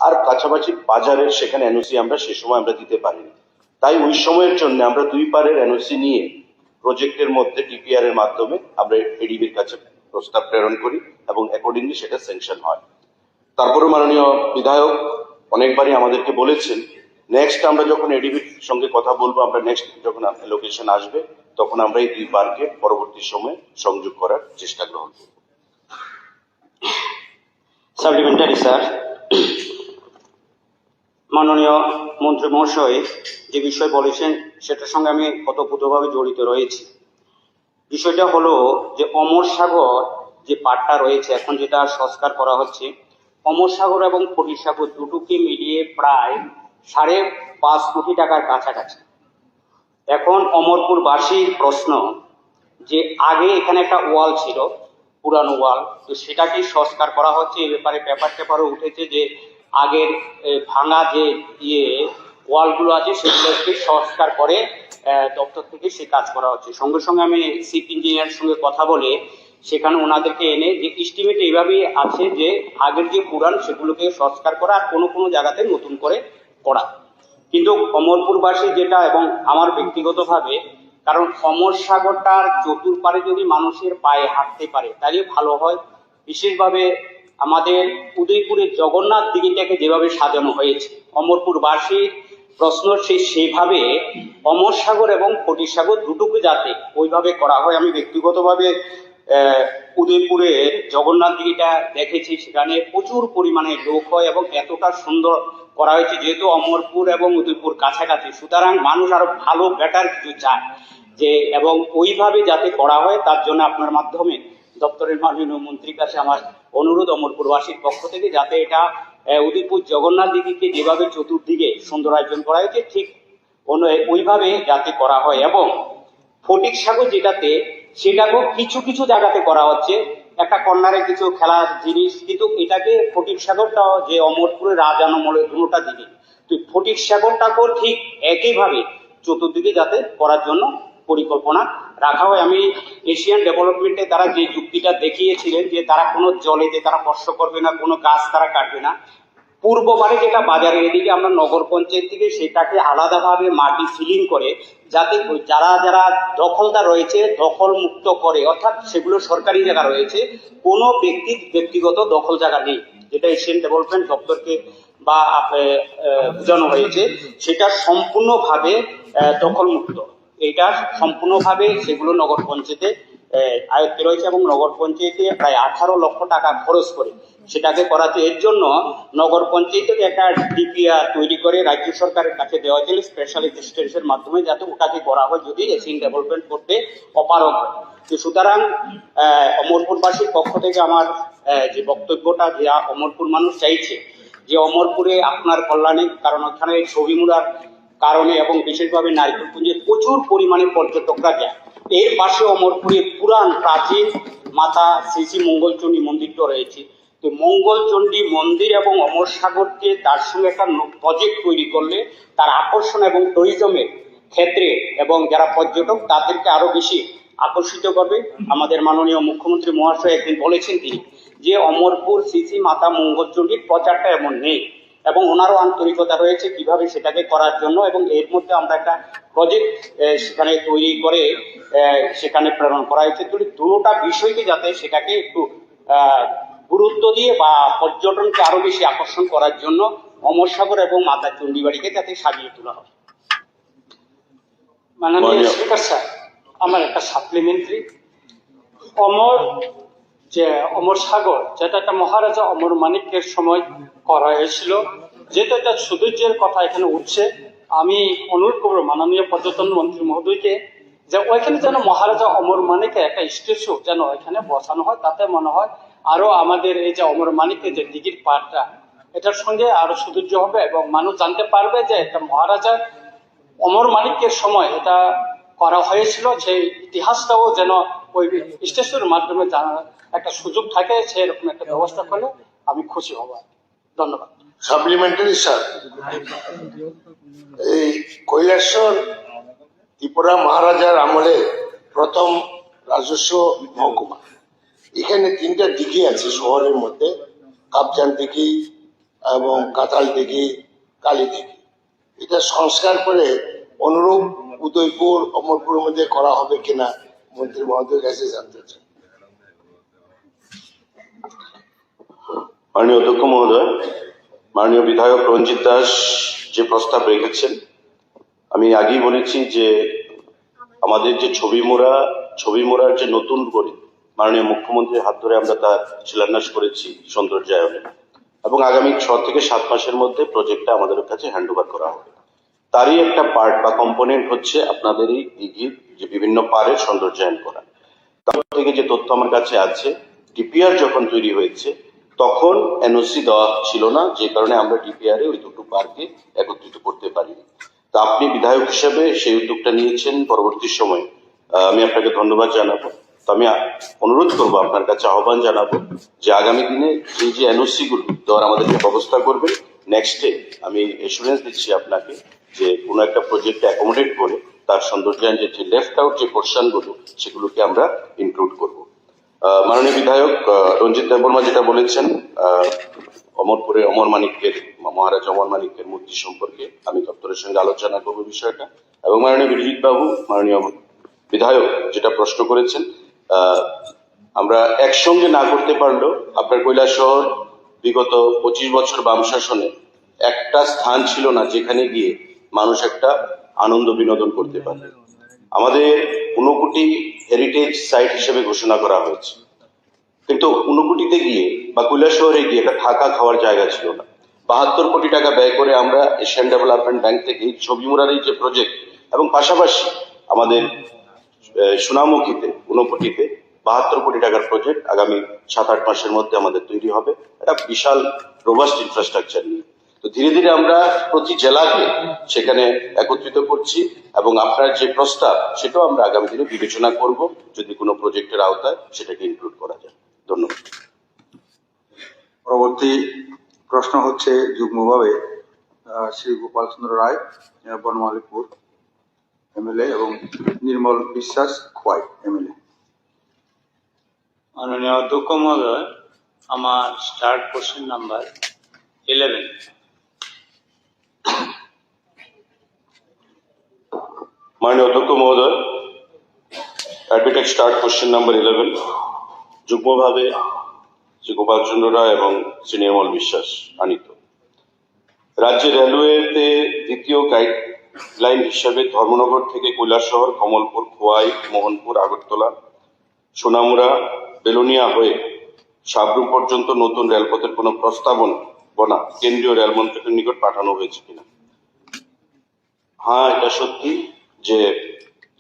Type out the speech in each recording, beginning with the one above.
আর কাছাকাছি বাজারের সেখানে এনওসি আমরা সে সময় আমরা দিতে পারিনি। তাই ওই সময়ের জন্য আমরা 2 পারের এনওসি নিয়ে প্রজেক্টের মধ্যে ডিপিআর এর মাধ্যমে আমরা এডিবির কাছে প্রস্তাব প্রেরণ করি এবং অ্যাকর্ডিংলি সেটা স্যাংশন হয়। তারপরে মাননীয় বিধায়ক অনেকবারই আমাদেরকে বলেছেন নেক্সট আমরা যখন এডিবির সঙ্গে কথা বলবো, আমরা নেক্সট যখন লোকেশন আসবে তখন আমরা এই 2 পার্কে পরবর্তী সময়ে সংযোগ করার চেষ্টা গ্রহণ করব। সাপ্লিমেন্টারি স্যার, মাননীয় মন্ত্রী মহাশয় যে বিষয় বলেছেন সেটার সঙ্গে আমি ওতপ্রোতভাবে জড়িত রয়েছি। বিষয়টা হলো যে অমর সাগর যে পাটটা রয়েছে এখন যেটা সংস্কার করা হচ্ছে, অমর সাগর এবং ফটিক সাগর দুটোকে মিলিয়ে প্রায় 5.5 কোটি টাকার কাছাকাছি। এখন অমরপুরবাসীর প্রশ্ন যে আগে এখানে একটা ওয়াল ছিল, পুরানো ওয়াল, তো সেটাকে সংস্কার করা হচ্ছে। এ ব্যাপারে পেপারে উঠেছে যে আগের ভাঙা যে ওয়ালগুলো আছে সেগুলোকে সংস্কার করে দপ্তর থেকে সে কাজ করা হচ্ছে। সঙ্গে সঙ্গে আমি চিফ ইঞ্জিনিয়ারের সঙ্গে কথা বলে সেখানে ওনাদেরকে এনে যে এস্টিমেট এইভাবেই আছে যে আগের যে পুরান সেগুলোকে সংস্কার করা আর কোনো কোনো জায়গাতে নতুন করে করা। কিন্তু অমরপুরবাসী যেটা এবং আমার ব্যক্তিগতভাবে, কারণ অমর সাগরটার চতুর্পারে যদি মানুষের পায়ে হাঁটতে পারে তাহলে ভালো হয়। বিশেষভাবে আমাদের উদয়পুরের জগন্নাথ দিঘিটাকে যেভাবে সাজানো হয়েছে, অমরপুরবাসীর প্রশ্ন সেভাবে অমর সাগর এবং ফটিক সাগর দুটোকে যাতে ওইভাবে করা হয়। আমি ব্যক্তিগতভাবে উদয়পুরের জগন্নাথ দিঘিটা দেখেছি, সেখানে প্রচুর পরিমাণে লোক হয় এবং এতটা সুন্দর করা হয়েছে। যেহেতু অমরপুর এবং উদয়পুর কাছাকাছি, সুতরাং মানুষ আরো ভালো বেটার কিছু চায় যে, এবং ওইভাবে যাতে করা হয় তার জন্য আপনার মাধ্যমে দপ্তরের মাননীয় মন্ত্রীর কাছে আমার অনুরোধ অমরপুরবাসীর পক্ষ থেকে যাতে এটা উদয়পুর জগন্নাথ দিঘিকে যেভাবে চতুর্দিকে সৌন্দর্যায়ন করা হয়েছে ঠিক ওইভাবে যাতে করা হয়। এবং ফটিক সাগর যেটাতে সেটাকেও কিছু কিছু জায়গাতে করা হচ্ছে, একটা কর্নারে কিছু খেলার জিনিস, কিন্তু এটাকে ফটিক সাগরটাও যে অমরপুরের রাজানমলের দুটা দিকে, তো ফটিক সাগরটাকেও ঠিক একইভাবে চতুর্দিকে যাতে করার জন্য পরিকল্পনা রাখা হয়। আমি এশিয়ান ডেভেলপমেন্টে তারা যে যুক্তিটা দেখিয়েছিলেন যে তারা কোনো জলে যে তারা স্পর্শ করবে না, কোনো গাছ তারা কাটবে না, পূর্ববারে যেটা বাজারের এদিকে আমরা নগর পঞ্চায়েত থেকে সেটাকে আলাদাভাবে মাটি ফিলিং করে যাতে যারা যারা দখলদার রয়েছে দখল মুক্ত করে, অর্থাৎ সেগুলো সরকারি জায়গা রয়েছে, কোনো ব্যক্তিগত দখল জায়গা নেই, যেটা এশিয়ান ডেভেলপমেন্ট দপ্তরকে বা বোঝানো হয়েছে, সেটা সম্পূর্ণভাবে দখল মুক্ত। এটা সম্পূর্ণভাবে সেগুলো নগর পঞ্চায়েতে আয়ত্তে রয়েছে এবং নগর পঞ্চায়েতে প্রায় 18 লক্ষ টাকা খরচ করে সেটাকে করাতে। এর জন্য নগর পঞ্চায়েতকে একটা ডিপিআর তৈরি করে রাজ্য সরকারের কাছে দেওয়া হয়েছিল স্পেশাল রেজিস্ট্রেশনের মাধ্যমে, যাতে ওটাকে করা হয় যদি এশিয়ান ডেভেলপমেন্ট করতে অপারগ হয়। তো সুতরাং অমরপুরবাসীর পক্ষ থেকে আমার যে বক্তব্যটা, যে অমরপুর মানুষ চাইছে যে অমরপুরে আপনার কল্যাণে, কারণ ওখানে ছবি মুড়ার কারণে এবং বিশেষভাবে নারিকেলপুঞ্জে প্রচুর পরিমাণে পর্যটকরা যায়। এর পাশে অমরপুরে পুরান প্রাচীন মাতা শ্রী শ্রী মঙ্গলচণ্ডী মন্দিরটা রয়েছে। তো মঙ্গলচণ্ডী মন্দির এবং অমর সাগরকে তার সঙ্গে একটা প্রজেক্ট তৈরি করলে তার আকর্ষণ এবং ট্যুরিজমের ক্ষেত্রে এবং যারা পর্যটক তাদেরকে আরো বেশি আকর্ষিত করবে। আমাদের মাননীয় মুখ্যমন্ত্রী মহাশয় একদিন বলেছেন তিনি যে অমরপুর শ্রী শ্রী মাতা মঙ্গলচণ্ডীর প্রচারটা এমন নেই, এবং ওনারও আন্তরিকতা রয়েছে কিভাবে সেটাকে করার জন্য, এবং এর মধ্যে আমরা একটা প্রজেক্ট সেখানে তৈরি করে সেখানে প্রেরণ করা হয়েছে। দুটোটা বিষয়কে যাতে সেটাকে একটু গুরুত্ব দিয়ে বা পর্যটনকে আরো বেশি আকর্ষণ করার জন্য অমর সাগর এবং মাতা চণ্ডীবাড়িকে যাতে সাজিয়ে তোলা হয়। মাননীয় স্পিকার স্যার, আমার একটা সাপ্লিমেন্টারি, অমর সাগর যেটা একটা মহারাজা অমর মানিক্যের সময় করা হয়েছিল, যেহেতু একটা সৌন্দর্যের কথা এখানে উঠছে, আমি অনুরোধ করবো মাননীয় পর্যটন মন্ত্রী মহোদয়কে যে ওইখানে যেন মহারাজা অমর মানিকের একটা স্ট্যাচু যেন এখানে বসানো হয়, তাতে মনে হয় আরো আমাদের এই যে অমর মানিকের যে দিঘির পাড়টা এটার সঙ্গে আরো সৌন্দর্য হবে এবং মানুষ জানতে পারবে যে একটা মহারাজা অমর মানিক্যের সময় এটা করা হয়েছিল, সেই ইতিহাসটাও যেন ওই স্ট্যাচুর মাধ্যমে জানার একটা সুযোগ থাকে, সেরকম একটা ব্যবস্থা করলে আমি খুশি হব। ধন্যবাদ। সাপ্লিমেন্টারি স্যার, এই কৈলাসহর ত্রিপুরা মহারাজার আমলে প্রথম রাজস্ব মহকুমা, এখানে 3টা দিঘি আছে শহরের মধ্যে, কাপজান দিঘি, এবং কাতাল দিঘি, কালী দিঘি, এটা সংস্কার করে অনুরূপ উদয়পুর, অমরপুরের মধ্যে করা হবে কিনা মন্ত্রী মহোদয়ের কাছে জানতে চাই। মাননীয় অধ্যক্ষ মহোদয়, মাননীয় বিধায়ক রঞ্জিত দাস যে প্রস্তাব রেখেছেন, আমি আগেই বলেছি যে আমাদের যে ছবি মোড়ার যে নতুন করে মাননীয় মুখ্যমন্ত্রীর হাত ধরে আমরা তার শিলান্যাস করেছি সৌন্দর্যায়নে, এবং আগামী 6 থেকে 7 মাসের মধ্যে প্রজেক্টটা আমাদের কাছে হ্যান্ড ওভার করা হবে। তারই একটা পার্ট বা কম্পোনেন্ট হচ্ছে আপনাদের এই দিঘির যে বিভিন্ন পাড়ের সৌন্দর্যায়ন করা। তার থেকে যে তথ্য আমার কাছে আছে, ডিপিআর যখন তৈরি হয়েছে তখন এনওসি দেওয়া ছিল না, যে কারণে আমরা ডিপিআর এ ওই দুটো পার্কে একত্রিত করতে পারিনি। তা আপনি বিধায়ক হিসেবে সেই উদ্যোগটা নিয়েছেন। পরবর্তী সময় আমি আপনাকে ধন্যবাদ জানাবো। তো আমি অনুরোধ করবো, আপনার কাছে আহ্বান জানাবো যে আগামী দিনে যে এনওসি গুলো দেওয়ার আমাদেরকে ব্যবস্থা করবেন। নেক্সট ডে আমি এসুরেন্স দিচ্ছি আপনাকে যে কোনো একটা প্রজেক্ট অ্যাকোমোডেট করে তার সৌন্দর্যায়ন যে লেফট আউট যে পোর্শন গুলো সেগুলোকে আমরা ইনক্লুড করব। মাননীয় বিধায়ক রঞ্জিত দেববর্মা যেটা বলেছেন, অমরপুরে অমর মানিক্যের, মহারাজ অমর মানিক্যের মূর্তি সম্পর্কে আমি দপ্তরের সঙ্গে আলোচনা করবো বিষয়টা। এবং মাননীয় বিরজিৎ বাবু, মাননীয় বিধায়ক যেটা প্রশ্ন করেছেন, আমরা একসঙ্গে না করতে পারলেও আপনার কৈলাসহর বিগত 25 বছর বাম শাসনে একটা স্থান ছিল না যেখানে গিয়ে মানুষ একটা আনন্দ বিনোদন করতে পারে। আমাদের 59 হেরিটেজ সাইট হিসেবে ঘোষণা করা হয়েছে, কিন্তু 59তে গিয়ে বা কৈলাসহরে গিয়ে একটা থাকা খাওয়ার জায়গা ছিল না। 72 কোটি টাকা ব্যয় করে আমরা এশিয়ান ডেভেলপমেন্ট ব্যাংক থেকে এই ছবি মোড়ার এই যে প্রজেক্ট, এবং পাশাপাশি আমাদের সোনামুখীতে 59তে 72 কোটি টাকার প্রজেক্ট আগামী 7-8 মাসের মধ্যে আমাদের তৈরি হবে। একটা বিশাল রোবাস্ট ইনফ্রাস্ট্রাকচার নিয়ে। তো ধীরে ধীরে আমরা প্রতি জেলাকে সেখানে একত্রিত করছি, এবং আপনার যে প্রস্তাব সেটাও আমরা আগামী দিনে বিবেচনা করব, যদি কোনো প্রজেক্টের আওতায় সেটাকে ইনক্লুড করা যায়। ধন্যবাদ। পরবর্তী প্রশ্ন হচ্ছে যুগ্মভাবে শ্রী গোপাল চন্দ্র রায়, বনমালীপুর এমএলএ, এবং নির্মল বিশ্বাস, খোয়াই এমএলএ। মাননীয় অধ্যক্ষ মহোদয়, আমার স্টার্ট কোশ্চেন নাম্বার 11। মাননীয় অধ্যক্ষ মহোদয়, অ্যাডমিটেড স্টার্ট কোশ্চেন নাম্বার 11 যুগ্মভাবে শ্রী গোপাল চন্দ্র রায় এবং শ্রী নির্মল বিশ্বাস আনিত। রাজ্যে রেলওয়েতে দ্বিতীয় গাইডলাইন হিসাবে ধর্মনগর থেকে কৈলাসহর, কমলপুর, খোয়াই, মোহনপুর, আগরতলা, সোনামুড়া, বেলোনিয়া হয়ে সাবরুম পর্যন্ত নতুন রেলপথের কোনো প্রস্তাবনা কেন্দ্রীয় রেল মন্ত্রকের নিকট পাঠানো হয়েছে কিনা? হ্যাঁ, এটা সত্যি যে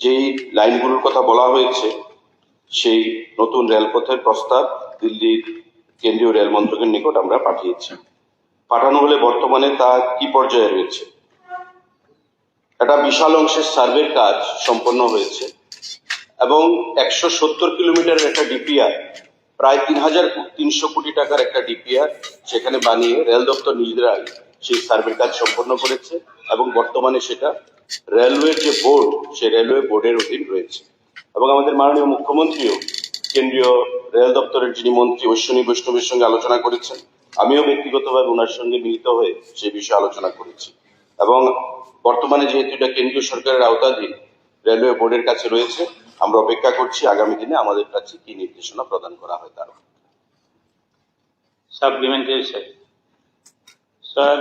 যেই লাইনগুলোর কথা বলা হয়েছে সেই নতুন রেলপথের প্রস্তাব দিল্লির কেন্দ্রীয় রেল মন্ত্রকের নিকট আমরা পাঠিয়েছি। পাঠানো হলে বর্তমানে তা কি পর্যায়ে রয়েছে? একটা বিশাল অংশের সার্ভের কাজ সম্পন্ন হয়েছে, এবং 170 কিলোমিটারের একটা ডিপিআর, প্রায় 3,300 কোটি টাকার একটা ডিপিআর সেখানে বানিয়ে রেল দপ্তর নিজেরাই সেই সার্ভের কাজ সম্পন্ন করেছে, এবং বর্তমানে সেটা রেলওয়ের যে বোর্ড, সেই রেলওয়ে বোর্ডের অধীন রয়েছে। এবং আমাদের মাননীয় মুখ্যমন্ত্রীও কেন্দ্রীয় রেল দপ্তরের যিনি মন্ত্রী অশ্বিনী বৈষ্ণবের সঙ্গে আলোচনা করেছেন। আমিও ব্যক্তিগতভাবে ওনার সঙ্গে মিলিত হয়ে সেই বিষয়ে আলোচনা করেছি, এবং বর্তমানে যেহেতু এটা কেন্দ্রীয় সরকারের আওতাধীন রেলওয়ে বোর্ডের কাছে রয়েছে, আমরা অপেক্ষা করছি আগামী দিনে আমাদের কাছে কি নির্দেশনা প্রদান করা হয় তার। সাপ্লিমেন্টারি স্যার,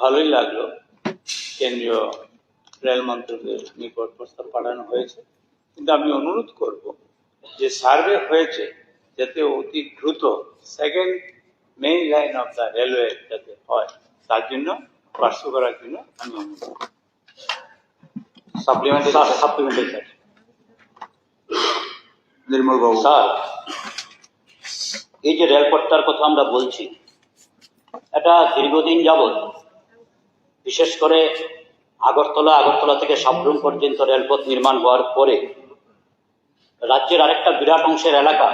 ভালোই লাগলো কেন্দ্রীয় রেল মন্ত্রকের নিকট প্রস্তাব পাঠানো হয়েছে, কিন্তু আমি অনুরোধ করব যে সার্ভে হয়েছে যাতে অতি দ্রুত second main line of the railway যাতে হয়, তার জন্য পার্শ্ব করার জন্য আমি অনুরোধ করব। Supplementary sir. নির্মল বাবু। স্যার, এই যে রেলপথটার কথা আমরা বলছি, এটা দীর্ঘদিন যাবৎ, বিশেষ করে আগরতলা থেকে সাবরুম পর্যন্ত রেলপথ নির্মাণ হওয়ার পরে রাজ্যের আরেকটা বিরাট অংশের এলাকা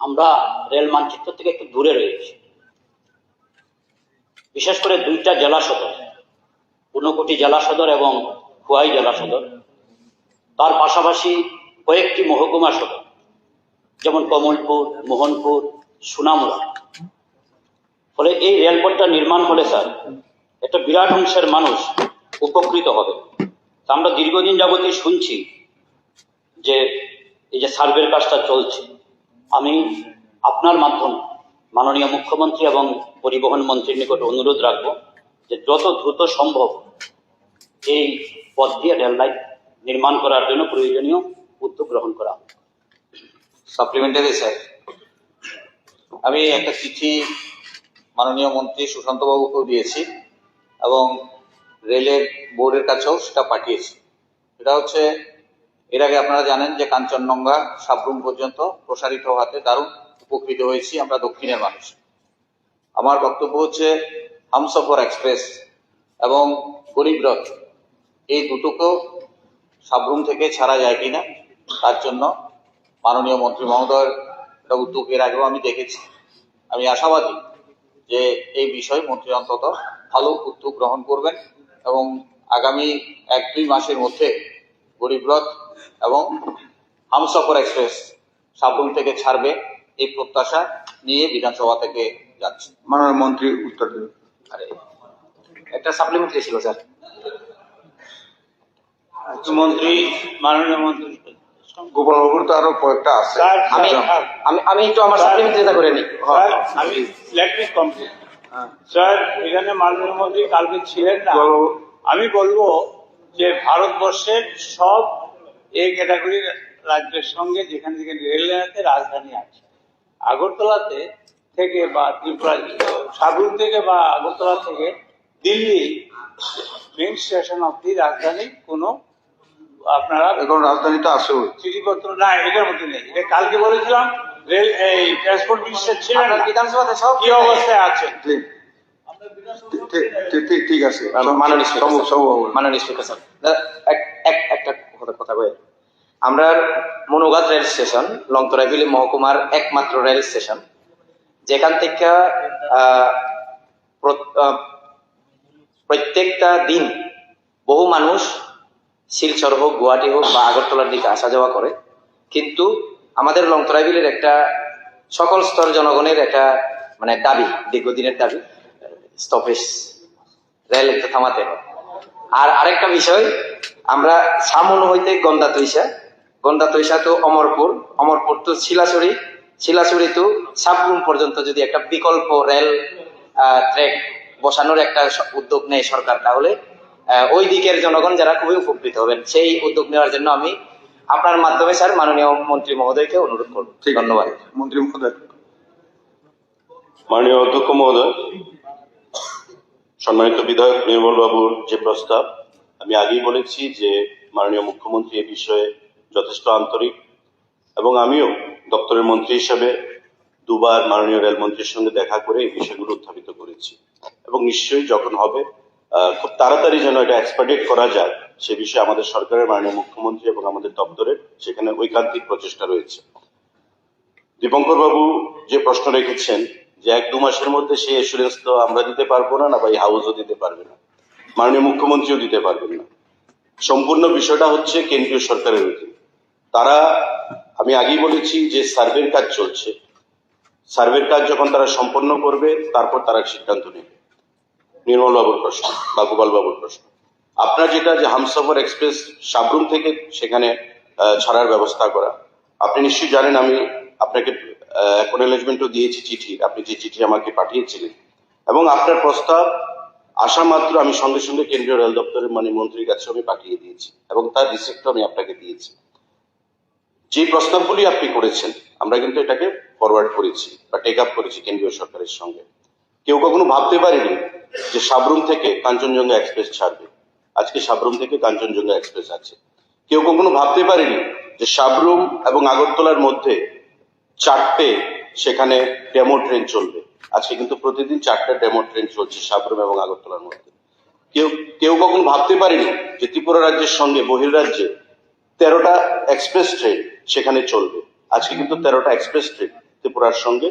আমরা রেল মানচিত্র থেকে একটু দূরে রয়েছি। বিশেষ করে 2টা জেলা সদর, 59 জেলা সদর এবং খোয়াই জেলা সদর, তার পাশাপাশি কয়েকটি মহকুমা সদর, যেমন কমলপুর, মোহনপুর, সোনামুড়া, ফলে এই রেলপথটা নির্মাণ হলে স্যার একটা বিরাট অংশের মানুষ উপকৃত হবে। তা আমরা দীর্ঘদিন যাবতীয় শুনছি যে এই যে সার্ভের কাজটা চলছে, আমি আপনার মাধ্যমে মাননীয় মুখ্যমন্ত্রী এবং পরিবহন মন্ত্রীর নিকট অনুরোধ রাখবো যে যত দ্রুত সম্ভব এই পথ দিয়ে রেল লাইন নির্মাণ করার জন্য প্রয়োজনীয় উদ্যোগ গ্রহণ করা হবে। সাপ্লিমেন্টারি স্যার, আমি একটা চিঠি মাননীয় মন্ত্রী সুশান্ত বাবুকেও দিয়েছি এবং রেলের বোর্ডের কাছেও সেটা পাঠিয়েছি। এটা হচ্ছে, এর আগে আপনারা জানেন যে কাঞ্চনজঙ্ঘা সাবরুম পর্যন্ত প্রসারিত হওয়াতে দারুণ উপকৃত হয়েছি আমরা দক্ষিণের মানুষ। আমার বক্তব্য হচ্ছে হামসফর এক্সপ্রেস এবং গরিব রথ এই দুটোকেও সাবরুম থেকে ছাড়া যায় কিনা, তার জন্য মাননীয় মন্ত্রী মহোদয়ের একটা উদ্যোগ এর আগেও আমি দেখেছি। আমি আশাবাদী যে এই বিষয়ে মন্ত্রী অন্তত ভালো উদ্যোগ গ্রহণ করবেন এবং আগামী 1-2 মাসের মধ্যে গরিবরথ এবং হামসফর এক্সপ্রেস সাবরুম থেকে ছাড়বে, এই প্রত্যাশা নিয়ে বিধানসভা থেকে যাচ্ছে। মাননীয় মন্ত্রী উত্তর দেবেন। আরে একটা সাপ্লিমেন্টারি ছিল স্যার। মন্ত্রী, মাননীয় মন্ত্রী। গোপাল বাবুর তো আরো কয়েকটা আছে। স্যার, আমি আমি আমি একটু আমার সাপ্লিমেন্টারিটা করে নিই। স্যার, আমি লেট মি কমপ্লিট। স্যার, এখানে মাননীয় মন্ত্রী কালকে ছিলেন না। গোপাল বাবু, আমি বলবো যে ভারতবর্ষের সব এই ক্যাটাগরির রাজ্যের সঙ্গে যেখানে যেখানে রেল লাইন আছে, রাজধানী আছে, আগরতলাতে থেকে বা ত্রিপুরা সাবরুম থেকে বা আগরতলা থেকে দিল্লি মেইন স্টেশন অব্দি রাজধানী কোনো আপনারা এখন রাজধানীতে আছে ওই। চিঠিপত্র না, এটার মধ্যে নেই। এটা কালকে বলেছিলাম, রেল এই ট্রান্সপোর্ট মিনিস্টার ছিলেন না, বিধানসভাতে সব কি অবস্থায় আছে। ঠিক ঠিক আছে। মাননীয় স্পিকার সব স্যার, সব হবে। মাননীয় স্পিকার স্যার, একটা কথা কয়ে, আমরা মনুগাদ রেল স্টেশন লংতরাইবিলি মহকুমার একমাত্র রেল স্টেশন যেখান থেকে প্রত্যেকটা দিন বহু মানুষ শিলচর হোক, গুয়াহাটি হোক বা আগরতলার দিকে আসা যাওয়া করে। কিন্তু আমাদের লংতরাইবিলের একটা সকল স্তর জনগণের একটা মানে দাবি, দীর্ঘদিনের দাবি, স্টপেজ রেল একটু থামাতে হবে। আর আরেকটা বিষয়, আমরা সামন হইতে গন্ডা তৈসা তো অমরপুর তো শিলাচুরি তো সাবরুম পর্যন্ত যদি একটা বিকল্প রেল ট্র্যাক বসানোর একটা উদ্যোগ নেয় সরকার, তাহলে ওই দিকের জনগণ যারা খুবই উপকৃত হবেন। সেই উদ্যোগ নেওয়ার জন্য আমি আপনার মাধ্যমে স্যার মাননীয় মন্ত্রী মহোদয়কে অনুরোধ করব। ধন্যবাদ। মন্ত্রী মহোদয়। মাননীয় অধ্যক্ষ মহোদয়, সম্মানিত বিধায়ক নির্মল বাবুর যে প্রস্তাব, আমি আগেই বলেছি যে মাননীয় মুখ্যমন্ত্রী এ বিষয়ে যথেষ্ট আন্তরিক, এবং আমিও দপ্তরের মন্ত্রী হিসেবে দুবার মাননীয় রেলমন্ত্রীর সঙ্গে দেখা করে এই বিষয়গুলো উত্থাপিত করেছি, এবং নিশ্চয়ই যখন হবে খুব তাড়াতাড়ি যেন এটা এক্সপার্টেড করা যায় সে বিষয়ে আমাদের সরকারের মাননীয় মুখ্যমন্ত্রী এবং আমাদের দপ্তরের সেখানে ঐকান্তিক প্রচেষ্টা রয়েছে। দীপঙ্কর বাবু যে প্রশ্ন রেখেছেন যে 1-2 মাসের মধ্যে সেই এসুরেন্স তো আমরা দিতে পারবো না, বা এই হাউসও দিতে পারবে না, মাননীয় মুখ্যমন্ত্রীও দিতে পারবেন না। সম্পূর্ণ বিষয়টা হচ্ছে কেন্দ্রীয় সরকারের অধীন। তারা, আমি আগেই বলেছি যে সার্ভের কাজ চলছে, সার্ভের কাজ যখন তারা সম্পন্ন করবে তারপর তারা সিদ্ধান্ত নেবে। নির্মল বাবুর প্রশ্ন বা গোপাল বাবুর প্রশ্ন, আপনার যেটা যে হামসফর এক্সপ্রেস সাবরুম থেকে সেখানে ছাড়ার ব্যবস্থা করা, আপনি নিশ্চয়ই জানেন আমি আপনাকে অ্যাকনোলেজমেন্টও দিয়েছি চিঠির, আপনি যে চিঠি আমাকে পাঠিয়েছিলেন, এবং আপনার প্রস্তাব আসা মাত্র আমি সঙ্গে সঙ্গে কেন্দ্রীয় রেল দপ্তরের মন্ত্রীর কাছে আমি পাঠিয়ে দিয়েছি, এবং তার রিসিপ্টও আমি আপনাকে দিয়েছি। যে প্রস্তাবগুলি আপনি করেছেন আমরা কিন্তু এটাকে ফরওয়ার্ড করেছি বা টেক আপ করেছি কেন্দ্রীয় সরকারের সঙ্গে। কেউ কখনো ভাবতে পারেনি যে সাবরুম থেকে কাঞ্চনজঙ্ঘা এক্সপ্রেস ছাড়বে, আজকে সাবরুম থেকে কাঞ্চনজঙ্ঘা এক্সপ্রেস আছে। কেউ কখনো ভাবতে পারেনি যে সাবরুম এবং আগরতলার মধ্যে 4টে সেখানে ডেমো ট্রেন চলবে, আজকে কিন্তু প্রতিদিন 4টা ডেমো ট্রেন চলছে সাবরুম এবং আগরতলার মধ্যে। কেউ কখনো ভাবতে পারেনি যে ত্রিপুরা রাজ্যের সঙ্গে বহির্রাজ্যে 13টা এক্সপ্রেস ট্রেন সেখানে চলবে, আজকে কিন্তু 13টা এক্সপ্রেস ট্রেন ত্রিপুরার সঙ্গে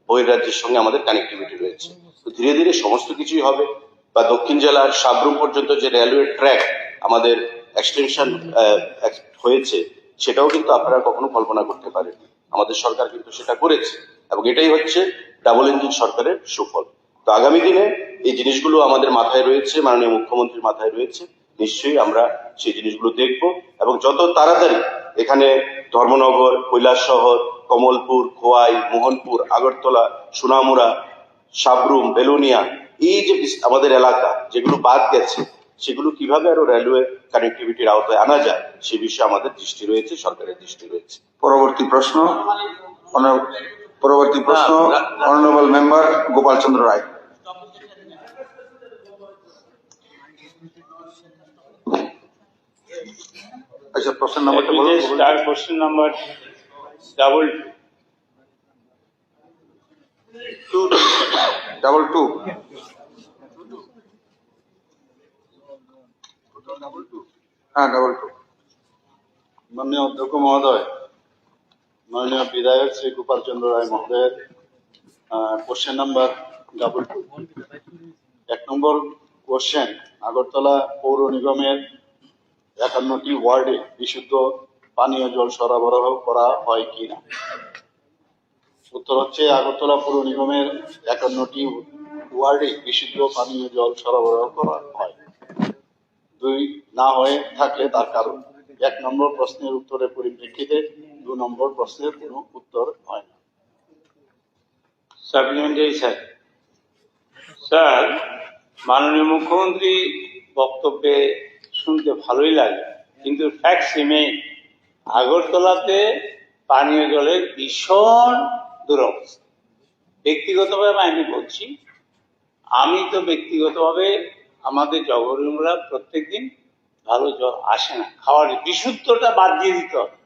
বহির্রাজ্যের সঙ্গে আমাদের কানেক্টিভিটি রয়েছে। তো ধীরে ধীরে সমস্ত কিছুই হবে, বা দক্ষিণ জেলার সাবরুম পর্যন্ত যে রেলওয়ে ট্র্যাক আমাদের এক্সটেনশন হয়েছে সেটাও কিন্তু আপনারা কখনো কল্পনা করতে পারেন, আমাদের সরকার কিন্তু সেটা করেছে। এবং এটাই হচ্ছে ডাবল ইঞ্জিন সরকারের সুফল। তো আগামী দিনে এই জিনিসগুলো আমাদের মাথায় রয়েছে, মাননীয় মুখ্যমন্ত্রীর মাথায় রয়েছে, নিশ্চয়ই আমরা সেই জিনিসগুলো দেখব এবং যত তাড়াতাড়ি এখানে ধর্মনগর, কৈলাসশহর, কমলপুর, খোয়াই, মোহনপুর, আগরতলা, সোনামুড়া, সাবরুম, বেলুনিয়া, এই যে আমাদের এলাকা যেগুলো বাদ গেছে সেগুলো কিভাবে আরো রেলওয়ে কানেক্টিভিটির আওতায় আনা যায় সে বিষয়ে আমাদের দৃষ্টি রয়েছে, সরকারের দৃষ্টি রয়েছে। পরবর্তী প্রশ্ন অনারেবল মেম্বার গোপাল চন্দ্র রায়। আচ্ছা, প্রশ্ন নাম্বারটা বলুন। Question number double double two. হ্যাঁ, ডাবল টু। माननीय अध्यक्ष महोदय, माननीय विधायक श्री गोपाल चंद्र राय महोदय, क्वेश्चन नंबर डबल टू। एक नम्बर क्वेश्चन, আগরতলা পৌর নিগমের 51টি ওয়ার্ডে বিশুদ্ধ পানীয় জল সরবরাহ করা হয় কিনা। উত্তর হচ্ছে আগরতলা পৌর নিগমের 51টি ওয়ার্ডে বিশুদ্ধ পানীয় জল সরবরাহ করা হয়। দুই না হয়ে থাকলে তার কারণ। এক নম্বর প্রশ্নের উত্তরের পরিপ্রেক্ষিতে 2 নম্বর প্রশ্নের কোনো উত্তর হয় না। Supplementary sir. স্যার, মাননীয় মুখ্যমন্ত্রী বক্তব্যে শুনতে ভালোই লাগে, কিন্তু ফ্যাক্টস রিমেইন, আগরতলাতে পানীয় জলের ভীষণ দুরবস্থা। ব্যক্তিগতভাবে আমি বলছি, আমি তো ব্যক্তিগতভাবে আমাদের জগরুমরা প্রত্যেকদিন ভালো জল আসে না, খাওয়ার বিশুদ্ধটা বাদ দিয়ে দিতে হবে,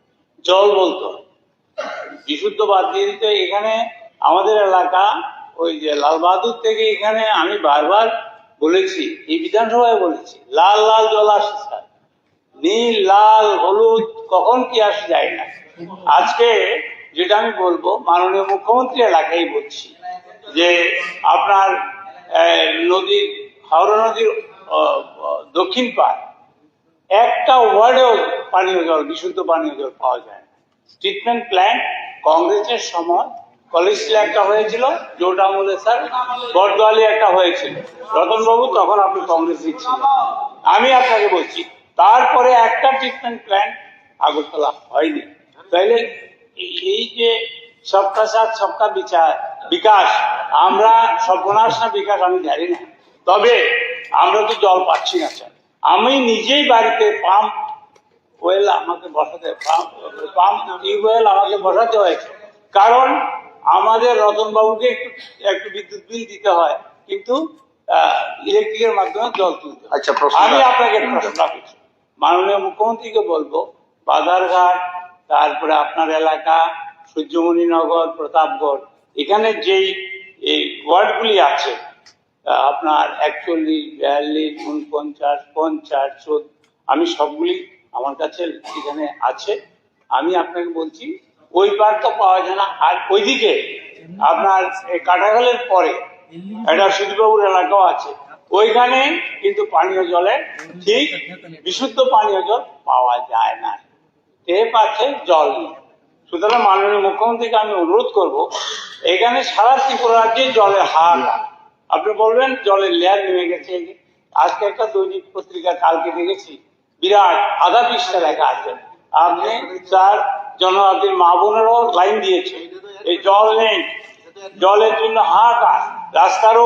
জল বলতে হবে, বিশুদ্ধ বাদ দিয়ে দিতে হবে। এখানে আমাদের এলাকা ওই যে লালবাহাদুর থেকে এখানে আমি বারবার বলেছি, এই বিধানসভায় বলেছি, লাল লাল জল আসে স্যার, নীল, লাল, হলুদ, কখন কি আসে যায় না। আজকে যেটা আমি বলবো, মাননীয় মুখ্যমন্ত্রী এলাকায় বলছি যে আপনার নদীর, হাওড়া নদীর দক্ষিণ পাড় একটা ওয়ার্ডেও পানীয় জল, বিশুদ্ধ পানীয় জল পাওয়া যায় না। ট্রিটমেন্ট প্ল্যান্ট কংগ্রেসের সময় কলেজে একটা হয়েছিল, যেটা আমলে স্যার বটদোয়ালি একটা হয়েছিল, রতনবাবু তখন আপনি কংগ্রেস ছিলেন। আমি আপনাকে বলছি, তারপরে একটা ট্রিটমেন্ট প্ল্যান্ট আগরতলা হয়নি। তাইলে এই যে সবকা সাথ সবকা বিকাশ, আমরা সর্বনাশ না বিকাশ আমি জানি না, তবে আমরা তো জল পাচ্ছি না স্যার। আমি নিজেই বাড়িতে পাম্প ওয়েল আমাকে বসাতে, পাম্প টিউবওয়েল আমাকে বসাতে হয়েছে, কারণ আমাদের রতনবাবুকে একটু বিদ্যুৎ বিল দিতে হয়, কিন্তু ইলেকট্রিকের মাধ্যমে জল তুলতে হয়। আচ্ছা, আমি আপনাকে প্রশ্ন রাখছি, মাননীয় মুখ্যমন্ত্রীকে বলবো, বাজারঘাট, তারপরে আপনার এলাকা সূর্যমণিনগর, প্রতাপগড়, এখানে যেই এই ওয়ার্ডগুলি আছে আপনার 41, 42, 49, 50, 14, আমি সবগুলি আমার কাছে এখানে আছে। আমি আপনাকে বলছি, ওই পার তো পাওয়া যায় না। আর ওইদিকে আপনার কাটাখালের পরে একটা সুদীপবাবুর এলাকাও আছে, ওইখানে কিন্তু পানীয় জলে ঠিক বিশুদ্ধ পানীয় জল পাওয়া যায় না, টেপ আছে, জল নেই। সুতরাং মাননীয় মুখ্যমন্ত্রীকে আমি অনুরোধ করব, এখানে সারা ত্রিপুরা রাজ্যে জলের হার, আপনি বলবেন জলের লেয়ার নেমে গেছে। আজকে একটা দৈনিক পত্রিকা কালকে দেখেছি, বিরাট আধা পৃষ্ঠা লেখা আছে, আপনি স্যার জনজাতির মা বোনেরও লাইন দিয়েছে, এই জল নেই, জলের জন্য হাহাকার, রাস্তারও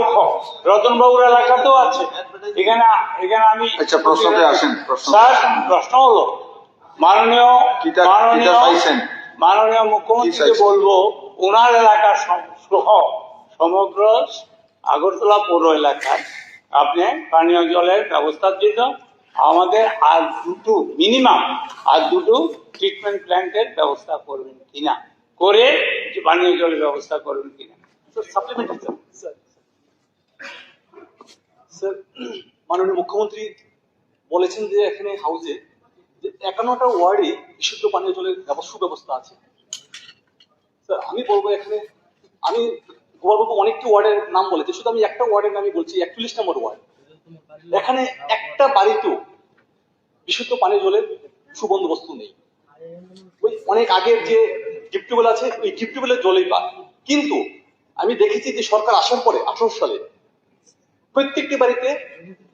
রতনবাবুর এলাকাতেও আছে। এখানে আমি আচ্ছা, প্রশ্নতে আসেন। স্যার, প্রশ্ন হলো, মাননীয় মুখ্যমন্ত্রীকে বলবো, ওনার এলাকা সহ সমগ্র আগরতলা পৌর এলাকায় আপনি পানীয় জলের ব্যবস্থার জন্য আমাদের আর মিনিমাম দুটো ট্রিটমেন্ট প্ল্যান্টের ব্যবস্থা করবেন কিনা, করে পানীয় জলের ব্যবস্থা করবেন কিনা। সাপ্লিমেন্টারি স্যার, মাননীয় মুখ্যমন্ত্রী বলেছেন যে এখানে হাউসে যে 51টা ওয়ার্ডে বিশুদ্ধ পানীয় জলের সুব্যবস্থা আছে। স্যার, আমি বলবো, এখানে আমি গোপালবাবু অনেকটি ওয়ার্ডের নাম বলেছে, শুধু আমি একটা ওয়ার্ডের নামই বলছি, 41 নম্বর ওয়ার্ড। এখানে একটা বাড়িতেও বিশুদ্ধ পানীয় জলের সুবন্দোবস্ত নেই। ওই অনেক আগের যে ডিপ টিউবওয়েল আছে, ওই ডিপ টিউবওয়েলের জলই পায়। কিন্তু আমি দেখেছি যে সরকার আসার পরে 18 সালে প্রত্যেকটি বাড়িতে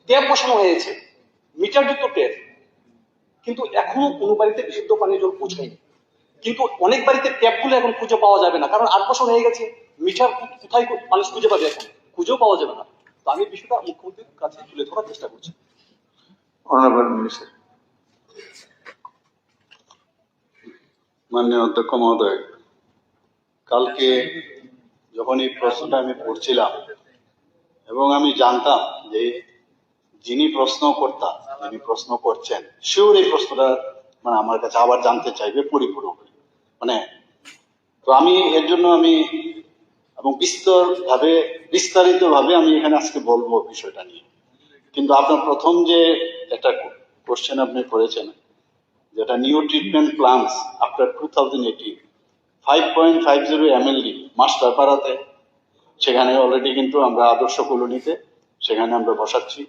ট্যাপ বসানো হয়েছে, মিটারযুক্ত ট্যাপ, কিন্তু এখনো কোনো বাড়িতে বিশুদ্ধ পানীয় জল পৌঁছায়নি। কিন্তু অনেক বাড়িতে ট্যাপগুলো এখন খুঁজে পাওয়া যাবে না, কারণ 8 বছর হয়ে গেছে। মিটার কোথায় মানুষ খুঁজে পাবে, এখন খুঁজেও পাওয়া যাবে না। তো আমি বিষয়টা মুখ্যমন্ত্রীর কাছে তুলে ধরার চেষ্টা করছি। Honourable minister. মাননীয় অধ্যক্ষ মহোদয়, কালকে যখন এই প্রশ্নটা আমি পড়ছিলাম এবং আমি জানতাম যে যিনি প্রশ্ন করছেন শিওর এই প্রশ্নটা মানে আমার কাছে আবার জানতে চাইবে পরিপূর্ণ করে, মানে তো আমি এর জন্য আমি এবং বিস্তারিত ভাবে আমি এখানে আজকে বলবো বিষয়টা নিয়ে। কিন্তু আপনার প্রথম যে একটা কোশ্চেন আপনি করেছেন, যেটা new treatment plans after 2018 5.50 MLD মাস্টারপাড়াতে, সেখানে অলরেডি কিন্তু আমরা আদর্শ কলোনিতে সেখানে আমরা বসাচ্ছি,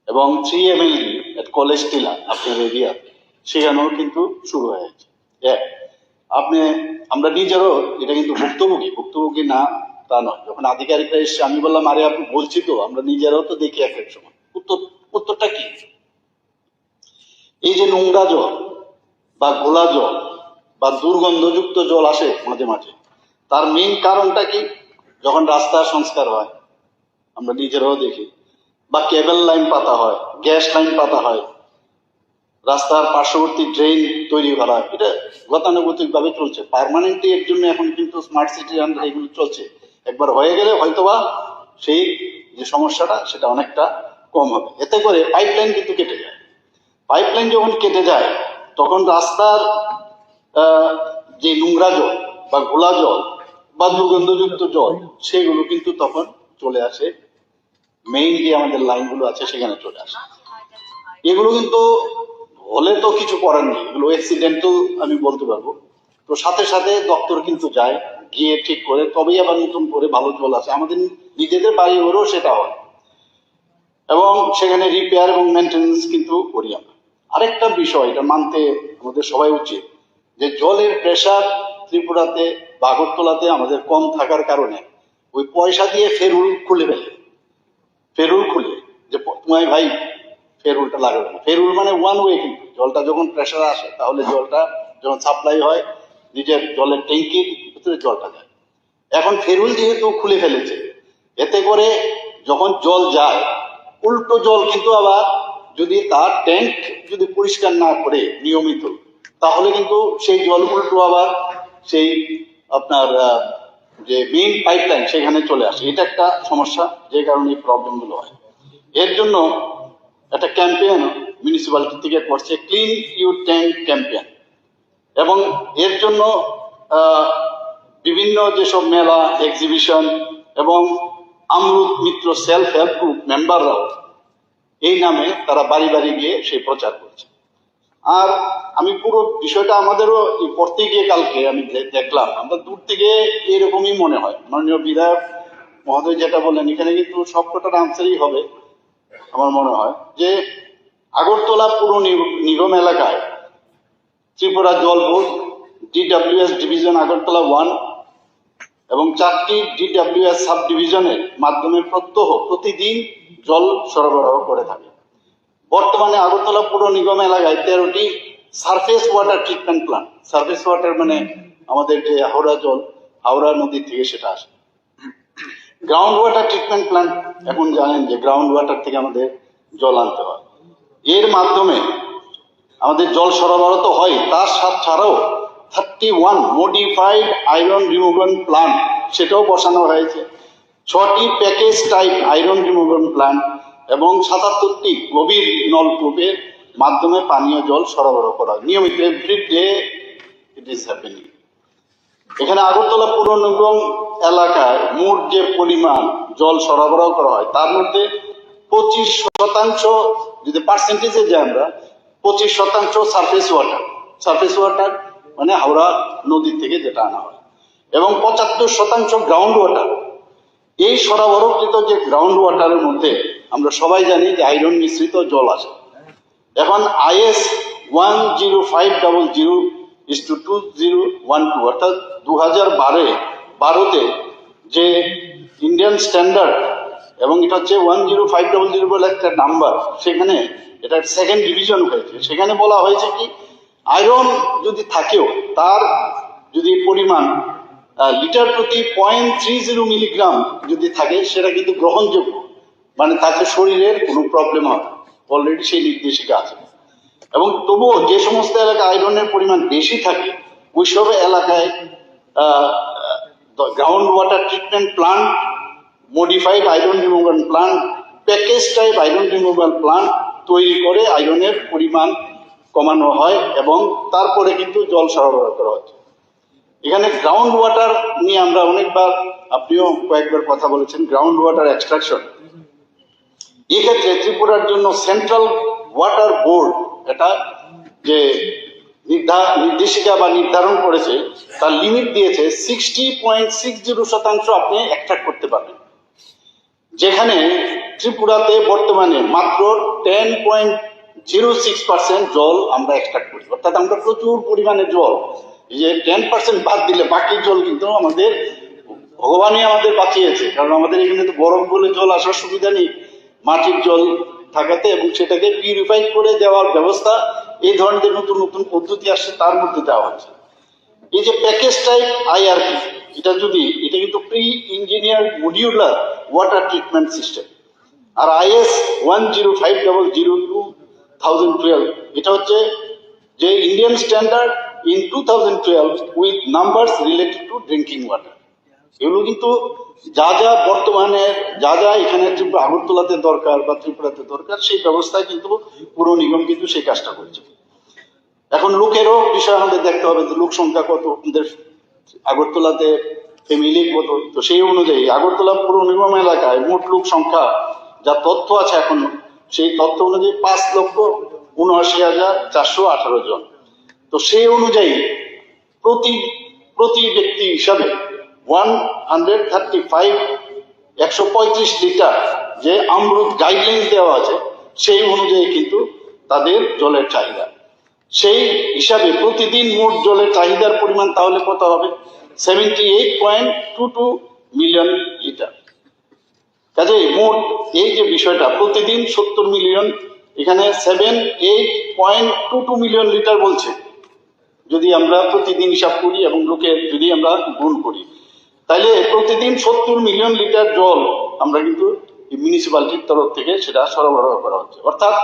এবং 3 MLD এট কলেজ টিলা আপনার এরিয়া সেখানেও কিন্তু শুরু হয়েছে। আমরা নিজেরও এটা কিন্তু ভুক্তভোগী না তা নয়। যখন আধিকারিকরা এসছে আমি বললাম আরে আপনি বলছি তো, আমরা নিজেরাও তো দেখি এক এক সময়। উত্তরটা কি? এই যে নোংরা জল বা ঘোলা জল বা দুর্গন্ধযুক্ত জল আসে মাঝে মাঝে, তার মেইন কারণটা কি? যখন রাস্তার সংস্কার হয় আমরা নিজেরাও দেখি, বা কেবল লাইন পাতা হয়, গ্যাস লাইন পাতা হয়, রাস্তার পার্শ্ববর্তী ড্রেন তৈরি করা হয়, এটা গতানুগতিক ভাবে চলছে। পার্মানেন্টলি এর জন্য এখন কিন্তু স্মার্ট সিটির আন্ডারে এগুলো চলছে। একবার হয়ে গেলে হয়তোবা সেই যে সমস্যাটা সেটা অনেকটা কম হবে। এতে করে পাইপলাইন কিন্তু কেটে যায়। পাইপলাইন যখন কেটে যায় তখন রাস্তার যে নোংরা জল বা ঘোলা জল বা দুর্গন্ধযুক্ত জল সেগুলো কিন্তু তখন চলে আসে মেইন যে আমাদের লাইনগুলো আছে সেখানে চলে আসে। এগুলো কিন্তু হলে তো কিছু করার নেই, এগুলো অ্যাক্সিডেন্টাল আমি বলতে পারবো। তো সাথে সাথে দপ্তর কিন্তু যায়, গিয়ে ঠিক করে তবেই আবার নতুন করে ভালো জল আসে। আমাদের নিজেদের বাড়ি ঘরেও সেটা হয়, এবং সেখানে রিপেয়ার এবং মেনটেন্যান্স কিন্তু করি আমরা। আরেকটা বিষয় এটা মানতে আমাদের সবাই উচিত, যে জলের প্রেসার ত্রিপুরাতে বা আগরতলাতে আমাদের কম থাকার কারণে ওই পয়সা দিয়ে ফেরুল খুলে যে তোমায় ভাই ফেরুলটা লাগাবে না। ফেরুল মানে ওয়ান ওয়ে, কিন্তু জলটা যখন প্রেসার আসে তাহলে জলটা যখন সাপ্লাই হয় নিজের জলের ট্যাঙ্কির ভিতরে জলটা যায়। এখন ফেরুল যেহেতু খুলে ফেলেছে, এতে করে যখন জল যায় উল্টো জল কিন্তু আবার যদি তার ট্যাঙ্ক যদি পরিষ্কার না করে নিয়মিত, তাহলে কিন্তু সেই জল উল্টো আবার সেই আপনার যে মেইন পাইপলাইন সেখানে চলে আসে। এটা একটা সমস্যা, যে কারণে এই প্রবলেম গুলো হয়। এর জন্য একটা ক্যাম্পেইন মিউনিসিপ্যালিটি থেকে করছে, ক্লিন ইউর ট্যাঙ্ক ক্যাম্পেইন, এবং এর জন্য বিভিন্ন যেসব মেলা, এক্সিবিশন এবং আমরুত মিত্র সেলফ হেল্প গ্রুপ মেম্বাররাও এই নামে তারা বাড়ি বাড়ি গিয়ে সেই প্রচার করছে। আর আমি পুরো বিষয়টা আমাদেরও পড়তে গিয়ে কালকে আমি দেখলাম, আমরা দূর থেকে এরকমই মনে হয়। মাননীয় বিধায়ক মহোদয় যেটা বললেন, এখানে কিন্তু সবকটার আনসারই হবে আমার মনে হয়, যে আগরতলা পুর নিগম এলাকায় ত্রিপুরা জল বোর্ড, DWS ডিভিশন আগরতলা 1 এবং 4টি DWS সাব ডিভিশনের মাধ্যমে প্রতিদিন জল সরবরাহ করে থাকে। বর্তমানে আগরতলা পুর নিগম এলাকায় 13টি surface water treatment plant, surface water মানে আমাদের যে হাওড়া জল, হাওড়া নদী থেকে সেটা আসে। গ্রাউন্ড ওয়াটার ট্রিটমেন্ট প্ল্যান্ট, এখন জানেন যে গ্রাউন্ড ওয়াটার থেকে আমাদের জল আনতে হয়। এর মাধ্যমে আমাদের জল সরবরাহ তো হয়, তার ছাড়াও 31 মডিফাইড আয়রন রিমুভাল প্ল্যান্ট সেটাও বসানো হয়েছে, 6টি package type iron removal plant এবং 77টি গভীর নলকূপের মাধ্যমে পানীয় জল সরবরাহ করা হয় নিয়মিত। Every day it is happening. এখানে আগরতলা পুর নিগম এলাকায় মোট যে পরিমাণ জল সরবরাহ করা হয় তার মধ্যে 25% যদি পার্সেন্টেজে যাই আমরা, 25% সারফেস ওয়াটার মানে হাওড়া নদী থেকে যেটা আনা হয়, এবং 75% গ্রাউন্ড ওয়াটার। এই সরবরাহকৃত যে গ্রাউন্ড ওয়াটারের মধ্যে আমরা সবাই জানি যে আয়রন মিশ্রিত জল আসে। এখন IS 10500/2012 অর্থাৎ 2012 ভারতে যে ইন্ডিয়ান স্ট্যান্ডার্ড এবং এটা হচ্ছে 10500 বলে একটা নাম্বার, সেখানে এটা সেকেন্ড ডিভিশন হয়েছে। সেখানে বলা হয়েছে কি আয়রন যদি থাকেও তার যদি পরিমাণ লিটার প্রতি 0.30 মিলিগ্রাম যদি থাকে সেটা কিন্তু গ্রহণযোগ্য, মানে তাতে শরীরের কোনো প্রবলেম হবে, অলরেডি সেই নির্দেশিকা আছে। এবং তবুও যে সমস্ত এলাকায় আয়রনের পরিমাণ বেশি থাকে ওইসব এলাকায় ground water treatment plant, modified iron removal plant, package type iron removal plant তৈরি করে আয়রনের পরিমাণ কমানো হয় এবং তারপরে কিন্তু জল সরবরাহ করা হচ্ছে। এখানে গ্রাউন্ড ওয়াটার নিয়ে আমরা অনেকবার, আপনিও কয়েকবার কথা বলেছেন, গ্রাউন্ড ওয়াটার এক্সট্রাকশন। এক্ষেত্রে ত্রিপুরার জন্য সেন্ট্রাল ওয়াটার বোর্ড এটা যে নির্দেশিকা বা নির্ধারণ করেছে তার লিমিট দিয়েছে 60.60% আপনি এক্সট্রাক্ট করতে পারবেন, যেখানে ত্রিপুরাতে বর্তমানে মাত্র 10.06% জল আমরা এক্সট্রাক্ট করি। অর্থাৎ আমরা প্রচুর পরিমাণে জল, এই যে 10% বাদ দিলে বাকি জল কিন্তু আমাদের ভগবানই আমাদের বাঁচিয়েছে, কারণ আমাদের এখানে তো বরফ বলে জল আসার সুবিধা নেই, মাটির জল থাকাতে, এবং সেটাকে পিউরিফাই করে দেওয়ার ব্যবস্থা এই ধরনের নতুন নতুন পদ্ধতি আসছে তার মধ্যে দেওয়া হচ্ছে। এই যে প্যাকেজ টাইপ IRP, এটা কিন্তু pre engineer modular water treatment system. আর IS 10500/2012 এটা হচ্ছে যে Indian standard in 2012 with numbers related to drinking water. এগুলো কিন্তু যা বর্তমানে যা এখানে আগরতলাতে দরকার বা ত্রিপুরাতে দরকার সেই ব্যবস্থায় কিন্তু পুর নিগম কিন্তু সেই কাজটা করছে। এখন লোকেরও বিষয় আমাদের দেখতে হবে যে লোক সংখ্যা কত, আমাদের আগরতলাতে ফ্যামিলি কত, তো সেই অনুযায়ী আগরতলা পুর নিগম এলাকায় মোট লোক সংখ্যা যা তথ্য আছে এখনো, সেই তথ্য অনুযায়ী 5,79,418 জন। তো সেই অনুযায়ী প্রতি ব্যক্তি হিসাবে 135 লিটার যে আমরুত গাইডলাইন দেওয়া আছে সেই অনুযায়ী কিন্তু তাদের জলের চাহিদা। সেই হিসাবে প্রতিদিন মোট জলের চাহিদার পরিমাণ তাহলে কত হবে? 78.22 মিলিয়ন লিটার। কাজেই মোট এই যে বিষয়টা প্রতিদিন 70 মিলিয়ন, এখানে 78.22 মিলিয়ন লিটার বলছে যদি আমরা প্রতিদিন হিসাব করি এবং লোকের যদি আমরা গুণ করি, তাহলে প্রতিদিন 70 মিলিয়ন লিটার জল আমরা কিন্তু মিউনিসিপ্যালিটির তরফ থেকে সেটা সরবরাহ করা হচ্ছে। অর্থাৎ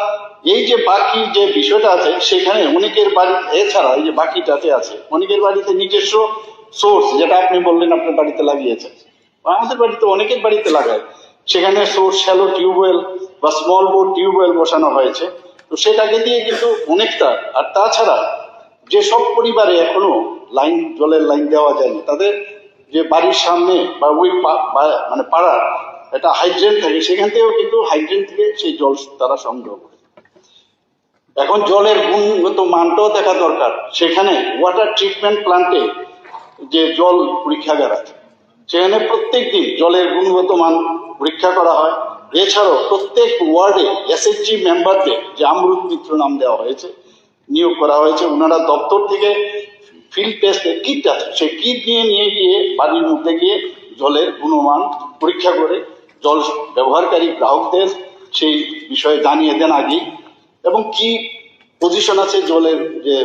এই যে বাকি যে বিষয়টা আছে সেখানে অনেকের বাড়ি, এছাড়া এই যে বাকিটাতে আছে অনেকের বাড়িতে নিজস্ব সোর্স, যেটা আপনি বললেন আপনার বাড়িতে লাগিয়েছেন, আমাদের বাড়িতে অনেকের বাড়িতে লাগায়, সেখানে সোর্স শ্যালো টিউবওয়েল বা স্মল বোর টিউবওয়েল বসানো হয়েছে। তো সেটাকে দিয়ে কিন্তু অনেকটা, আর তাছাড়া যে সব পরিবারে এখনো জলের লাইন দেওয়া যায়নি, তাদের যে বাড়ির সামনে বা ওই মানে পাড়ার একটা হাইড্রেন থাকে, সেখান থেকেও কিন্তু হাইড্রেন থেকে সেই জল তারা সংগ্রহ করে। এখন জলের গুণগত মানটাও দেখা দরকার। সেখানে ওয়াটার ট্রিটমেন্ট প্লান্টে যে জল পরীক্ষাগার আছে, সেখানে প্রত্যেক দিন জলের গুণগত মান পরীক্ষা করা হয়। এছাড়াও প্রত্যেক ওয়ার্ডে SHG মেম্বারদের যে অমৃত মিত্র নাম দেওয়া হয়েছে, নিয়োগ করা হয়েছে, ওনারা দপ্তর থেকে ফিল্ড টেস্টের কিট আছে, সেই কিট নিয়ে গিয়ে বাড়ির মধ্যে গিয়ে জলের গুণমান পরীক্ষা করে জল ব্যবহারকারী গ্রাহকদের সেই বিষয়ে জানিয়ে দেন আগে, এবং কি পজিশন আছে জলের যে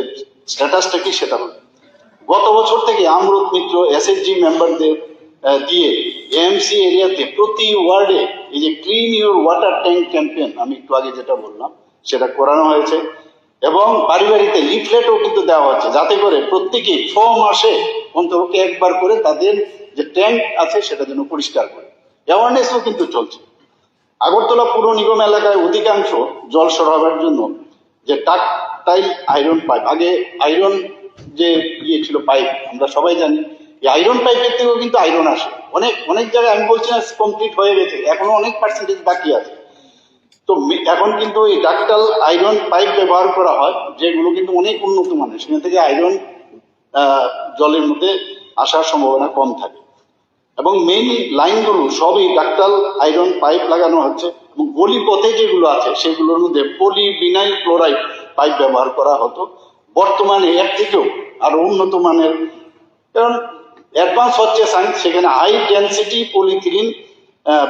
স্ট্যাটাসটা কি সেটা বলে। গত বছর থেকে অমৃত মিত্র SHG মেম্বারদের দিয়ে AMC এরিয়াতে প্রতি ওয়ার্ডে এই যে clean your water tank campaign আমি একটু আগে যেটা বললাম সেটা করানো হয়েছে, এবং বাড়ি বাড়িতে লিফলেটও কিন্তু দেওয়া হচ্ছে, যাতে করে প্রত্যেকেই 6 মাসে অন্তপক্ষে একবার করে তাদের যে ট্যাঙ্ক আছে সেটা যেন পরিষ্কার করে। অ্যাওয়ারনেসও কিন্তু চলছে। আগরতলা পুর নিগম এলাকায় অধিকাংশ জল সরবরাহের জন্য যে ডাকটাইল আয়রন পাইপ, আগে আয়রন যে ছিল পাইপ, আমরা সবাই জানি এই আয়রন পাইপের থেকেও কিন্তু আয়রন আসে অনেক জায়গায়। আমি বলছি না কমপ্লিট হয়ে গেছে, এখনো অনেক পার্সেন্টেজ বাকি আছে। তো এখন কিন্তু এই ডাকটাল আয়রন পাইপ ব্যবহার করা হয়, যেগুলো কিন্তু অনেক উন্নত মানের, সেখান থেকে আয়রন জলের মধ্যে আসার সম্ভাবনা কম থাকে। এবং মেইন লাইনগুলো সবই ডাকটাল আয়রন পাইপ লাগানো হচ্ছে, এবং গলি পথে যেগুলো আছে সেগুলোর মধ্যে পলিভিনাইল ক্লোরাইড পাইপ ব্যবহার করা হতো। বর্তমানে এর থেকেও আরো উন্নত মানের, কারণ অ্যাডভান্স হচ্ছে সায়েন্স, সেখানে হাই ডেন্সিটি পলিথিলিন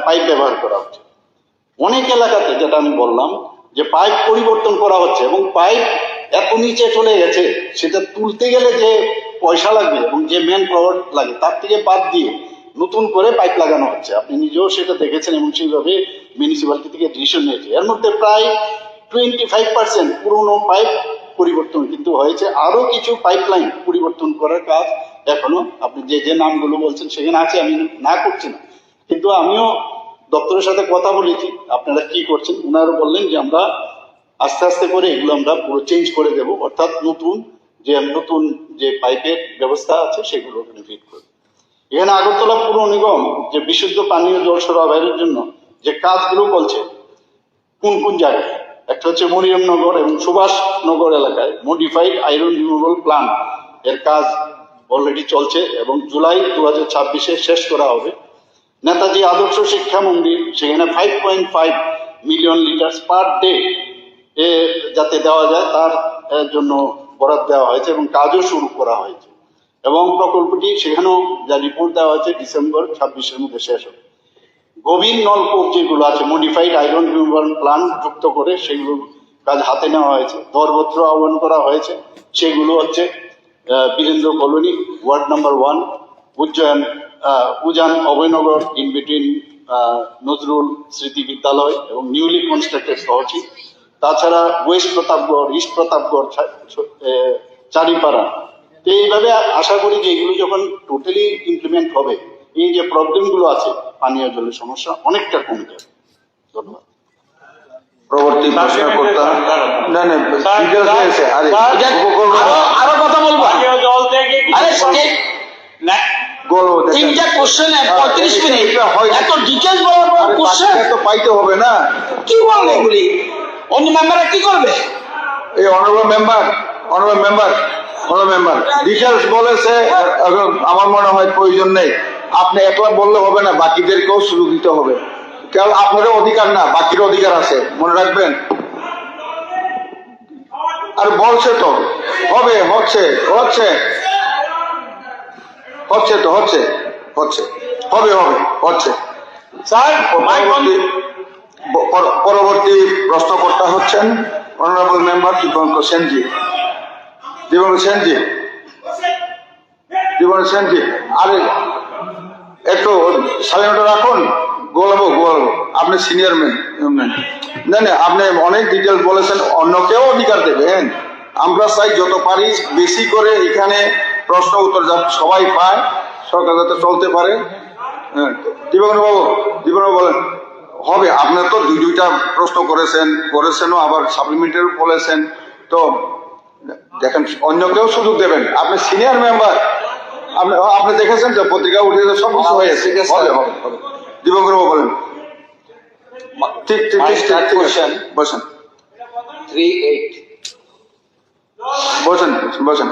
পাইপ ব্যবহার করা হচ্ছে। অনেক এলাকাতে যেটা আমি বললাম যে পাইপ পরিবর্তন করা হচ্ছে এবং পাইপ এত নিচে চলে গেছে, সেটা তুলতে গেলে যে পয়সা লাগবে এবং যে ম্যান পাওয়ার লাগে তার থেকে বাদ দিয়ে নতুন করে পাইপ লাগানো হচ্ছে। আপনি নিজেও সেটা দেখেছেন এবং সেইভাবে মিউনিসিপ্যালিটি থেকে ডিসিশন নিয়েছে। এর মধ্যে প্রায় 25% পুরনো পাইপ পরিবর্তন কিন্তু হয়েছে, আরো কিছু পাইপলাইন পরিবর্তন করার কাজ এখনো আপনি যে যে নামগুলো বলছেন সেখানে আছে, আমি না করছি না, কিন্তু আমিও দপ্তরের সাথে কথা বলেছি আপনারা কি করছেন। ওনারা বললেন যে আমরা আস্তে আস্তে করে এগুলো আমরা পুরো চেঞ্জ করে দেব, অর্থাৎ নতুন যে পাইপের ব্যবস্থা আছে সেগুলো ওখানে ফিট করবে। এখানে আগরতলা পুর নিগম যে বিশুদ্ধ পানীয় জল সরবরাহের জন্য যে কাজগুলো করছে কোন কোন জায়গায়, একটা হচ্ছে মরিয়মনগর এবং সুভাষনগর এলাকায় মডিফাইড আয়রন রিমুভাল প্ল্যান্ট এর কাজ অলরেডি চলছে এবং জুলাই 2026-এ শেষ করা হবে। নেতাজি আদর্শ শিক্ষা মন্দির, সেখানে 5.5 মিলিয়ন লিটার পার ডে যাতে দেওয়া যায় তার জন্য বরাদ্দ দেওয়া হয়েছে এবং কাজও শুরু করা হয়েছে এবং প্রকল্পটি সেখানেও যা রিপোর্ট দেওয়া হয়েছে ডিসেম্বর 26-এর মধ্যে শেষ হবে। গভীর নলকূপ যেগুলো আছে মডিফাইড আয়রন রিমুভাল প্ল্যান্ট যুক্ত করে সেগুলো কাজ হাতে নেওয়া হয়েছে। দরপত্র আহ্বান করা হয়েছে, সেগুলো হচ্ছে Birendra colony, ward number 1, Ujan Abhaynagar in between Nazrul Smriti Vidyalaya এবং নিউলি কনস্ট্রাক্টেড শহরটি। তাছাড়া ওয়েস্ট প্রতাপগড়, ইস্ট প্রতাপগড়, চারিপাড়া। তো এইভাবে আশা করি যে এগুলো যখন টোটালি ইমপ্লিমেন্ট হবে, এই যে প্রবলেমগুলো আছে পানীয় জলের সমস্যা অনেকটা কমে যাবে। ধন্যবাদ। পরবর্তী প্রশ্নকর্তা না না details দিয়েছে। আরে আরো কথা বলবো। পানীয় জল থেকে আরে না, বলো দেখেন। তিনটা কোশ্চেন 35 মিনিট এত ডিটেইলস বলার পর কোশ্চেন তো পাইতে হবে না। কি বলবে এগুলি? অন্য মেম্বাররা কি করবে? এই অনারেবল মেম্বার ডিটেলস বলেছে, এখন আমার মনে হয় প্রয়োজন নেই। আপনি একলা বললে হবে না, বাকিদেরকেও সুযোগ দিতে হবে। কেবল আপনারও অধিকার না, বাকির অধিকার আছে, মনে রাখবেন। আর বলছে তো হবে, হচ্ছে স্যার পরবর্তী প্রশ্নকর্তা হচ্ছেন অনারেবল মেম্বার দীপঙ্কর সেনজি। আরে একটু সাইলেন্ট রাখুন, গোলাবো আপনি সিনিয়র ম্যান। না আপনি অনেক ডিটেলস বলেছেন, অন্যকেও অধিকার দেবেন। আমরা চাই যত পারি বেশি করে এখানে প্রশ্ন উত্তর যাতে সবাই পায়, সরকার যাতে চলতে পারে। হ্যাঁ, দীপঙ্কর বাবু বলেন। হবে, আপনার তো দুইটা প্রশ্ন করেছেনও, আবার সাপ্লিমেন্টারি বলেছেন, তো দেখেন অন্যকেও সুযোগ দেবেন। আপনি সিনিয়র মেম্বার, আপনি দেখেছেন তো পত্রিকা উঠে সব কিছু হয়েছে। হবে দীপঙ্কর বাবু বলেন। ঠিক question. বসেন 3-8 বসেন।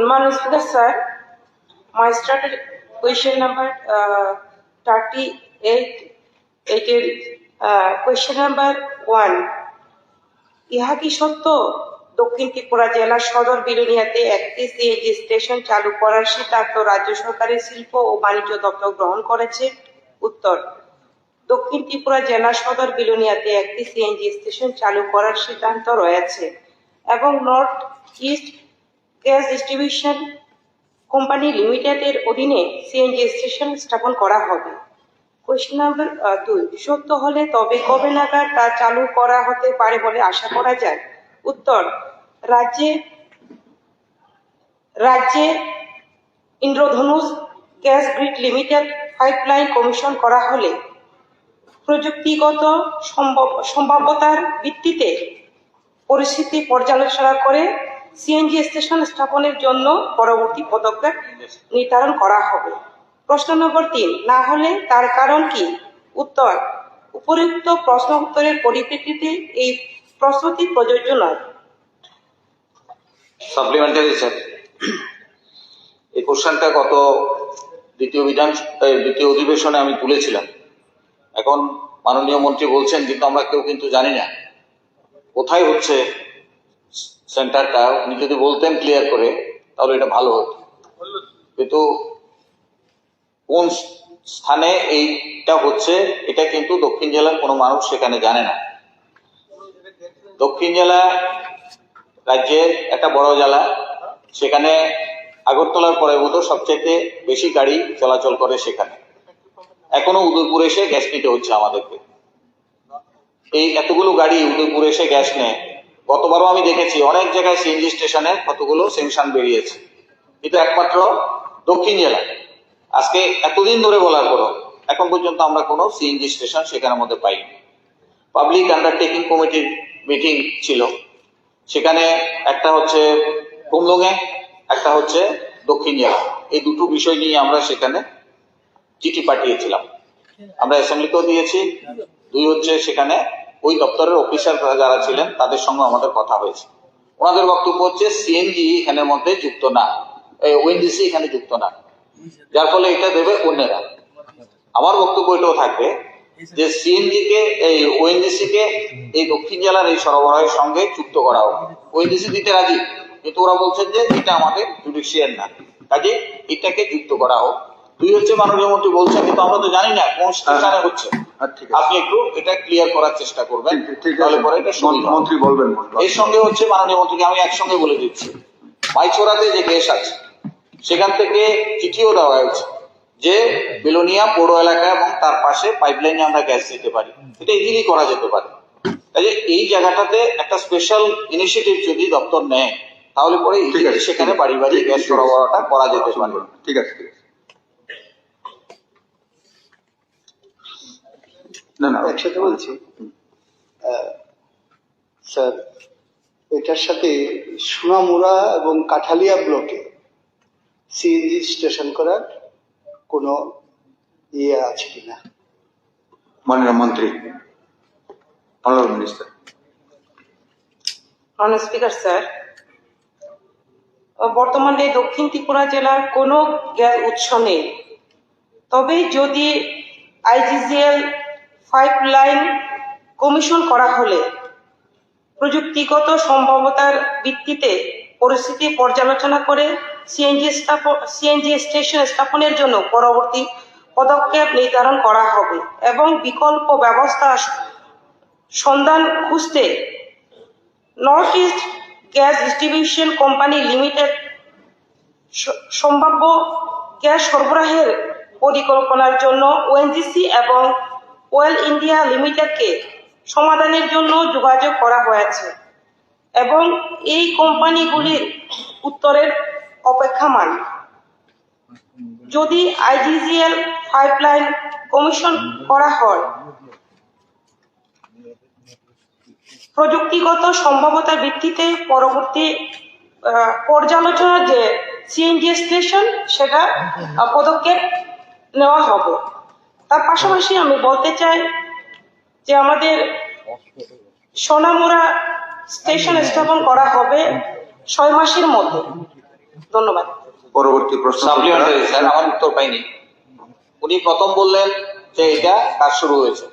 Madam Speaker, sir, my started question number 38. Question number 1. ইহা কি সত্য দক্ষিণ ত্রিপুরা জেলার সদর বিলোনিয়াতে একটি সিএনজি স্টেশন চালু করার সিদ্ধান্ত রাজ্য সরকারের শিল্প ও বাণিজ্য দপ্তর গ্রহণ করেছে? উত্তর, দক্ষিণ ত্রিপুরা জেলার সদর বিলোনিয়াতে একটি সিএনজি স্টেশন চালু করার সিদ্ধান্ত রয়েছে এবং north east gas distribution company লিমিটেডের অধীনে সিএনজি স্টেশন স্থাপন করা হবে। কোয়েশ্চেন নাম্বার 2, সত্য হলে তবে কবে নাগাদ তা চালু করা হতে পারে বলে আশা করা যায়? উত্তর, রাজ্যে ইন্দ্রধনুষ gas grid limited pipeline commission করা হলে প্রযুক্তিগত সম্ভাব্যতার ভিত্তিতে পরিস্থিতি পর্যালোচনা করে সিএনজি স্টেশন স্থাপনের জন্য পরবর্তী পদক্ষেপ নির্ধারণ করা হবে। প্রশ্ন নম্বর 3, না হলে তার কারণ কি? উত্তর, উপরোক্ত প্রশ্ন উত্তরের পরিপ্রেক্ষিতে এই প্রশ্নটি প্রযোজ্য নয়। সাপ্লিমেন্টারি স্যার, এই কোশ্চেনটা গত দ্বিতীয় অধিবেশনে আমি তুলেছিলাম। এখন মাননীয় মন্ত্রী বলছেন, কিন্তু আমরা কেউ কিন্তু জানি না কোথায় হচ্ছে সেন্টারটা উনি যদি বলতেন ক্লিয়ার করে তাহলে এটা ভালো হতো, কিন্তু কোন স্থানে এইটা হচ্ছে এটা কিন্তু দক্ষিণ জেলার কোনো মানুষ সেখানে জানে না। দক্ষিণ জেলা রাজ্যের একটা বড় জেলা, সেখানে আগরতলার পরে বোধহয় সবচেয়ে বেশি গাড়ি চলাচল করে সেখানে। এখনো উদয়পুর এসে গ্যাস নিতে হচ্ছে আমাদেরকে। এই এতগুলো গাড়ি উদয়পুর এসে গ্যাস নেয়। গতবারও আমি দেখেছি অনেক জায়গায় সিএনজি স্টেশনে কতগুলো সেংশন বেরিয়েছে, কিন্তু একমাত্র দক্ষিণ জেলা আজকে এতদিন ধরে বলার পরও এখন পর্যন্ত আমরা কোনো সিএনজি স্টেশন সেখানের মধ্যে পাইনি। পাবলিক আন্ডারটেকিং কমিটির মিটিং ছিল, সেখানে একটা হচ্ছে কুমলুঙে, একটা হচ্ছে দক্ষিণ জেলা। এই দুটো বিষয় নিয়ে আমরা সেখানে চিঠি পাঠিয়েছিলাম, আমরা অ্যাসেম্বলিতেও দিয়েছি। দুই হচ্ছে সেখানে ওই দপ্তরের অফিসার যারা ছিলেন তাদের সঙ্গে আমাদের কথা হয়েছে। ওনাদের বক্তব্য হচ্ছে সিএনজি এখানের মধ্যে যুক্ত না, ওএনজিসি এখানে যুক্ত না, যার ফলে এটা দেবে অন্যেরা। আমার বক্তব্য এটাও থাকবে যে সিএনজি কে এই ওএনজিসি কে এই দক্ষিণ জেলার এই সরবরাহের সঙ্গে যুক্ত করা হোক। ওএনজিসি দিতে রাজি, কিন্তু ওরা বলছেন যে এটা আমাদের জুডিশিয়াল না, কাজে এটাকে যুক্ত করা হোক। দুই হচ্ছে মাননীয় মন্ত্রী বলছেন, কিন্তু আমরা তো জানি না কোন স্টেশনে হচ্ছে। আপনি একটু এটা ক্লিয়ার করার চেষ্টা করবেন, তাহলে পরে এটা মন্ত্রী বলবেন। এর সঙ্গে হচ্ছে মাননীয় মন্ত্রীকে আমি একসঙ্গে বলে দিচ্ছি, মাইছোড়াতে যে গ্যাস আছে সেখান থেকে চিঠিও দেওয়া হয়েছে যে বেলোনিয়া পৌর এলাকা এবং তার পাশে পাইপলাইনে আমরা গ্যাস দিতে পারি, এটা ইজিলি করা যেতে পারে। কাজে এই জায়গাটাতে একটা স্পেশাল ইনিশিয়েটিভ যদি দপ্তর নেয় তাহলে পরে সেখানে বাড়ি বাড়ি গ্যাস সরবরাহটা করা যেতে পারে। ঠিক আছে, ঠিক আছে। না না, একসাথে বলছি স্যার, এটার সাথে সোনামুড়া এবং কাঠালিয়া ব্লকে সিএনজি স্টেশন করার কোনো ইয়ে আছে কিনা? মাননীয় মন্ত্রী, honourable minister. Honour speaker sir, বর্তমানে দক্ষিণ ত্রিপুরা জেলার কোনো গ্যাস উৎস নেই। তবে যদি আইজিজিএল পাইপলাইন কমিশন করা হলে প্রযুক্তিগত সম্ভাব্যতার ভিত্তিতে পরিস্থিতি পর্যালোচনা করে সিএনজি স্টেশন স্থাপনের জন্য পরবর্তী পদক্ষেপ নির্ধারণ করা হবে এবং বিকল্প ব্যবস্থা সন্ধান খুঁজতে north east gas distribution company limited সম্ভাব্য গ্যাস সরবরাহের পরিকল্পনার জন্য ওএনজিসি এবং ওয়েল ইন্ডিয়া লিমিটেডকে সমাধানের জন্য যোগাযোগ করা হয়েছে এবং এই কোম্পানিগুলির উত্তরের অপেক্ষামান। যদি আইজিজিএল পাইপলাইন কমিশন করা হয়, প্রযুক্তিগত সম্ভাব্যতার ভিত্তিতে পরবর্তী পর্যালোচনা যে সিএনজি স্টেশন সেটা পদক্ষেপ নেওয়া হবে। তার পাশাপাশি আমি বলতে চাই যে আমাদের সোনামুড়া স্টেশন স্থাপন করা হবে 6 মাসের মধ্যে। ধন্যবাদ। পরবর্তী প্রশ্ন। সাপ্লিমেন্টারি স্যার, আমার উত্তর পাইনি। উনি প্রথম বললেন যে এটা কাজ শুরু হয়েছে,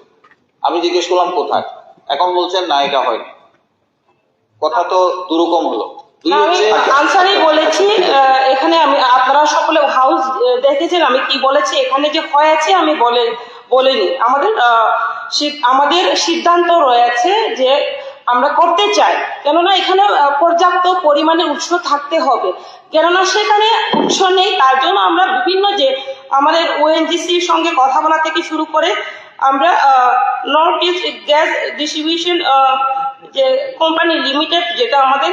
আমি জিজ্ঞেস করলাম কোথায়, এখন বলছেন না এটা হয়নি। কথা তো দুরকম হলো। আমি আনসারই বলেছি, এখানে আমি আপনারা সকলে হাউস দেখেছেন আমি কি বলেছি, এখানে যে হয়েছে আমি বলিনি। আমাদের সিদ্ধান্ত রয়েছে যে আমরা করতে চাই, কেননা এখানে পর্যাপ্ত পরিমাণে উৎস থাকতে হবে, কেননা সেখানে উৎস নেই। তার জন্য আমরা বিভিন্ন যে আমাদের ওএনজিসির সঙ্গে কথা বলা থেকে শুরু করে আমরা নর্থ ইস্ট গ্যাস ডিস্ট্রিবিউশন যে কোম্পানি লিমিটেড যেটা আমাদের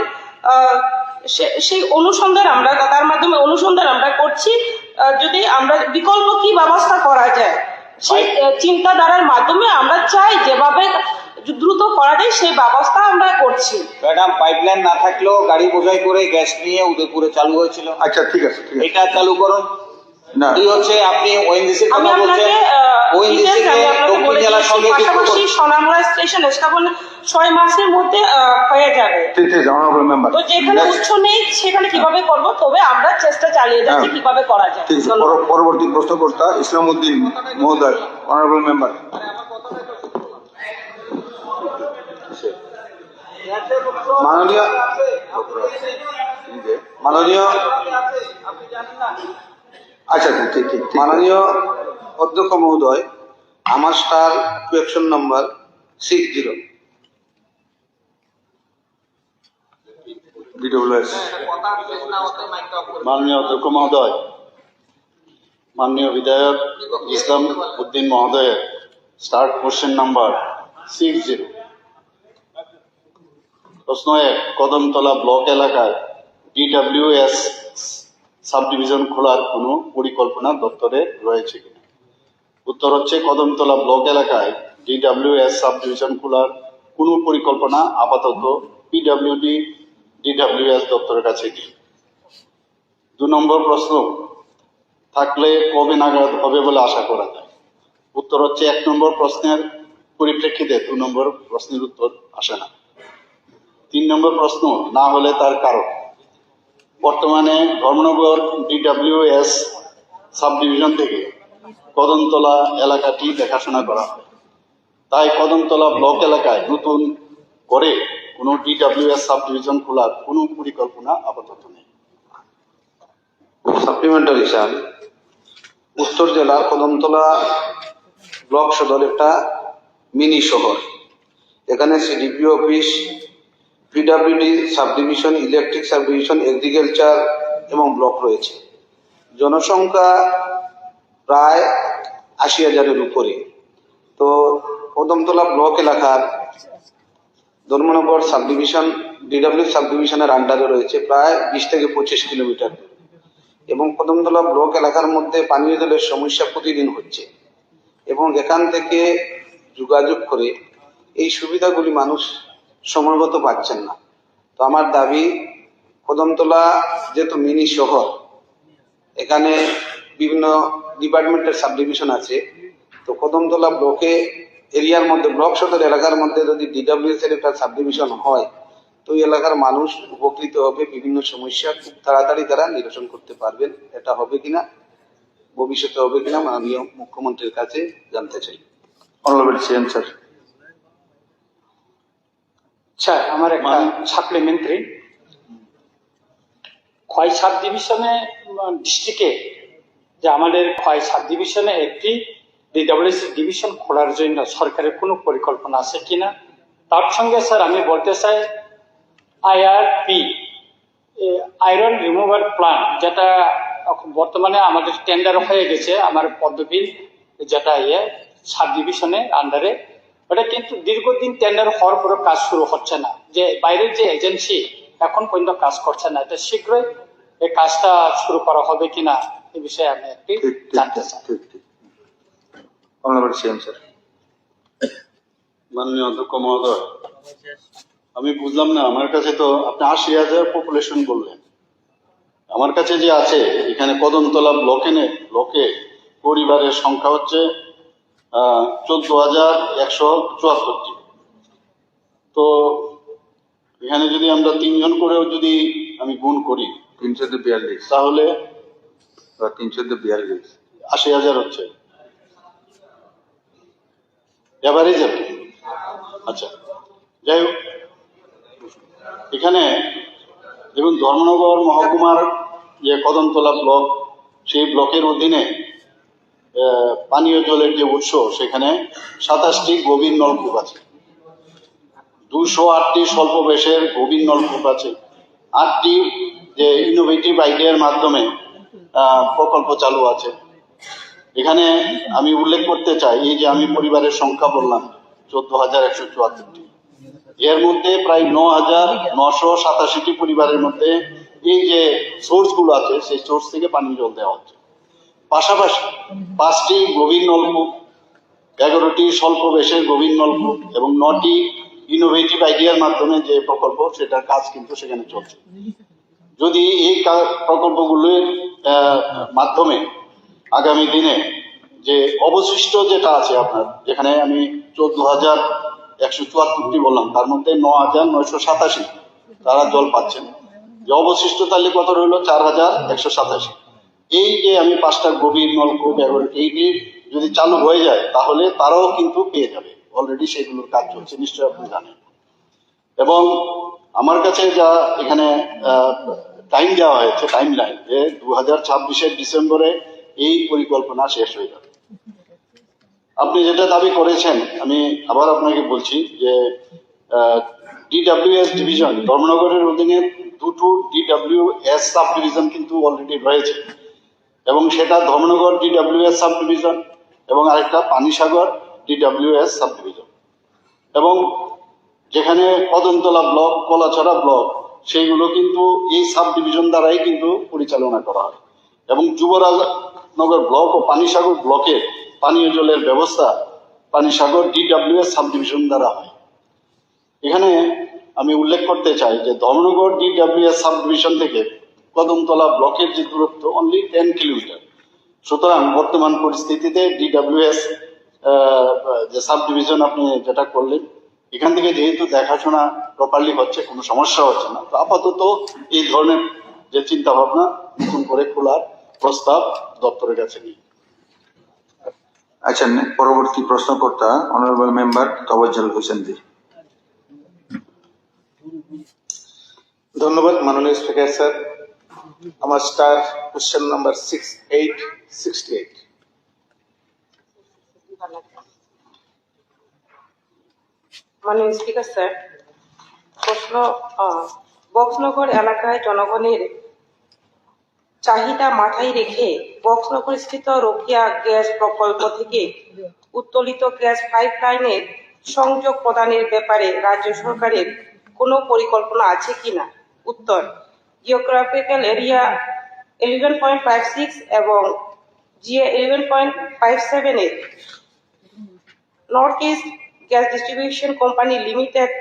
সেই অনুসন্ধান আমরা তার মাধ্যমে অনুসন্ধান আমরা করছি, যদি আমরা বিকল্প কি ব্যবস্থা করা যায় সেই চিন্তাধারার মাধ্যমে আমরা চাই যেভাবে দ্রুত করা যায় সেই ব্যবস্থা আমরা করছি। ম্যাডাম, পাইপলাইন না থাকলেও গাড়ি বোঝাই করে গ্যাস নিয়ে উদয়পুরে চালু হয়েছিল। আচ্ছা, ঠিক আছে, ঠিক আছে। এটা চালু করুন। না, দুই হচ্ছে আপনি ওএনজিসির আমি কথা আপনাকে বলছেন, ওএনজিসি কে দক্ষিণ জেলার সঙ্গে যুক্ত পাশাপাশি করুন। সোনামুড়া স্টেশন স্থাপন 6 মাসের মধ্যে হয়ে যাবে। ঠিক আছে, অনারেবল মেম্বার। তো যেখানে উৎস নেই সেখানে কিভাবে করব, তবে আমরা চেষ্টা চালিয়ে যাচ্ছি কিভাবে করা যায়। ঠিক আছে। পরবর্তী প্রশ্নকর্তা ইসলামউদ্দিন মহোদয়, অনারেবল মেম্বার। মাননীয় মাননীয় আচ্ছা ঠিক ঠিক মাননীয় অধ্যক্ষ মহোদয়, আমার স্টার কোয়েকশন নাম্বার 60 DWS। মাননীয় অধ্যক্ষ মহোদয়, মাননীয় বিধায়ক ইসলাম উদ্দিন মহোদয়ের স্টার্ট কোশ্চেন নাম্বার 60। প্রশ্ন 1, কদমতলা ব্লক এলাকায় DWS সাব ডিভিশন খোলার কোনো পরিকল্পনা দপ্তরে রয়েছে কিনা? উত্তর হচ্ছে, কদমতলা ব্লক এলাকায় DWS সাব ডিভিশন খোলার কোনো পরিকল্পনা আপাতত DWS দপ্তরের কাছে নেই। 2 নম্বর প্রশ্ন, থাকলে কবে নাগাদ হবে বলে আশা করা যায়? উত্তর হচ্ছে, 1 নম্বর প্রশ্নের পরিপ্রেক্ষিতে 2 নম্বর প্রশ্নের উত্তর আসে না। 3 নম্বর প্রশ্ন, না হলে তার কারণ। বর্তমানে ধর্মনগর DWS সাব ডিভিশন থেকে কদমতলা এলাকাটি দেখাশোনা করা হয়, তাই কদমতলা ব্লক এলাকায় নতুন করে কোনো DWS সাব ডিভিশন খোলার কোনো পরিকল্পনা আপাতত নেই। সাপ্লিমেন্টারি স্যার, উত্তর জেলার কদমতলা ব্লক সদর একটা মিনি শহর। এখানে CDPO office, PWD sub division, electric sub division, agriculture এবং ব্লক রয়েছে। জনসংখ্যা প্রায় 80,000-এর উপরে। তো কদমতলা ব্লক এলাকার Dharmanagar sub division DW sub ডিভিশনের আন্ডারে রয়েছে প্রায় 20 থেকে 25 কিলোমিটার, এবং কদমতলা ব্লক এলাকার মধ্যে পানীয় জলের সমস্যা প্রতিদিন হচ্ছে, এবং এখান থেকে যোগাযোগ করে এই সুবিধাগুলি মানুষ সময়মতো পাচ্ছেন না। তো আমার দাবি, কদমতলা যেহেতু মিনি শহর, এখানে বিভিন্ন ডিপার্টমেন্টের সাব ডিভিশন আছে, তো কদমতলা ব্লকে এরিয়ার মধ্যে, ব্লক সদর এলাকার মধ্যে যদি DWS এর একটা সাব ডিভিশন হয়, তো এই এলাকার মানুষ উপকৃত হবে, বিভিন্ন সমস্যা খুব তাড়াতাড়ি তারা নিরসন করতে পারবেন। এটা হবে কিনা, ভবিষ্যতে হবে কিনা, মাননীয় মুখ্যমন্ত্রীর কাছে জানতে চাই। Honourable CM sir. স্যার, আমার একটা সাপ্লিমেন্টারি, খোয়াই সাব ডিভিশনে ডিস্ট্রিক্টে যে আমাদের খোয়াই সাব ডিভিশনে একটি DWS ডিভিশন খোলার জন্য সরকারের কোনো পরিকল্পনা আছে কিনা? তার সঙ্গে স্যার আমি বলতে চাই, IRP আয়রন রিমুভার প্ল্যান্ট, যেটা বর্তমানে আমাদের টেন্ডার হয়ে গেছে আমার পদ্ধতি, যেটা সাব ডিভিশনের আন্ডারে, ওটা কিন্তু দীর্ঘদিন টেন্ডার হওয়ার পরে কাজ শুরু হচ্ছে না। যে বাইরের যে এজেন্সি এখন পর্যন্ত কাজ করছে না, এটা শীঘ্রই এই কাজটা শুরু করা হবে কিনা এই বিষয়ে আমি একটি জানতে চাই। Honourable CM sir. মাননীয় অধ্যক্ষ মহোদয়, আমি বুঝলাম না, আমার কাছে তো আপনি 80,000 পপুলেশন বললেন, আমার কাছে যে আছে এখানে কদমতলা ব্লকে পরিবারের সংখ্যা হচ্ছে 14,174টি। তো এখানে যদি আমরা 3 জন করেও যদি আমি গুণ করি 342, তাহলে 342 80,000 হচ্ছে এভারেজ আর কি। আচ্ছা, যাই হোক, এখানে দেখুন ধর্মনগর মহকুমার যে কদমতলা ব্লক, সেই ব্লকের অধীনে পানীয় জলের যে উৎস, সেখানে 27টি গভীর নলকূপ আছে, 208টি স্বল্প বেশের গভীর নলকূপ আছে, 8টি যে ইনোভেটিভ আইডিয়ার মাধ্যমে প্রকল্প চালু আছে। এখানে আমি উল্লেখ করতে চাই, এই যে আমি পরিবারের সংখ্যা বললাম 14,174টি, এর মধ্যে প্রায় 9,987টি পরিবারের মধ্যে এই যে সোর্স গুলো আছে, সেই সোর্স থেকে পানীয় জল দেওয়া হচ্ছে। পাশাপাশি 5টি গভীর নলকূপ, 11টি স্বল্প বেশের গভীর নলকূপ এবং 9টি ইনোভেটিভ আইডিয়ার মাধ্যমে যে প্রকল্প, সেটার কাজ কিন্তু সেখানে চলছে। যদি এই প্রকল্পগুলোর মাধ্যমে আগামী দিনে যে অবশিষ্ট যেটা আছে আপনার, যেখানে আমি 14,174টি বললাম, তার মধ্যে 9,987 তারা জল পাচ্ছেন, যে অবশিষ্ট তাহলে কত রইল 4,187। এই যে আমি 5টা গভীর নলকূপ, এইটি যদি চালু হয়ে যায় তাহলে তারাও কিন্তু পেয়ে যাবে, অলরেডি সেগুলোর কাজ চলছে, নিশ্চয়ই আপনি জানেন। এবং আমার কাছে যা এখানে টাইম দেওয়া হয়েছে, টাইম লাইন, যে 2026 ডিসেম্বরে এই পরিকল্পনা শেষ হয়ে যাবে। আপনি যেটা দাবি করেছেন, আমি আবার আপনাকে বলছি যে ডিডব্লিউএস ডিভিশন, ধর্মনগরের অধীনে দুটো ডিডব্লিউএস সাব ডিভিশন কিন্তু অলরেডি রয়েছে, এবং সেটা ধর্মনগর ডিডব্লিউএস সাব ডিভিশন এবং আরেকটা পানিসাগর ডিডব্লিউএস সাব ডিভিশন, এবং যেখানে কদমতলা ব্লক, কলাছড়া ব্লক, সেইগুলো কিন্তু এই সাব ডিভিশন দ্বারাই কিন্তু পরিচালনা করা হয়, এবং যুবরাজনগর ব্লক ও পানিসাগর ব্লকের পানীয় জলের ব্যবস্থা পানিসাগর ডিডব্লিউএস সাব ডিভিশন দ্বারা হয়। এখানে আমি উল্লেখ করতে চাই যে ধর্মনগর ডিডব্লিউএস সাব ডিভিশন থেকে কদমতলা ব্লকের যে দূরত্ব অনলি 10 কিলোমিটার। সুতরাং বর্তমান পরিস্থিতিতে ডিডব্লিউএস যে সাব ডিভিশন আপনি যেটা করলেন, এখান থেকে যেহেতু দেখাশোনা প্রপারলি হচ্ছে, কোনো সমস্যা হচ্ছে না, তো আপাতত এই ধরনের যে চিন্তা ভাবনা নতুন করে খোলার প্রস্তাব দপ্তরের কাছে নিই। আচ্ছা, পরবর্তী প্রশ্নকর্তা অনারেবল মেম্বার তওয়াজ্জল হোসেন জি। ধন্যবাদ মাননীয় স্পিকার স্যার। আমার স্টার কোশ্চেন নাম্বার 6868। মাননীয় স্পিকার স্যার, প্রশ্ন, বক্সনগর এলাকায় জনগণের চাহিদা মাথায় রেখে বক্সনগর স্থিত রোকিয়া গ্যাস প্রকল্প থেকে উত্তোলিত গ্যাস পাইপলাইনের সংযোগ প্রদানের ব্যাপারে রাজ্য সরকারের কোনো পরিকল্পনা আছে কিনা? উত্তর, জিওগ্রাফিক্যাল এরিয়া 11.56 এবং জিএ 11.57 এর north east gas distribution company limited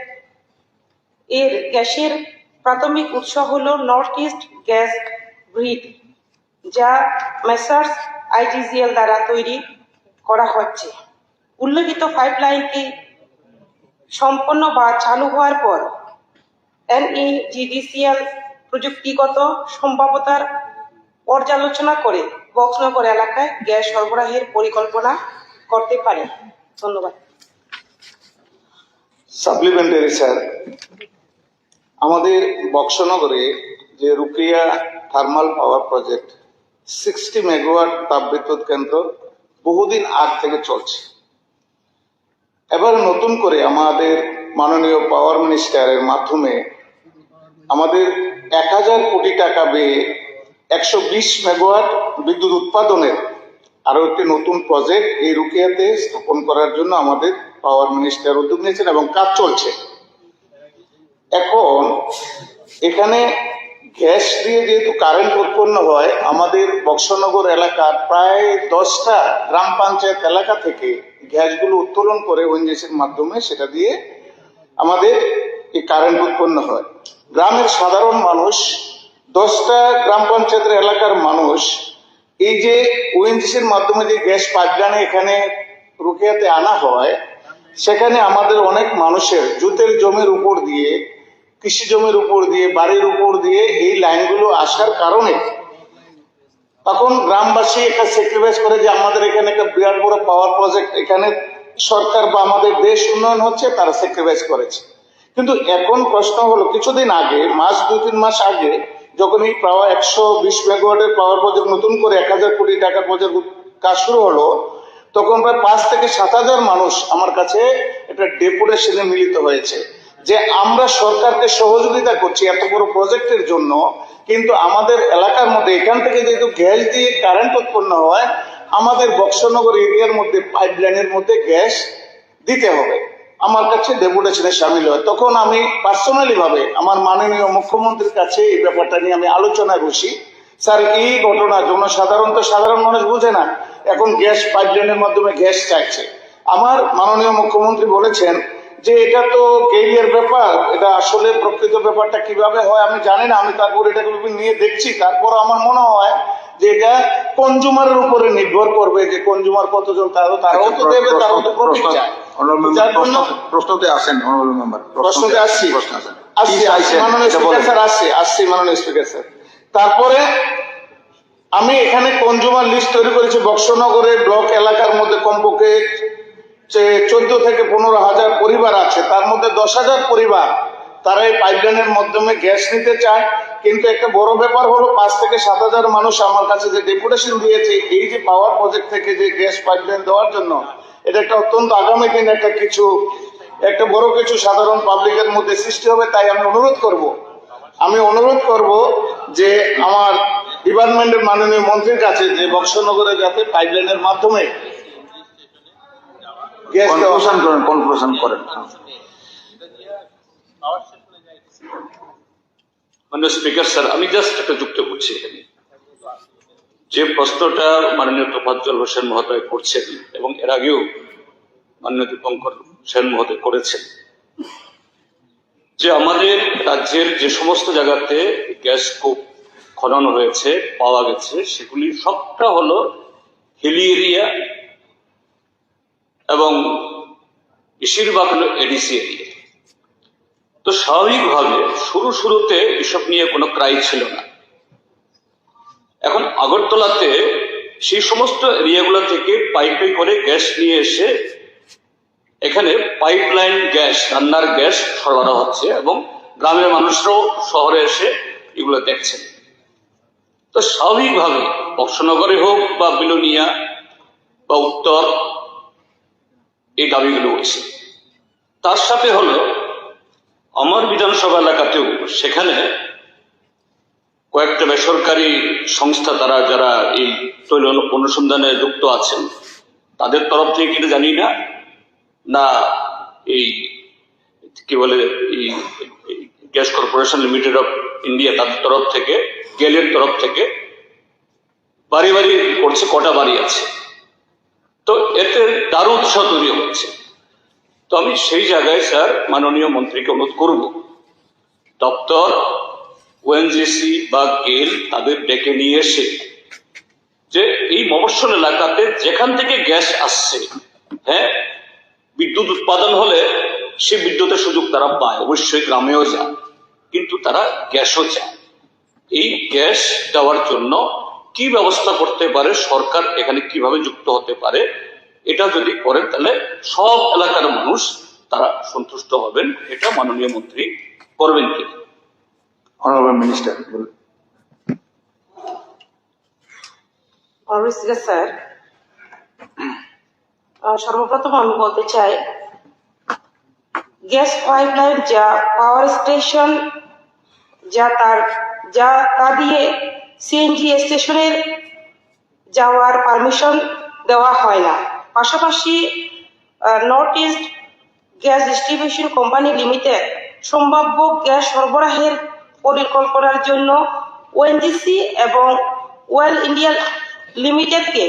এর গ্যাসের প্রাথমিক উৎস হল নর্থ ইস্ট গ্যাস গ্রিড, যা মেসার্স আইটিজিএল দ্বারা তৈরি করা হচ্ছে। উল্লেখিত পাইপলাইনটি সম্পন্ন বা চালু হওয়ার পর NEGDCL প্রযুক্তিগত সম্ভাব্যতার পর্যালোচনা করে বক্সনগর এলাকায় গ্যাস সরবরাহের পরিকল্পনা করতে পারে। ধন্যবাদ। সাপ্লিমেন্টারি স্যার, আমাদের বক্সনগরে যে রুকিয়া থার্মাল পাওয়ার প্রজেক্ট 60 মেগাওয়াট তাপবিদ্যুৎ কেন্দ্র বহুদিন আগ থেকে চলছে। এবার নতুন করে আমাদের মাননীয় পাওয়ার মিনিস্টারের মাধ্যমে আমাদের 1000 কোটি টাকা ব্যয়ে 120 মেগাওয়াট বিদ্যুৎ উৎপাদনের আরো একটি নতুন প্রজেক্ট এই রুকিয়াতে স্থাপন করার জন্য আমাদের পাওয়ার মিনিস্টার উদ্যোগ নিয়েছেন এবং কাজ চলছে। এখন এখানে গ্যাস দিয়ে যেহেতু কারেন্ট উৎপন্ন হয়, আমাদের বক্সনগর এলাকার প্রায় 10টা গ্রাম পঞ্চায়েত এলাকা থেকে গ্যাসগুলো উত্তোলন করে ওএনজিসির মাধ্যমে সেটা দিয়ে আমাদের এই কারেন্ট উৎপন্ন হয়। গ্রামের সাধারণ মানুষ, 10টা গ্রাম পঞ্চায়েতের এলাকার মানুষ এই যে ওএনজিসির মাধ্যমে যে গ্যাস পাইপলাইনে এখানে রুকিয়াতে আনা হয়, সেখানে আমাদের অনেক মানুষের জুতের জমির উপর দিয়ে, কৃষি জমির উপর দিয়ে, বাড়ির উপর দিয়ে এই লাইনগুলো আসার কারণে তখন গ্রামবাসী একটা স্যাক্রিফাইস করে যে আমাদের এখানে একটা বিরাট বড় পাওয়ার প্রজেক্ট, এখানে সরকার বা আমাদের দেশ উন্নয়ন হচ্ছে, তারা স্যাক্রিফাইস করেছে। কিন্তু এখন প্রশ্ন হলো, কিছুদিন আগে, মাস 2-3 মাস আগে, যখন এই পাওয়ার 120 মেগাওয়াটের পাওয়ার প্রজেক্ট নতুন করে 1000 কোটি টাকার প্রজেক্ট কাজ শুরু হলো, তখন প্রায় 5 থেকে 7000 মানুষ আমার কাছে একটা ডেপুটেশনে মিলিত হয়েছে যে আমরা সরকারকে সহযোগিতা করছি এত বড় প্রজেক্টের জন্য, কিন্তু আমাদের এলাকার মধ্যে এখান থেকে যেহেতু গ্যাস দিয়ে কারেন্ট উৎপন্ন হয়, আমাদের বক্সনগর এরিয়ার মধ্যে পাইপলাইনের মধ্যে গ্যাস দিতে হবে। আমার কাছে ডেপুটেশনে সামিল হয়। তখন আমি পার্সোনালি ভাবে আমার মাননীয় মুখ্যমন্ত্রীর কাছে এই ব্যাপারটা নিয়ে আমি আলোচনায় বসি। স্যার, এই ঘটনা সাধারণ মানুষ বুঝে না, এখন গ্যাস পাইপলাইনের মাধ্যমে গ্যাস চাইছে। আমার মাননীয় মুখ্যমন্ত্রী বলেছেন যে এটা তো গেরিয়ার ব্যাপার, এটা আসলে প্রকৃত ব্যাপারটা কিভাবে হয় আমি জানি না, আমি তারপর এটাকে নিয়ে দেখছি। তারপর আমার মনে হয় যে এটা কনজিউমারের উপরে নির্ভর করবে, যে কনজিউমার কতজন, তারাও তো দেবে, তারাও তো প্রফিট চায়। প্রশ্নতে আসেন অনারেবল মেম্বার, প্রশ্নতে আসছি মাননীয় স্পিকার স্যার, আসছি মাননীয় স্পিকার স্যার। তারপরে আমি এখানে কনজিউমার লিস্ট তৈরি করেছি। বক্সনগরের ব্লক এলাকার মধ্যে কমপক্ষে 14 থেকে 15 হাজার পরিবার আছে, তার মধ্যে 10,000 পরিবার তারা এই পাইপলাইনের মাধ্যমে গ্যাস নিতে চায়। কিন্তু একটা বড় ব্যাপার হলো 5 থেকে 7,000 মানুষ আমার কাছে যে ডেপুটেশন দিয়েছে এই যে পাওয়ার প্রজেক্ট থেকে যে গ্যাস পাইপলাইন দেওয়ার জন্য, এটা একটা অত্যন্ত আগামী দিন একটা বড় কিছু সাধারণ পাবলিকের মধ্যে সৃষ্টি হবে। তাই আমি অনুরোধ করব যে আমার ডিপার্টমেন্টের মাননীয় মন্ত্রীর কাছে যে বক্সনগরে যাতে পাইপলাইনের মাধ্যমে গ্যাস কনক্লুশন করেন। মাননীয় স্পিকার স্যার, আমি জাস্ট একটা যুক্ত করছি এখানে। যে প্রশ্নটা মাননীয় তোফাজ্জল হোসেন মহোদয় করছেন এবং এর আগেও মাননীয় দীপঙ্কর সেন মহোদয় করেছেন, যে আমাদের রাজ্যের যে সমস্ত জায়গাতে গ্যাস কূপ খনন হয়েছে পাওয়া গেছে সেগুলি সবটা হলো হিলি এরিয়া এবং বেশিরভাগ হলো এডিসি এরিয়া। তো স্বাভাবিকভাবে শুরুতে এসব নিয়ে কোনো ক্রাই ছিল না। এখন আগরতলাতে সেই সমস্ত এরিয়াগুলো থেকে পাইপে করে গ্যাস নিয়ে এসে এখানে পাইপলাইন গ্যাস, রান্নার গ্যাস সরবরাহ হচ্ছে এবং গ্রামের মানুষরাও শহরে এসে এগুলো দেখছেন। তো স্বাভাবিকভাবে বক্সনগরে হোক বা বিলোনিয়া বা উত্তর, এই দাবিগুলো উঠছে। তার সাথে হলো আমার বিধানসভা এলাকাতেও সেখানে কয়েকটা বেসরকারি সংস্থা তারা যারা এই তৈল অনুসন্ধানে যুক্ত আছেন তাদের তরফ থেকে কিন্তু জানি না এই কি বলে এই gas corporation limited of India তাদের তরফ থেকে, গেলের তরফ থেকে বাড়ি বাড়ি করছে, কটা বাড়ি আছে। তো এতে দারুণ উৎসাহ তৈরি হচ্ছে। তো আমি সেই জায়গায় স্যার মাননীয় মন্ত্রীকে অনুরোধ করব, দপ্তর, ওএনজিসি বা গেল তাদের ডেকে নিয়ে এসে যে এই মফস্বল এলাকাতে যেখান থেকে গ্যাস আসছে, হ্যাঁ, বিদ্যুৎ উৎপাদন হলে সে বিদ্যুতের সুযোগ তারা পায়, অবশ্যই গ্রামেও যায়, কিন্তু তারা গ্যাসও চায়। এই গ্যাস দেওয়ার জন্য কি ব্যবস্থা করতে পারে সরকার, এখানে কিভাবে যুক্ত হতে পারে, এটা যদি করেন তাহলে সব এলাকার মানুষ তারা সন্তুষ্ট হবেন। এটা মাননীয় মন্ত্রী করবেন কি? Honourable minister. স্যার, সর্বপ্রথম আমি বলতে চাই, গ্যাস পাইপলাইন যা পাওয়ার স্টেশন যা তা দিয়ে সিএনজি স্টেশনের যাওয়ার পারমিশন দেওয়া হয় না। পাশাপাশি north east gas distribution company limited সম্ভাব্য গ্যাস সরবরাহের পরিকল্পনার জন্য ওএনজিসি এবং ওয়েল ইন্ডিয়া লিমিটেডকে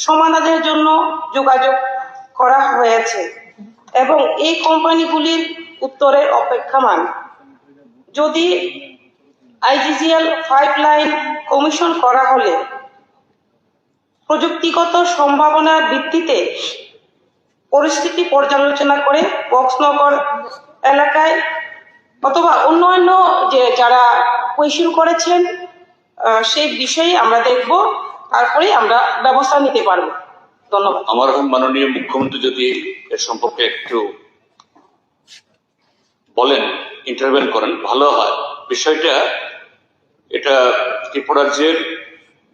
সমাধানের জন্য যোগাযোগ করা হয়েছে এবং এই কোম্পানিগুলির উত্তরের অপেক্ষমান। যদি আইজিজিএল পাইপলাইন কমিশন করা হলে প্রযুক্তিগত সম্ভাবনার ভিত্তিতে পরিস্থিতি পর্যালোচনা করে বক্সনগর এলাকায় অথবা অন্যান্য যে যারা কোয়েশ্চেন করেছেন সেই বিষয়ে আমরা দেখব, তারপরে আমরা ব্যবস্থা নিতে পারবো। ধন্যবাদ। আমার মাননীয় মুখ্যমন্ত্রী যদি এর সম্পর্কে একটু বলেন, ইন্টারভেন করেন, ভালো হয়। বিষয়টা এটা ত্রিপুরা রাজ্যের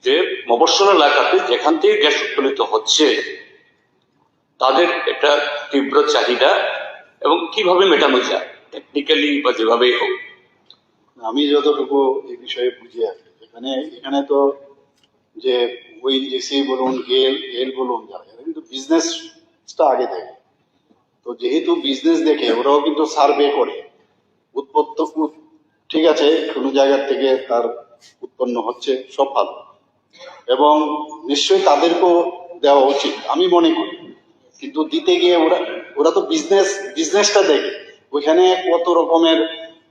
যে মফস্বল এলাকাতে যেখান থেকে গ্যাস উত্তোলিত হচ্ছে তাদের এটা তীব্র চাহিদা এবং কিভাবে মেটানো যায় টেকনিক্যালি বা যেভাবেই হোক। আমি যতটুকু এই বিষয়ে বুঝি আর কি, এখানে তো যে ওএনজিসি বলুন, গেল বলুন, যারা কিন্তু বিজনেসটা আগে দেখে। তো যেহেতু বিজনেস দেখে ওরাও কিন্তু সার্ভে করে ঠিক আছে, কোনো জায়গার থেকে তার উৎপন্ন হচ্ছে, সব ভালো, এবং নিশ্চয়ই তাদেরকেও দেওয়া উচিত আমি মনে করি। কিন্তু দিতে গিয়ে ওরা তো বিজনেসটা দেখে, ওইখানে কত রকমের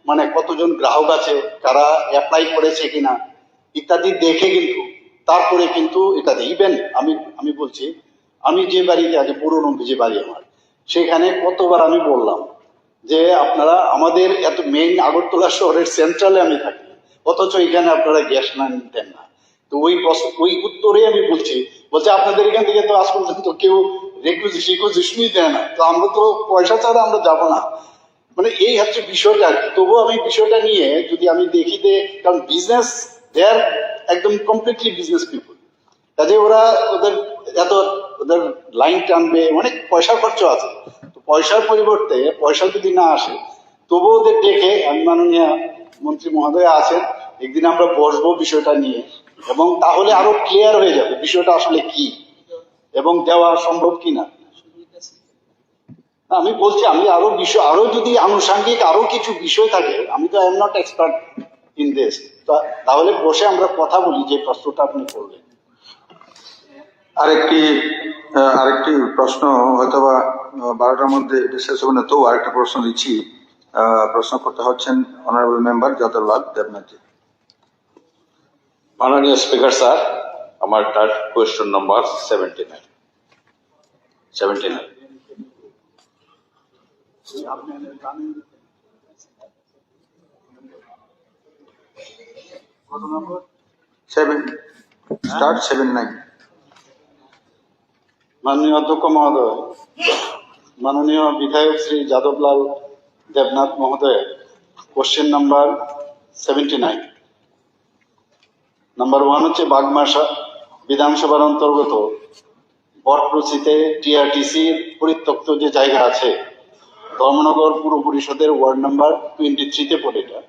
মানে কতজন গ্রাহক আছে, কারা অ্যাপ্লাই করেছে কিনা ইত্যাদি দেখে কিন্তু তারপরে কিন্তু এটা দেয়। ইভেন আমি বলছি, আমি যে বাড়িতে আগে পুরনো যে বাড়ি আমার, সেখানে কতবার আমি বললাম যে আপনারা আমাদের এত মেইন আগরতলা শহরের সেন্ট্রালে আমি থাকি, অথচ এখানে আপনারা গ্যাস না দেন না। তো ওই উত্তরে আমি বলছি আপনাদের এখান থেকে তো আজ পর্যন্ত কেউ রিকুইজিশনই দেয় না, তো আমরা তো পয়সা ছাড়া আমরা যাবো না। মানে এই হচ্ছে বিষয়টা আর কি। তবুও আমি বিষয়টা নিয়ে যদি আমি দেখি যে, কারণ বিজনেস দে আর একদম কমপ্লিটলি বিজনেস পিপল, কাজে ওরা ওদের লাইন টানবে, অনেক পয়সা খরচ আছে। তো পয়সার পরিবর্তে পয়সা যদি না আসে, তবুও ওদের দেখে, আমি মাননীয় মন্ত্রী মহোদয় আছেন, একদিন আমরা বসবো বিষয়টা নিয়ে, এবং তাহলে আরো ক্লিয়ার হয়ে যাবে বিষয়টা আসলে কি এবং দেওয়া সম্ভব কিনা। আমি বলছি, আমি আরো যদি আনুষঙ্গিক আরো কিছু বিষয় থাকে, আমি তো I am not expert in this, তাহলে বসে আমরা কথা বলি যে প্রশ্নটা আপনি করলেন। আরেকটি প্রশ্ন, হয়তোবা 12টার মধ্যে এটা শেষ হবে না, তো আরেকটা প্রশ্ন দিচ্ছি। প্রশ্ন করতে হচ্ছেন অনারেবল মেম্বার জাদুলাল দেবনাথ। মাননীয় স্পিকার স্যার, আমার থার্ড কোয়েশ্চন নম্বর 79। স্টার্ট 79। মাননীয় অধ্যক্ষ মহোদয়, মাননীয় বিধায়ক শ্রী যাদবলাল দেবনাথ মহোদয়, কোশ্চেন নাম্বার 79। নাম্বার 1 হচ্ছে বাগমারা বিধানসভার অন্তর্গত বটরুচিতে টিআরটিসির পরিত্যক্ত যে জায়গা আছে, ধর্মনগর পুর পরিষদের ওয়ার্ড নাম্বার 23-তে পড়ে, এটা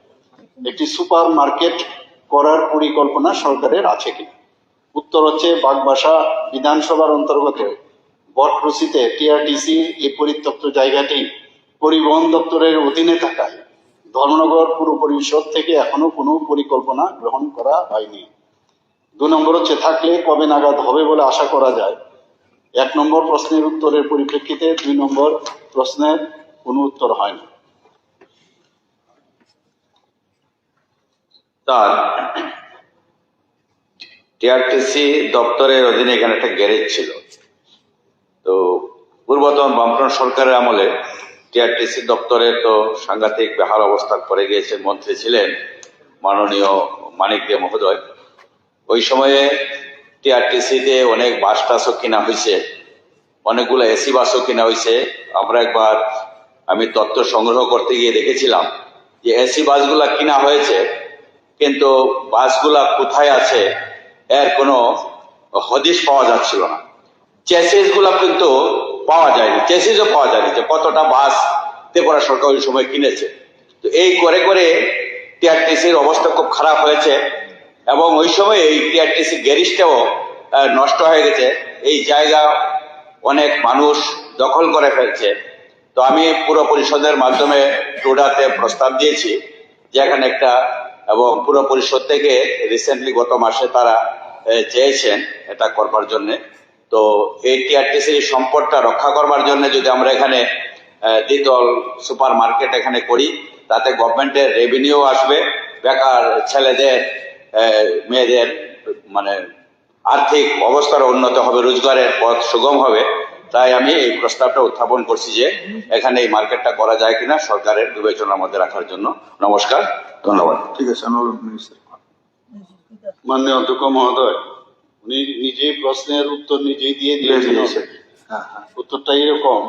একটি সুপার মার্কেট করার পরিকল্পনা সরকারের আছে কিনা। উত্তর হচ্ছে, বাগবাসা বিধানসভার অন্তর্গত বটরুচিতে টিআরটিসির এই পরিত্যক্ত জায়গাটি পরিবহন দপ্তরের অধীনে থাকায় ধর্মনগর পুর পরিষদ থেকে এখনো কোনো পরিকল্পনা গ্রহণ করা হয়নি। 2 নম্বর হচ্ছে, থাকলে কবে নাগাদ হবে বলে আশা করা যায়। 1 নম্বর প্রশ্নের উত্তরের পরিপ্রেক্ষিতে 2 নম্বর প্রশ্নের কোনো উত্তর হয়নি। তার টিআরটিসি দপ্তরের অধীনে এখানে একটা গ্যারেজ ছিল। তো পূর্বতন বামফ্রন্ট সরকারের আমলে টিআরটিসি দপ্তরে তো সাংঘাতিক বেহাল অবস্থা করে গিয়েছেন, মন্ত্রী ছিলেন মাননীয় মানিক দে মহোদয়। ওই সময়ে টিআরটিসিতে অনেক বাস টাসও কিনা হয়েছে, অনেকগুলো এসি বাসও কিনা হয়েছে। আমি তথ্য সংগ্রহ করতে গিয়ে দেখেছিলাম যে এসি বাসগুলা কিনা হয়েছে, কিন্তু বাসগুলা কোথায় আছে এর কোনো হদিশ পাওয়া যাচ্ছিল না। চেসিস গুলা কিন্তু পাওয়া যায়নি, চেসিসও পাওয়া যায়নি যে কতটা বাস ত্রিপুরা সরকার ওই সময় কিনেছে। তো এই করে করে টিআরটিসির অবস্থা খুব খারাপ হয়েছে, এবং ওই সময় এই টিআরটিসি গ্যারেজটাও নষ্ট হয়ে গেছে। এই জায়গা অনেক মানুষ দখল করে ফেলছে। তো আমি পুর পরিষদের মাধ্যমে টুডাতে প্রস্তাব দিয়েছি যে এখানে একটা, এবং পুর পরিষদ থেকে রিসেন্টলি গত মাসে তারা চেয়েছেন এটা করবার জন্য। তো এই টিআরটিসির সম্পদটা রক্ষা করবার জন্য যদি আমরা এখানে দ্বিতল সুপার মার্কেট এখানে করি, তাতে গভর্নমেন্টের রেভিনিউ আসবে, বেকার ছেলেদের মেয়েদের মানে আর্থিক অবস্থার উন্নত হবে, রোজগারের পথ সুগম হবে। তাই আমি এই প্রস্তাবটা উত্থাপন করছি যে এখানে এই মার্কেটটা করা যায় কিনা সরকারের বিবেচনার মধ্যে রাখার জন্য। নমস্কার, ধন্যবাদ। ঠিক আছে, মাননীয় অধ্যক্ষ মহোদয়, উনি নিজেই প্রশ্নের উত্তর নিজেই দিয়ে দিয়েছেন। উত্তরটা এরকম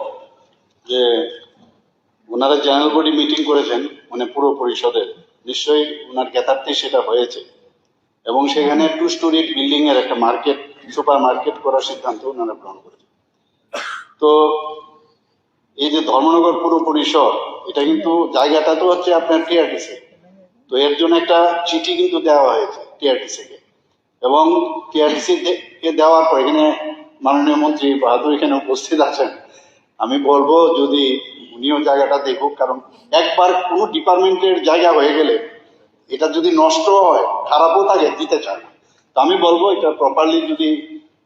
যে ওনারা জেনারেল বডি মিটিং করেছেন, মানে পুর পরিষদের, নিশ্চয়ই ওনার জ্ঞাতার্থে সেটা হয়েছে, এবং সেখানে 2 স্টোরি বিল্ডিং এর একটা মার্কেট, সুপার মার্কেট করার সিদ্ধান্ত ওনারা গ্রহণ করেছেন। তো এই যে ধর্মনগর পুর পরিষদ, এটা কিন্তু জায়গাটা তো হচ্ছে আপনার টিআরটিসি, তো এর জন্য একটা চিঠি কিন্তু দেওয়া হয়েছে টিআরটিসি কে, এবং টিআরটিসি কে দেওয়ার পর এখানে মাননীয় মন্ত্রী বাহাদুর এখানে উপস্থিত আছেন, আমি বলবো যদি উনিও জায়গাটা দেখুক, কারণ একবার কোনো ডিপার্টমেন্টের জায়গা হয়ে গেলে এটা যদি নষ্ট হয়, খারাপও থাকে, দিতে চায় না। তো আমি বলবো এটা প্রপারলি যদি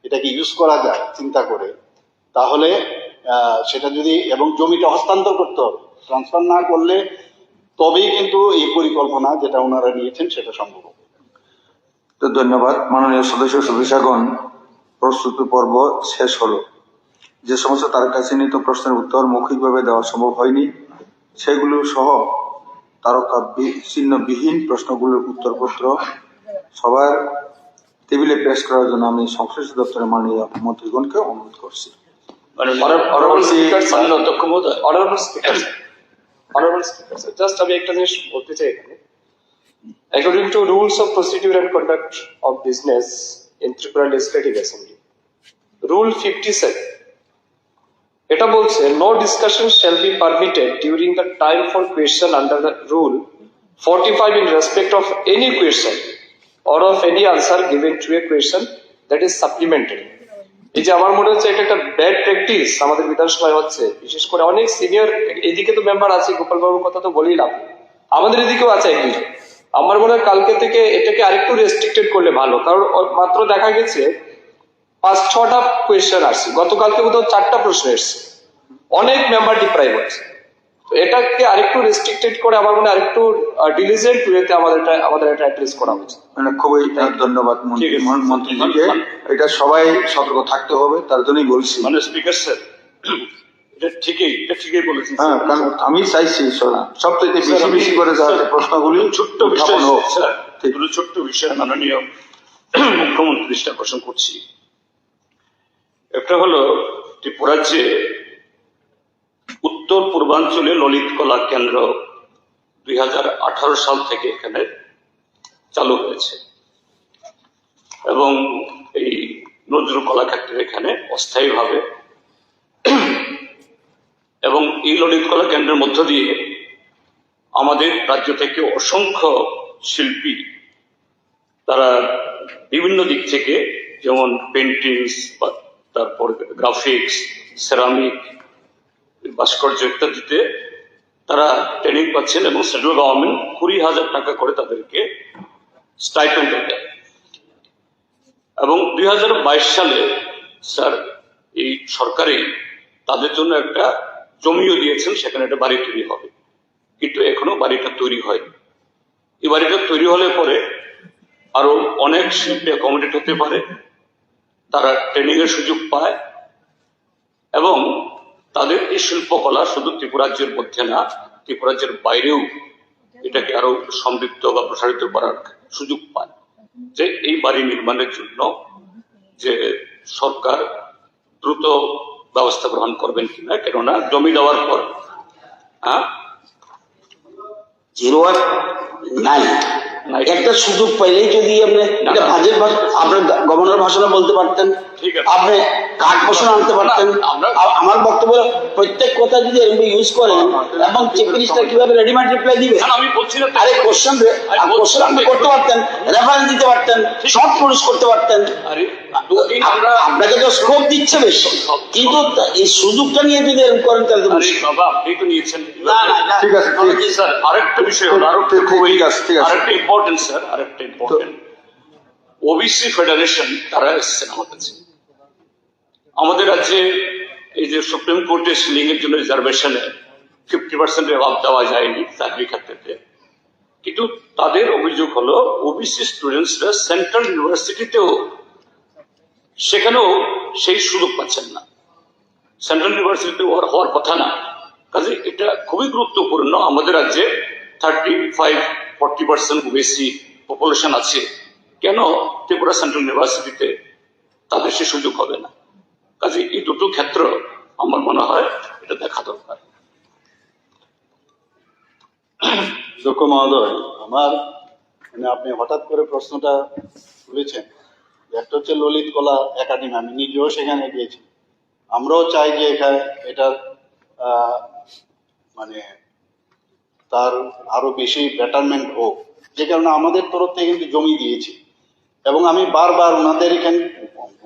এটাকে ইউজ করা যায় চিন্তা করে, তাহলে সেটা যদি, এবং জমিটা হস্তান্তর করতে হবে, ট্রান্সফার না করলে তবেই কিন্তু এই পরিকল্পনা যেটা ওনারা নিয়েছেন সেটা সম্ভব হবে। তো ধন্যবাদ মাননীয় সদস্য সদস্যগণ। প্রস্তুতি পর্ব শেষ হলো। যে সমস্ত তার কাছে নিহিত প্রশ্নের উত্তর মৌখিকভাবে দেওয়া সম্ভব হয়নি, সেগুলো সহ তারকা চিহ্নবিহীন প্রশ্নগুলোর উত্তরপত্র সবার টেবিলে পেশ করার জন্য আমি সংশ্লিষ্ট দপ্তরের মাননীয় মন্ত্রীগণকে অনুরোধ করছি। Honorable Speaker, sir, just আমি একটা জিনিস বলতে চাই এখানে। According to rules of procedure and conduct of business in Tripura Legislative Assembly, Rule 57, এটা বলছে no discussion shall be permitted during the time for question under the rule 45 in respect of any question or of any answer given to a question that is supplementary. এই যে আমার মনে হচ্ছে এটা একটা bad practice আমাদের বিধানসভায় হচ্ছে, বিশেষ করে অনেক সিনিয়র এদিকে তো মেম্বার আছে, গোপাল বাবুর কথা তো বলেই লাভ, আমাদের এদিকেও আছে একদিকে। আমার মনে হয় কালকে থেকে এটাকে আরেকটু রেস্ট্রিক্টেড করলে ভালো, কারণ মাত্র দেখা গেছে 5-6টা কোয়েশ্চেন আসছে, গতকালকে বোধহয় 4টা প্রশ্ন এসছে, অনেক মেম্বার ডিপ্রাইভ হচ্ছে। তো এটাকে আরেকটু রেস্ট্রিক্টেড করে আমার মনে হয় আরেকটু ডিলিজেন্ট ওয়েতে আমাদের এটা অ্যাড্রেস করা উচিত। মানে খুবই ধন্যবাদ মন্ত্রীজিকে, এটা সবাই সতর্ক থাকতে হবে, তার জন্যই বলছি। মানে স্পিকার স্যার, এটা ঠিকই বলেছেন। হ্যাঁ, কারণ আমি চাইছি সবথেকে বেশি বেশি করে যাতে প্রশ্নগুলি ছোট্ট বিষয় স্যার, এগুলো ছোট্ট বিষয় মাননীয় মুখ্যমন্ত্রী দৃষ্টি আকর্ষণ করছি। একটা হলো ত্রিপুরার যে উত্তর পূর্বাঞ্চলে ললিত কলা কেন্দ্র 2018 সাল থেকে এখানে চালু হয়েছে এবং এই নজরুল কলাক্ষেত্রে এখানে অস্থায়ীভাবে, এবং এই ললিত কলা কেন্দ্রের মধ্য দিয়ে আমাদের রাজ্য থেকে অসংখ্য শিল্পী তারা বিভিন্ন দিক থেকে, যেমন পেন্টিংস, তারপর গ্রাফিক্স, সেরামিক, ভাস্কর্য ইত্যাদিতে তারা ট্রেনিং পাচ্ছেন এবং সেন্ট্রাল গভর্নমেন্ট 20,000 টাকা করে তাদেরকে স্টাইপেন্ড দেয়। এবং 2022 সালে স্যার এই সরকারি তাদের জন্য একটা জমিও দিয়েছেন, সেখানে একটা বাড়ি তৈরি হবে, কিন্তু এখনো বাড়িটা তৈরি হয়নি। এই বাড়িটা তৈরি হলে পরে আরো অনেক শিল্পী অ্যাকোমোডেট হতে পারে, তারা ট্রেনিং এর সুযোগ পায় এবং তাদের এই শিল্পকলা শুধু ত্রিপুরাজ্যের মধ্যে না, ত্রিপুরাজ্যের বাইরেও এটাকে আরো সমৃদ্ধ বা প্রসারিত করার সুযোগ পায়। যে এই বাড়ি নির্মাণের জন্য যে সরকার দ্রুত ব্যবস্থা গ্রহণ করবেন কিনা, কেননা জমি দেওয়ার পর 01 একটা সুযোগ পাইলেই যদি আপনি বাজেট, আপনার গভর্নর ভাষণে বলতে পারতেন, আপনি কার্ড ভাষণ আনতে পারতেন। আমার বক্তব্য প্রত্যেক কথা যদি এরকম ইউজ করেন এবং চিফ মিনিস্টার কিভাবে রেডিমেড রিপ্লাই দিবে, আমি বলছি না, আরে কোশ্চেন আপনি করতে পারতেন, রেফারেন্স দিতে পারতেন, শর্ট প্রডিউস করতে পারতেন। আপনাকে তো স্কোপ দিচ্ছে বেশি, কিন্তু এই সুযোগটা নিয়ে যদি এরকম করেন তাহলে বাবা আপনি তো নিয়েছেন। ঠিক আছে স্যার, আরেকটা বিষয় হলো, আরেকটা ইম্পর্টেন্ট স্যার, আরেকটা ইম্পর্টেন্ট, ওবিসি ফেডারেশন তারা এসেছেন আমার কাছে। আমাদের রাজ্যে এই যে সুপ্রিম কোর্টের সিলিং এর জন্য রিজার্ভেশনে 50% অভাব দেওয়া যায়নি চাকরি ক্ষেত্রে, কিন্তু তাদের অভিযোগ হলো ওবিসি স্টুডেন্টসরা সেন্ট্রাল ইউনিভার্সিটিতেও সেখানেও সেই সুযোগ পাচ্ছেন না, সেন্ট্রাল ইউনিভার্সিটিতে হওয়ার কথা না। কাজে এটা খুবই গুরুত্বপূর্ণ। আমাদের রাজ্যে 35-40% ওবিসি পপুলেশন আছে, কেন ত্রিপুরা সেন্ট্রাল ইউনিভার্সিটিতে তাদের সে সুযোগ হবে না? কাজে এই দুটো ক্ষেত্র আমার মনে হয় এটা দেখা দরকার। অধ্যক্ষ মহোদয়, আমার মানে আপনি হঠাৎ করে প্রশ্নটা তুলেছেন। একটা হচ্ছে ললিত কলা একাডেমি, আমি নিজেও সেখানে গিয়েছি। আমরাও চাই যে এখানে এটার মানে তার আরো বেশি বেটারমেন্ট হোক, যে কারণে আমাদের তরফ থেকে কিন্তু জমি দিয়েছি এবং আমি বারবার ওনাদের এখানে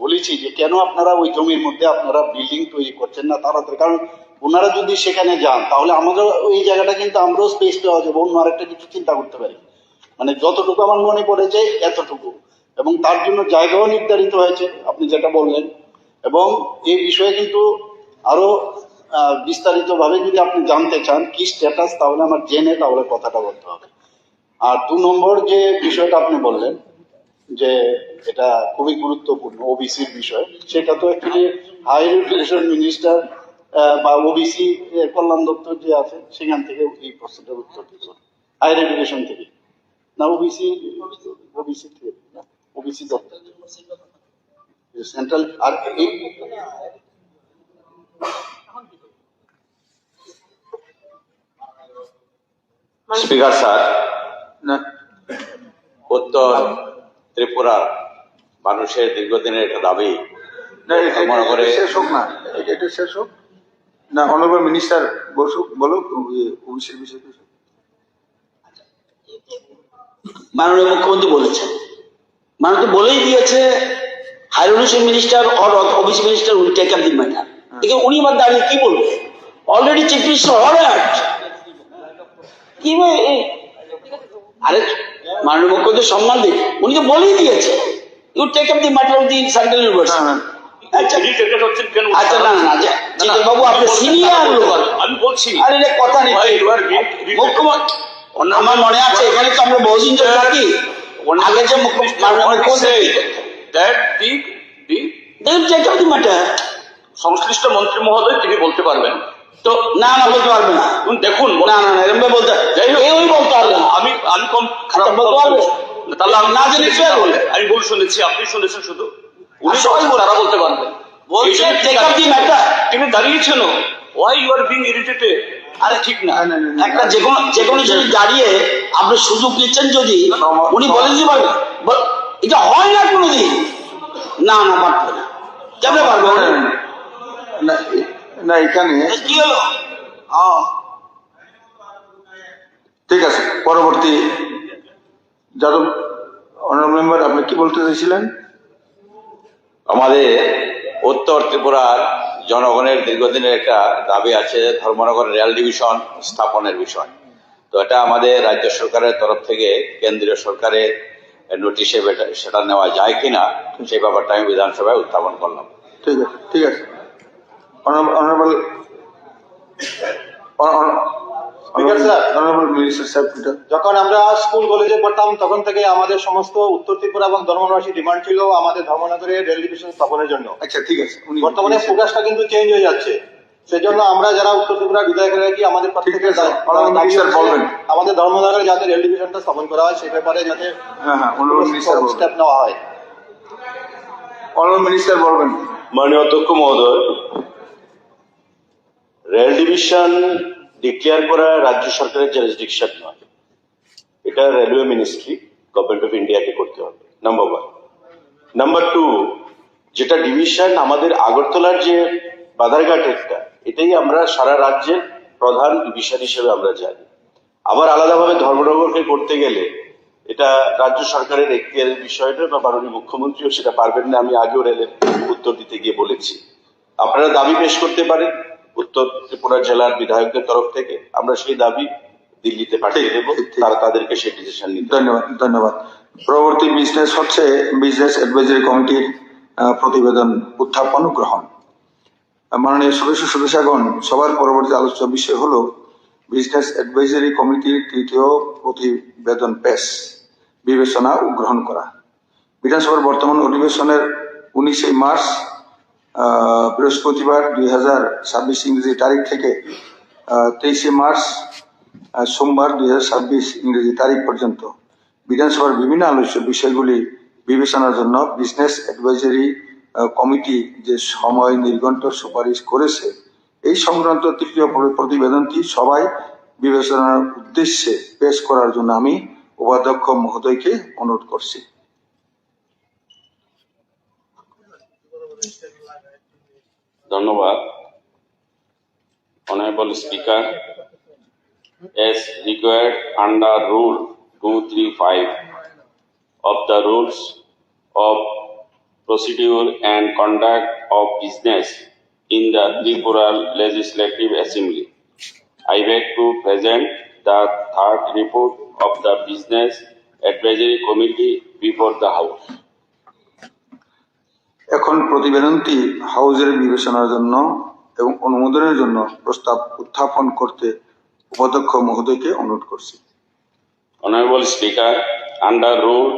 বলেছি যে কেন আপনারা ওই জমির মধ্যে আপনারা বিল্ডিং তৈরি করছেন না তাড়াতাড়ি, কারণ ওনারা যদি সেখানে যান তাহলে আমাদের ওই জায়গাটা কিন্তু আমরাও স্পেস পাওয়া যাবে, অন্য আরেকটা কিছু চিন্তা করতে পারি। মানে যতটুকু আমার মনে পড়েছে এতটুকু, এবং তার জন্য জায়গাও নির্ধারিত হয়েছে আপনি যেটা বললেন, এবং এই বিষয়ে কিন্তু আরো বিস্তারিত ভাবে যদি আপনি জানতে চান কি স্ট্যাটাস, তাহলে আমার জেনে তাহলে কথাটা বলতে হবে। আর 2 নম্বর যে বিষয়টা আপনি বললেন যে এটা খুবই গুরুত্বপূর্ণ ওবিসির বিষয়, সেটা তো অ্যাকচুয়ালি হায়ার এডুকেশন মিনিস্টার বা ওবিসি কল্যাণ দপ্তর যে আছে সেখান থেকে এই প্রশ্নটার উত্তর দিতে, হায়ার এডুকেশন থেকে না, ওবিসি থেকে না, ওবিসি দপ্তর সেন্ট্রাল। আর এই স্পিকার স্যার, না উত্তর ত্রিপুরার মানুষের দীর্ঘদিনের একটা দাবি না, মনে করে শেষ হোক না, এটা শেষ হোক না। অনারেবল মিনিস্টার বসুক, বলুক ওবিসির বিষয়ে। মাননীয় মুখ্যমন্ত্রী বলেছেন, মাননীয় বলেই দিয়েছে হাইরোনেশন minister or OBC minister will take up the matter. এখানে উনি আমার দাঁড়িয়ে কি বলবে? অলরেডি চিফ মিনিস্টার অর্ডার কি আরে মাননীয় মুখ্যমন্ত্রী সম্মান দিন, উনি তো বলেই দিয়েছে you take up the matter of the central university. আচ্ছা না না চিত্র বাবু, আপনি সিনিয়র লোক, আমি বলছি আরে এটা কথা নেই। মুখ্যমন্ত্রী আমার মনে আছে এখানে তো আমরা বহুদিন ধরে থাকি, আগে যে সংশ্লিষ্ট মন্ত্রী মহোদয় তিনি বলতে পারবেন। তো না না বলতে পারবে না, দেখুন না না না এরকম বলতে বলতে পারবে না। আমি আমি কম খারাপ বলতে পারবে তাহলে আমি না জেনে কি বলে? আমি ভুল শুনেছি, আপনি শুনেছেন শুধু, উনি সবাই তারা বলতে পারবেন। বলছে টেক আপ দি ম্যাটার। তিনি দাঁড়িয়েছেন, why you are being irritated? আরে ঠিক না, একটা যেকোনো জিনিস দাঁড়িয়ে আপনি সুযোগ নিচ্ছেন, যদি উনি বলে দিতে পারবেন এটা হয় না কোনোদিন, না না পারবে না, কেমন পারবে না না, এখানে কি হলো? ঠিক আছে, পরবর্তী যাদব অনারেবল মেম্বার, আপনি কি বলতে চাইছিলেন? আমাদের উত্তর ত্রিপুরার জনগণের দীর্ঘদিনের একটা দাবি আছে ধর্মনগর রেল ডিভিশন স্থাপনের বিষয়। তো এটা আমাদের রাজ্য সরকারের তরফ থেকে কেন্দ্রীয় সরকারের নোটিশে সেটা নেওয়া যায় কিনা সেই ব্যাপারটা আমি বিধানসভায় উত্থাপন করলাম। ঠিক আছে, ঠিক আছে। অনারেবল যখন আমরা স্কুল কলেজে পড়তাম তখন থেকে আমাদের সমস্ত উত্তর ত্রিপুরা এবং ধর্মনগরবাসী ডিমান্ড ছিল আমাদের ধর্মনগরে রেল ডিভিশন স্থাপনের জন্য। আচ্ছা ঠিক আছে, বর্তমানে ফোকাসটা কিন্তু চেঞ্জ হয়ে যাচ্ছে, সেজন্য আমরা যারা উত্তর ত্রিপুরা বিধায়করা কি আমাদের প্রত্যেকের আমাদের ধর্মনগরে যাতে রেল ডিভিশনটা স্থাপন করা হয় সেই ব্যাপারে যাতে স্টেপ নেওয়া হয়। অনারেবল মিনিস্টার বলবেন। মাননীয় অধ্যক্ষ মহোদয়, রেল ডিভিশন ডিক্লেয়ার করা রাজ্য সরকারের জুরিসডিকশন নয়, এটা রেলওয়ে মিনিস্ট্রি গভর্নমেন্ট অফ ইন্ডিয়াকে করতে হবে, নাম্বার 1। নাম্বার 2, যেটা ডিভিশন আমাদের আগরতলার যে বাধারঘাটেরটা, এটাই আমরা সারা রাজ্যের প্রধান ডিভিশন হিসেবে আমরা জানি। আবার আলাদাভাবে ধর্মনগরকে করতে গেলে এটা রাজ্য সরকারের এখতিয়ারের বিষয়টা, বা মাননীয় মুখ্যমন্ত্রীও সেটা পারবেন না, আমি আগেও রেলের উত্তর দিতে গিয়ে বলেছি। আপনারা দাবি পেশ করতে পারেন উত্তর ত্রিপুরা জেলার বিধায়কদের তরফ থেকে, আমরা সেই দাবি দিল্লিতে পাঠিয়ে দেবো, তারা তাদেরকে সেই ডিসিশন নিতে। ধন্যবাদ, ধন্যবাদ। পরবর্তী বিজনেস হচ্ছে বিজনেস অ্যাডভাইজারি কমিটির প্রতিবেদন উত্থাপন ও গ্রহণ। মাননীয় সদস্যগণ, সবার পরবর্তী আলোচ্য বিষয় হলো বিজনেস অ্যাডভাইজারি কমিটির তৃতীয় প্রতিবেদন পেশ, বিবেচনা ও গ্রহণ করা। বিধানসভার বর্তমান অধিবেশনের 19 মার্চ বৃহস্পতিবার 2026 ইংরেজি তারিখ থেকে 23 মার্চ সোমবার 2026 ইংরেজি তারিখ পর্যন্ত বিধানসভার বিভিন্ন আলোচ্য বিষয়গুলি বিবেচনার জন্য বিজনেস অ্যাডভাইজারি কমিটি যে সময় নির্ঘণ্ট সুপারিশ করেছে, এই সংক্রান্ত তৃতীয় প্রতিবেদনটি সবাই বিবেচনার উদ্দেশ্যে পেশ করার জন্য আমি উপাধ্যক্ষ মহোদয়কে অনুরোধ করছি। ধন্যবাদ। Honorable Speaker, as required under Rule 235 of the Rules of Procedure and Conduct of Business in the Tripura Legislative Assembly, I beg to present the third report of the Business Advisory Committee before the House. এখন প্রতিবেদনটি হাউজের বিবেচনার জন্য এবং অনুমোদনের জন্য প্রস্তাব উত্থাপন করতে উপাধ্যক্ষ মহোদয়কে অনুরোধ করছি। Honorable Speaker, under Rule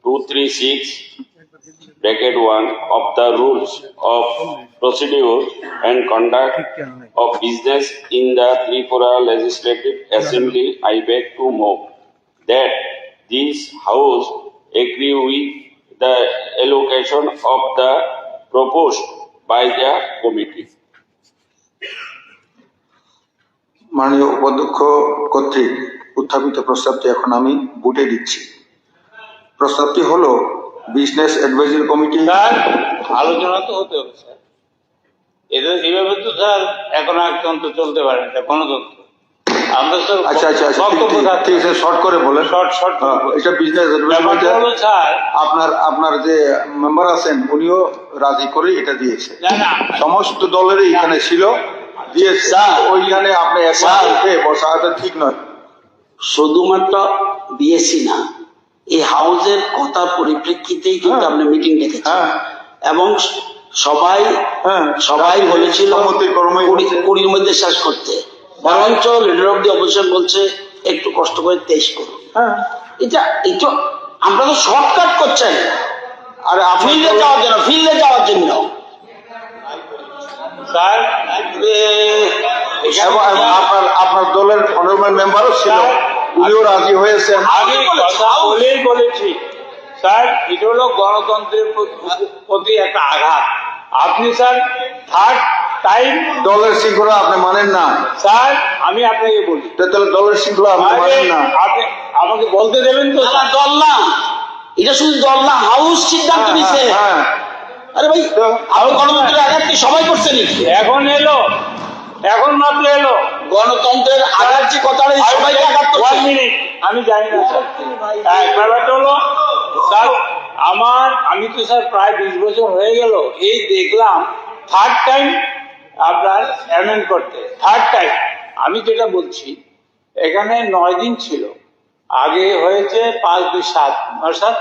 236(1) of the Rules of Procedure and Conduct of Business in the Tripura Legislative Assembly, I beg to move that this House agree with the allocation of the proposed by the committee. মাননীয় উপাধ্যক্ষ কর্তৃক উত্থাপিত প্রস্তাবটি এখন আমি ভোটে দিচ্ছি। প্রস্তাবটি হলো বিজনেস অ্যাডভাইজারি কমিটি। স্যার আলোচনা তো হতে হবে স্যার, এটা এইভাবে তো স্যার এখন একতন্ত্র চলতে পারে না, গণতন্ত্র। আমরা স্যার আচ্ছা আচ্ছা আচ্ছা, বক্তব্য ঠিক আছে, শর্ট করে বলেন। শর্ট এটা বিজনেস ব্যাপারটা হলো স্যার, আপনার যে মেম্বার আছেন উনিও রাজি করে এটা দিয়েছে, না না সমস্ত দলেরই এখানে ছিল, দিয়েছে। ওইখানে আপনি বসাটা ঠিক নয়। শুধুমাত্র বিএসসি না, এই হাউসের কথার পরিপ্রেক্ষিতেই কিন্তু আপনি মিটিং ডেকেছেন এবং সবাই বলেছিল 20 মধ্যে শেষ করতে, বরঞ্চ লিডার অফ দি অপোজিশন বলছে একটু কষ্ট করে 23 করুন। এটা আমরা তো শর্টকাট করছেন, আর ফিল্ডে যাওয়ার জন্য স্যার আপনার দলের অনারেবল মেম্বারও ছিল, উনিও রাজি হয়েছেন। আমি কথা বলেছি স্যার, এটা হলো গণতন্ত্রের প্রতি একটা আঘাত। আপনি স্যার থার্ড টাইম দলের শৃঙ্খলা আপনি মানেন না স্যার, আমি আপনাকে বলি তাহলে দলের শৃঙ্খলা আপনি মানেন না। আপনি আমাকে বলতে দেবেন তো? দল না, এটা শুধু দল না, হাউস সিদ্ধান্ত নিছে। আরে ভাই, গণতন্ত্রের আঘাত কি সবাই করছে নাকি? এখন মাত্র এলো গণতন্ত্রের আঘাত যে কথাটা সবাইকে আঘাত করছে। 1 মিনিট, আমি জানি না স্যার। ব্যাপারটা হলো স্যার, আমি তো স্যার প্রায় 20 বছর হয়ে গেল, এই দেখলাম থার্ড টাইম আপনার অ্যামেন্ড করতে, থার্ড টাইম। আমি যেটা বলছি, এখানে 9 দিন ছিল, আগে হয়েছে 5, 2, 7, 9, 7,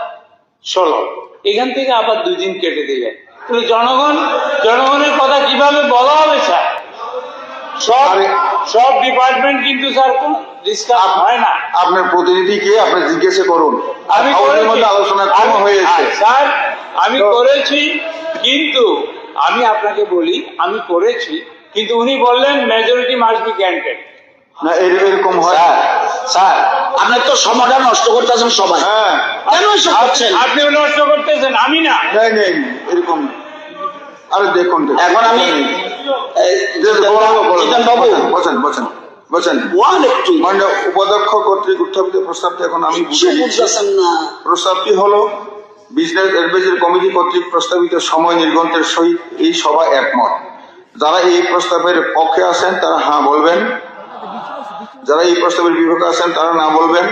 16, এখান থেকে আবার 2 দিন কেটে দিলেন। তাহলে জনগণের কথা কিভাবে বলা হবে স্যার? সব ডিপার্টমেন্ট কিন্তু স্যার কোন ডিসকাস হয় না। আপনার প্রতিনিধিকে আপনি জিজ্ঞাসা করুন, আলোচনা কম হয়েছে স্যার। আমি করেছি, কিন্তু আমি আপনাকে বলি আমি করেছি, কিন্তু উনি বললেন মেজরিটি মাস্ট বি গ্রান্টেড। না এরকম হয় স্যার, আপনার তো সময়টা নষ্ট করতেছেন সবাই। কেন এসব করছেন? আপনিও নষ্ট করতেছেন, আমি না। নেই এরকম। আরে দেখুন, এখন আমি মানে উপাধ্যক্ষ কর্তৃক উত্থাপিত প্রস্তাবটি এখন আমি প্রস্তাবটি হলো বিজনেস অ্যাডভাইজারি কমিটি কর্তৃক প্রস্তাবিত সময় নির্ঘণ্টের সহিত এই সভা একমত। যারা এই প্রস্তাবের পক্ষে আছেন তারা হ্যাঁ বলবেন, যারা এই প্রস্তাবের বিপক্ষে আছেন তারা না বলবেন।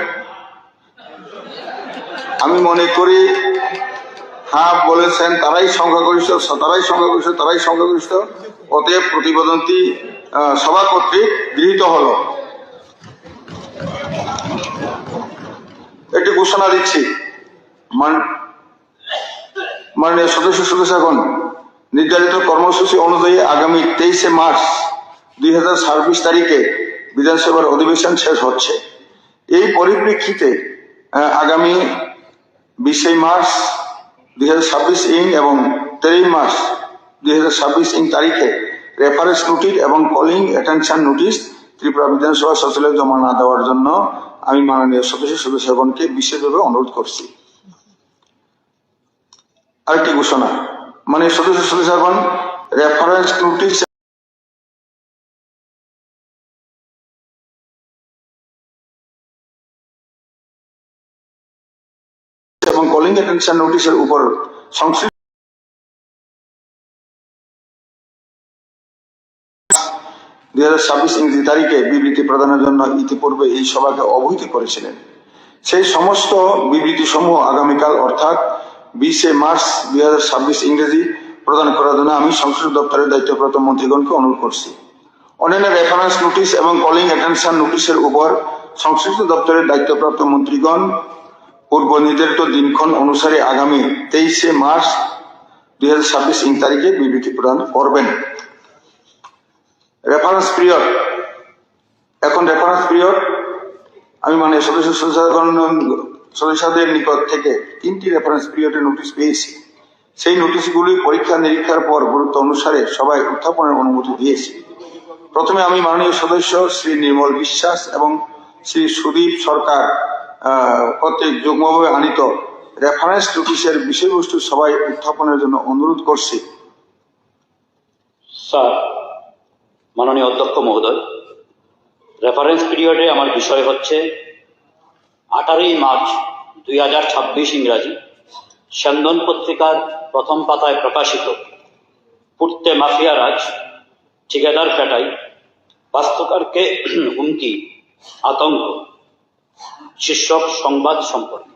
আমি মনে করি হ্যাঁ বলেছেন তারাই সংখ্যাগরিষ্ঠ, অতএব প্রতিবেদনটি সভা কর্তৃক গৃহীত হলো। একটি ঘোষণা দিচ্ছি, মাননীয় সদস্যগণ, নির্ধারিত কর্মসূচি অনুযায়ী আগামী 23 মার্চ 2026 তারিখে বিধানসভার অধিবেশন শেষ হচ্ছে। এই পরিপ্রেক্ষিতে আগামী 20 মার্চ 2026 এবং 13 মার্চ 2026 তারিখে রেফারেন্স নোটিশ এবং কলিং অ্যাটেনশন নোটিশ ত্রিপুরা বিধানসভা সচিবালয়ে জমা না দেওয়ার জন্য আমি মাননীয় সদস্যগণকে বিশেষভাবে অনুরোধ করছি। আরেকটি ঘোষণা, মাননীয় সদস্যগণ, রেফারেন্স নোটিশ এবং কলিং অ্যাটেনশন নোটিশের উপর সংশ্লিষ্ট 2026 তারিখে বিবৃতি প্রদানের জন্য ইতিপূর্বে এই সভাকে অবহিত করেছিলেন। সেই সমস্ত বিবৃতি সমূহ আগামীকাল অর্থাৎ 20 মার্চ 2026 ইংরেজি প্রদান করার জন্য আমি সংশ্লিষ্ট দপ্তরের দায়িত্বপ্রাপ্ত মন্ত্রীগণকে অনুরোধ করছি। অন্যান্য রেফারেন্স নোটিশ এবং কলিং অ্যাটেনশন নোটিশের উপর সংশ্লিষ্ট দপ্তরের দায়িত্বপ্রাপ্ত মন্ত্রীগণ পূর্ব নির্ধারিত দিনক্ষণ অনুসারে আগামী 23 মার্চ 2026 তারিখে বিবৃতি প্রদান করবেন। রেফারেন্স পিরিয়ড, এখন রেফারেন্স পিরিয়ড আমি সদস্যদের নিকট থেকে 3টি রেফারেন্স পিরিয়ডের নোটিশ পেয়েছি। সেই নোটিশগুলি পরীক্ষা নিরীক্ষার পর গুরুত্ব অনুসারে সবাই উত্থাপনের অনুমতি দিয়েছি। প্রথমে আমি মাননীয় সদস্য শ্রী নির্মল বিশ্বাস এবং শ্রী সুদীপ সরকার কর্তৃক যুগ্মভাবে আনিত রেফারেন্স নোটিশের বিষয়বস্তু সবাই উত্থাপনের জন্য অনুরোধ করছি। স্যার, মাননীয় অধ্যক্ষ মহোদয়, রেফারেন্স পিরিয়ডে আমার বিষয় হচ্ছে 18ই মার্চ 2026 ইংরাজি স্যন্দন পত্রিকার প্রথম পাতায় প্রকাশিত পুড়তে মাফিয়ারাজ, ঠিকাদার পেটাই, বাস্তুকারকে হুমকি, আতঙ্ক শীর্ষক সংবাদ সম্পর্কে।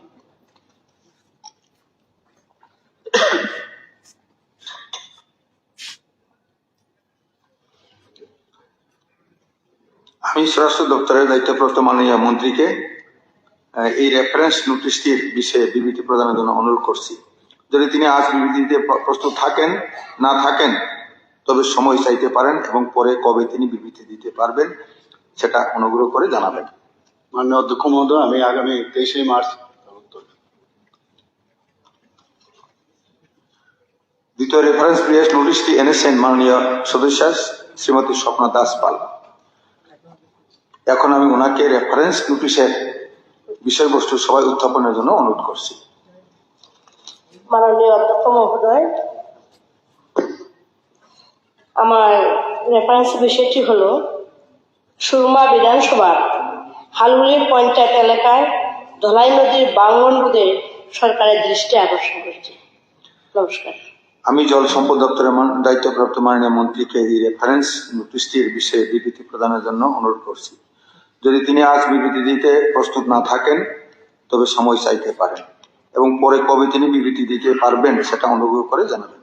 আমি স্বরাষ্ট্র দপ্তরের দায়িত্বপ্রাপ্ত মাননীয় মন্ত্রীকে এই রেফারেন্স নোটিশটির বিষয়ে বিবৃতি প্রদানের জন্য অনুরোধ করছি। যদি তিনি আজ বিবৃতি দিতে প্রস্তুত থাকেন, না থাকেন, তবে সময় চাইতে পারেন এবং পরে কবে তিনি বিবৃতি দিতে পারবেন সেটা অনুগ্রহ করে জানাবেন। মাননীয় অধ্যক্ষ মহোদয়, আমি আগামী 23শে মার্চ দ্বিতীয় রেফারেন্স পিরিয়ড নোটিশটি এনেছেন মাননীয় সদস্য শ্রীমতী স্বপ্না দাস পাল। এখন আমি ওনাকে রেফারেন্স নোটিশের বিষয়বস্তু সবাই উত্থাপনের জন্য অনুরোধ করছি। মাননীয় অধ্যক্ষ মহোদয়, আমার রেফারেন্স বিষয়টি হলো সুরমা বিধানসভার হালুলি পঞ্চায়েত এলাকায় ধলাই নদীর ভাঙন রোধে সরকারের দৃষ্টি আকর্ষণ করছে। নমস্কার। আমি জল সম্পদ দপ্তরের দায়িত্বপ্রাপ্ত মাননীয় মন্ত্রীকে এই রেফারেন্স নোটিশটির বিষয়ে বিবৃতি প্রদানের জন্য অনুরোধ করছি। যদি তিনি আজ বিবৃতি দিতে প্রস্তুত না থাকেন, তবে সময় চাইতে পারেন এবং পরে কবে তিনি বিবৃতি দিতে পারবেন সেটা অনুগ্রহ করে জানাবেন।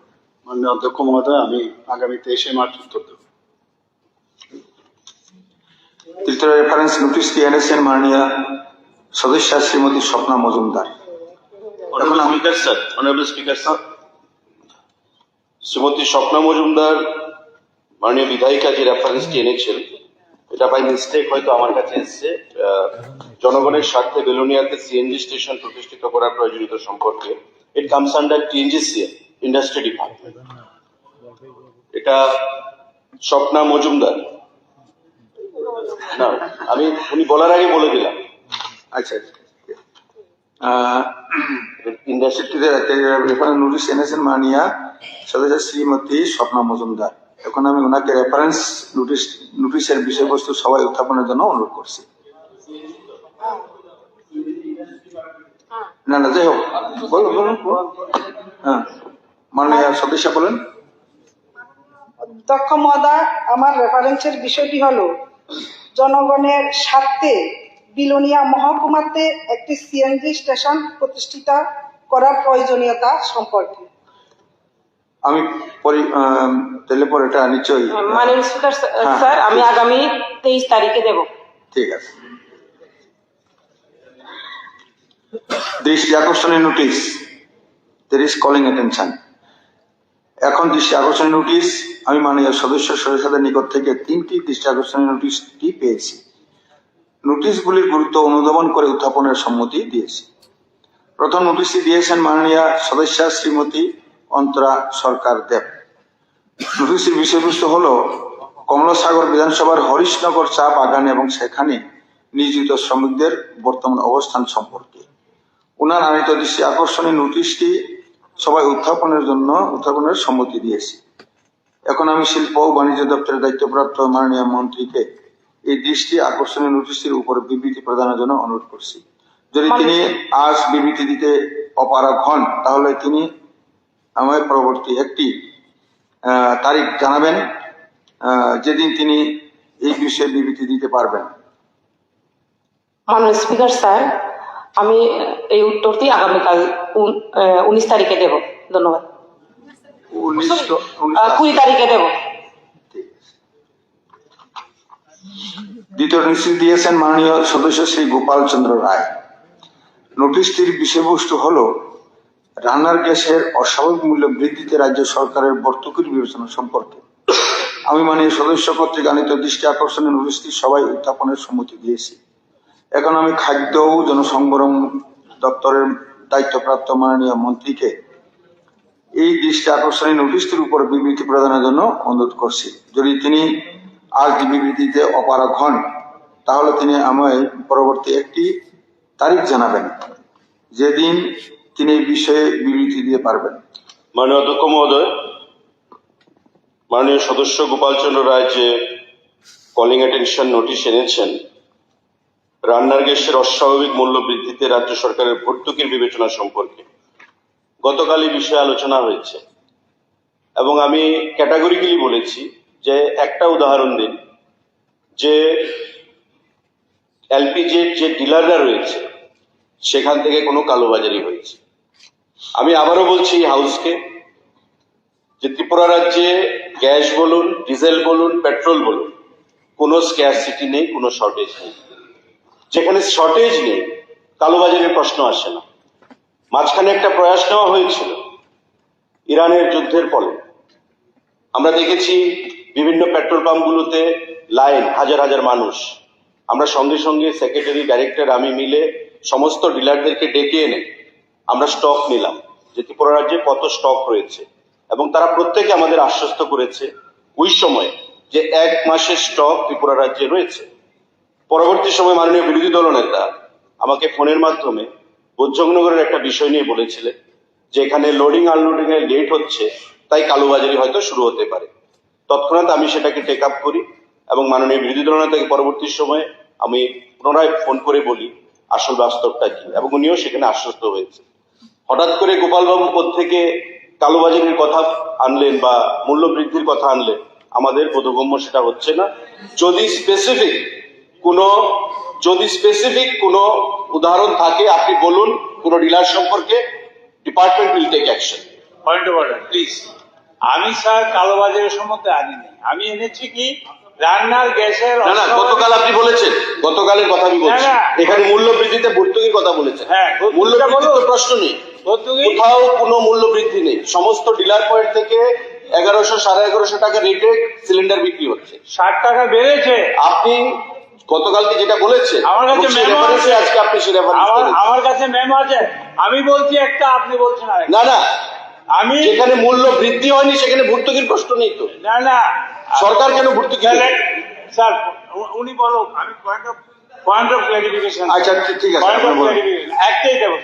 মাননীয় অধ্যক্ষ মহোদয়, আমি আগামী 23শে মার্চ উত্তর দেব। তৃতীয় রেফারেন্স নোটিশটি এনেছেন মাননীয় সদস্য Shrimati Swapna Majumdar. Honourable speaker sir, Shrimati Swapna Majumdar মাননীয় বিধায়িকা যে রেফারেন্সটি এনেছেন, এটা বাই মিস্টেক হয়তো আমার কাছে এসছে। জনগণের স্বার্থে বেলোনিয়াতে সিএনজি স্টেশন প্রতিষ্ঠিত করার প্রয়োজনীয়তা সম্পর্কে it comes under TNGCL industry department. এটা স্বপ্না মজুমদার না, আমি উনি বলার আগে বলে দিলাম। আচ্ছা, ইন্ডাস্ট্রিতে রেফারেন্স নোটিশ এনেছেন মাননীয় সদস্য শ্রীমতী স্বপ্না মজুমদার। এখন আমি ওনাকে রেফারেন্স নোটিশের বিষয়বস্তু সবাই উত্থাপনের জন্য অনুরোধ করছি। না না, যাই হোক, বলুন বলুন। হ্যাঁ, মাননীয় সদস্য বলেন। অধ্যক্ষ মহোদয়, আমার রেফারেন্সের বিষয়টি হলো জনগণের স্বার্থে বিলোনিয়া মহকুমাতে একটি সিএনজি স্টেশন প্রতিষ্ঠিত করার প্রয়োজনীয়তা সম্পর্কে। আমি তাহলে পরে এটা নিশ্চয়ই মাননীয় স্পিকার স্যার, আমি আগামী 23 তারিখে দেব। ঠিক আছে। দৃষ্টি আকর্ষণীয় notice, there is calling attention। এখন দৃষ্টি আকর্ষণীয় নোটিশ আমি মাননীয় সদস্যদের নিকট থেকে 3টি দৃষ্টি আকর্ষণীয় নোটিশটি পেয়েছি। নোটিশগুলির গুরুত্ব অনুধাবন করে উত্থাপনের সম্মতি দিয়েছি। প্রথম নোটিশটি দিয়েছেন মাননীয় সদস্য শ্রীমতী অন্তরা সরকার দেব। নোটিশটির বিষয়বস্তু হলো কমলাসাগর বিধানসভার হরিশনগর চা বাগান এবং সেখানে নিয়োজিত শ্রমিকদের বর্তমান অবস্থান সম্পর্কে ওনার আনিত দৃষ্টি আকর্ষণীয় নোটিশটি সবাই উত্থাপনের সম্মতি দিয়েছি। এখন আমি শিল্প ও বাণিজ্য দপ্তরের দায়িত্বপ্রাপ্ত মাননীয় মন্ত্রীকে এই দৃষ্টি আকর্ষণীয় নোটিশটির উপর বিবৃতি প্রদানের জন্য অনুরোধ করছি। যদি তিনি আজ বিবৃতি দিতে অপারগ হন, তাহলে তিনি আমায় পরবর্তী একটি তারিখ জানাবেন যেদিন তিনি এই বিষয়ে বিবৃতি দিতে পারবেন। মাননীয় স্পিকার স্যার, আমি এই উত্তরটি আগামীকাল 19 তারিখে দেব। ধন্যবাদ। 20 তারিখে দেব। দ্বিতীয় নোটিশ দিয়েছেন মাননীয় সদস্য শ্রী গোপাল চন্দ্র রায়। নোটিশটির বিষয়বস্তু হলো রান্নার গ্যাসের অস্বাভাবিক মূল্য বৃদ্ধিতে রাজ্য সরকারের ভর্তুকির বিবেচনা সম্পর্কে আমি মাননীয় সদস্য কর্তৃক আনিত দৃষ্টি আকর্ষণীয় নোটিশটি সবাই উত্থাপনের সম্মতি দিয়েছি। এখন আমি খাদ্য ও জনসংবরণ দপ্তরের দায়িত্বপ্রাপ্ত মাননীয় মন্ত্রীকে এই দৃষ্টি আকর্ষণীয় নোটিশটির উপর বিবৃতি প্রদানের জন্য অনুরোধ করছি। যদি তিনি আজ বিবৃতিতে অপারগ হন, তাহলে তিনি আমায় পরবর্তী একটি তারিখ জানাবেন যেদিন তিনি এই বিষয়ে বিবৃতি দিতে পারবেন। মাননীয় অধ্যক্ষ মহোদয়, মাননীয় সদস্য গোপাল চন্দ্র রায় যে কলিং অ্যাটেনশন নোটিশ এনেছেন, রান্নার গ্যাসের অস্বাভাবিক মূল্য বৃদ্ধিতে রাজ্য সরকারের ভর্তুকির বিবেচনা সম্পর্কে গতকাল এই বিষয়ে আলোচনা হয়েছে এবং আমি ক্যাটাগরিক্যালি বলেছি যে একটা উদাহরণ দিন যে এলপিজির যে ডিলাররা রয়েছে সেখান থেকে কোনো কালোবাজারি হয়েছে। আমি আবারও বলছি এই হাউসকে যে ত্রিপুরা রাজ্যে গ্যাস বলুন, ডিজেল বলুন, পেট্রোল বলুন, কোনো স্ক্যারসিটি নেই, কোনো শর্টেজ নেই। যেখানে শর্টেজ নেই কালোবাজারের প্রশ্ন আসে না। মাঝখানে একটা প্রয়াস নেওয়া হয়েছিল ইরানের যুদ্ধের ফলে, আমরা দেখেছি বিভিন্ন পেট্রোল পাম্পগুলোতে লাইন, হাজার হাজার মানুষ। আমরা সঙ্গে সঙ্গে সেক্রেটারি, ডাইরেক্টর, আমি মিলে সমস্ত ডিলারদেরকে ডেকে এনে আমরা স্টক নিলাম যে ত্রিপুরা রাজ্যে কত স্টক রয়েছে এবং তারা প্রত্যেকে আমাদের আশ্বস্ত করেছে ওই সময়ে যে 1 মাসের স্টক ত্রিপুরা রাজ্যে রয়েছে। পরবর্তী সময় মাননীয় বিরোধী দলনেতা আমাকে ফোনের মাধ্যমে বোধজংনগরের একটা বিষয় নিয়ে বলেছিলেন যে এখানে লোডিং আনলোডিং এ লেট হচ্ছে, তাই কালোবাজারি হয়তো শুরু হতে পারে। তৎক্ষণাৎ আমি সেটাকে টেক আপ করি এবং মাননীয় বিরোধী দলনেতাকে পরবর্তী সময়ে আমি পুনরায় ফোন করে বলি আসল বাস্তবটা কি, এবং উনিও সেখানে আশ্বস্ত হয়েছে। হঠাৎ করে গোপালবাবু কোত্থেকে কালোবাজারির কথা আনলেন বা মূল্য বৃদ্ধির কথা আনলেন আমাদের বোধগম্য সেটা হচ্ছে না। যদি স্পেসিফিক কোনো উদাহরণ থাকে আপনি বলুন, কোনো ডিলার সম্পর্কে, department will take action. Point of order please. আমি স্যার কালোবাজারের সম্বন্ধে আনিনি, আমি এনেছি কি রান্নার গ্যাসের। না, গতকাল আপনি বলেছেন, গতকালের কথা আমি বলছি, এখানে মূল্য বৃদ্ধিতে ভর্তুকির কথা বলেছেন। হ্যাঁ, মূল্য বৃদ্ধির তো প্রশ্ন নেই, কোথাও কোনো মূল্য বৃদ্ধি নেই। সমস্ত ডিলার পয়েন্ট থেকে 1100, 1150 টাকা রেটে সিলিন্ডার বিক্রি হচ্ছে। 60 টাকা বেড়েছে। আপনি গতকালকে যেটা বলেছেন আমার কাছে মেমো আছে, আজকে আপনি সে রেফারেন্স আমার কাছে মেমো আছে। আমি বলছি একটা, আপনি বলছেন আরেকটা। না, আমি যেখানে মূল্য বৃদ্ধি হয়নি সেখানে ভর্তুকির প্রশ্ন নেই তো। না, সরকার কেন ভর্তুকি দেবে? স্যার উনি বলো, আমি পয়েন্ট অফ ক্লারিফিকেশন। আচ্ছা ঠিক আছে, পয়েন্ট অফ ক্লারিফিকেশন একটাই দেবো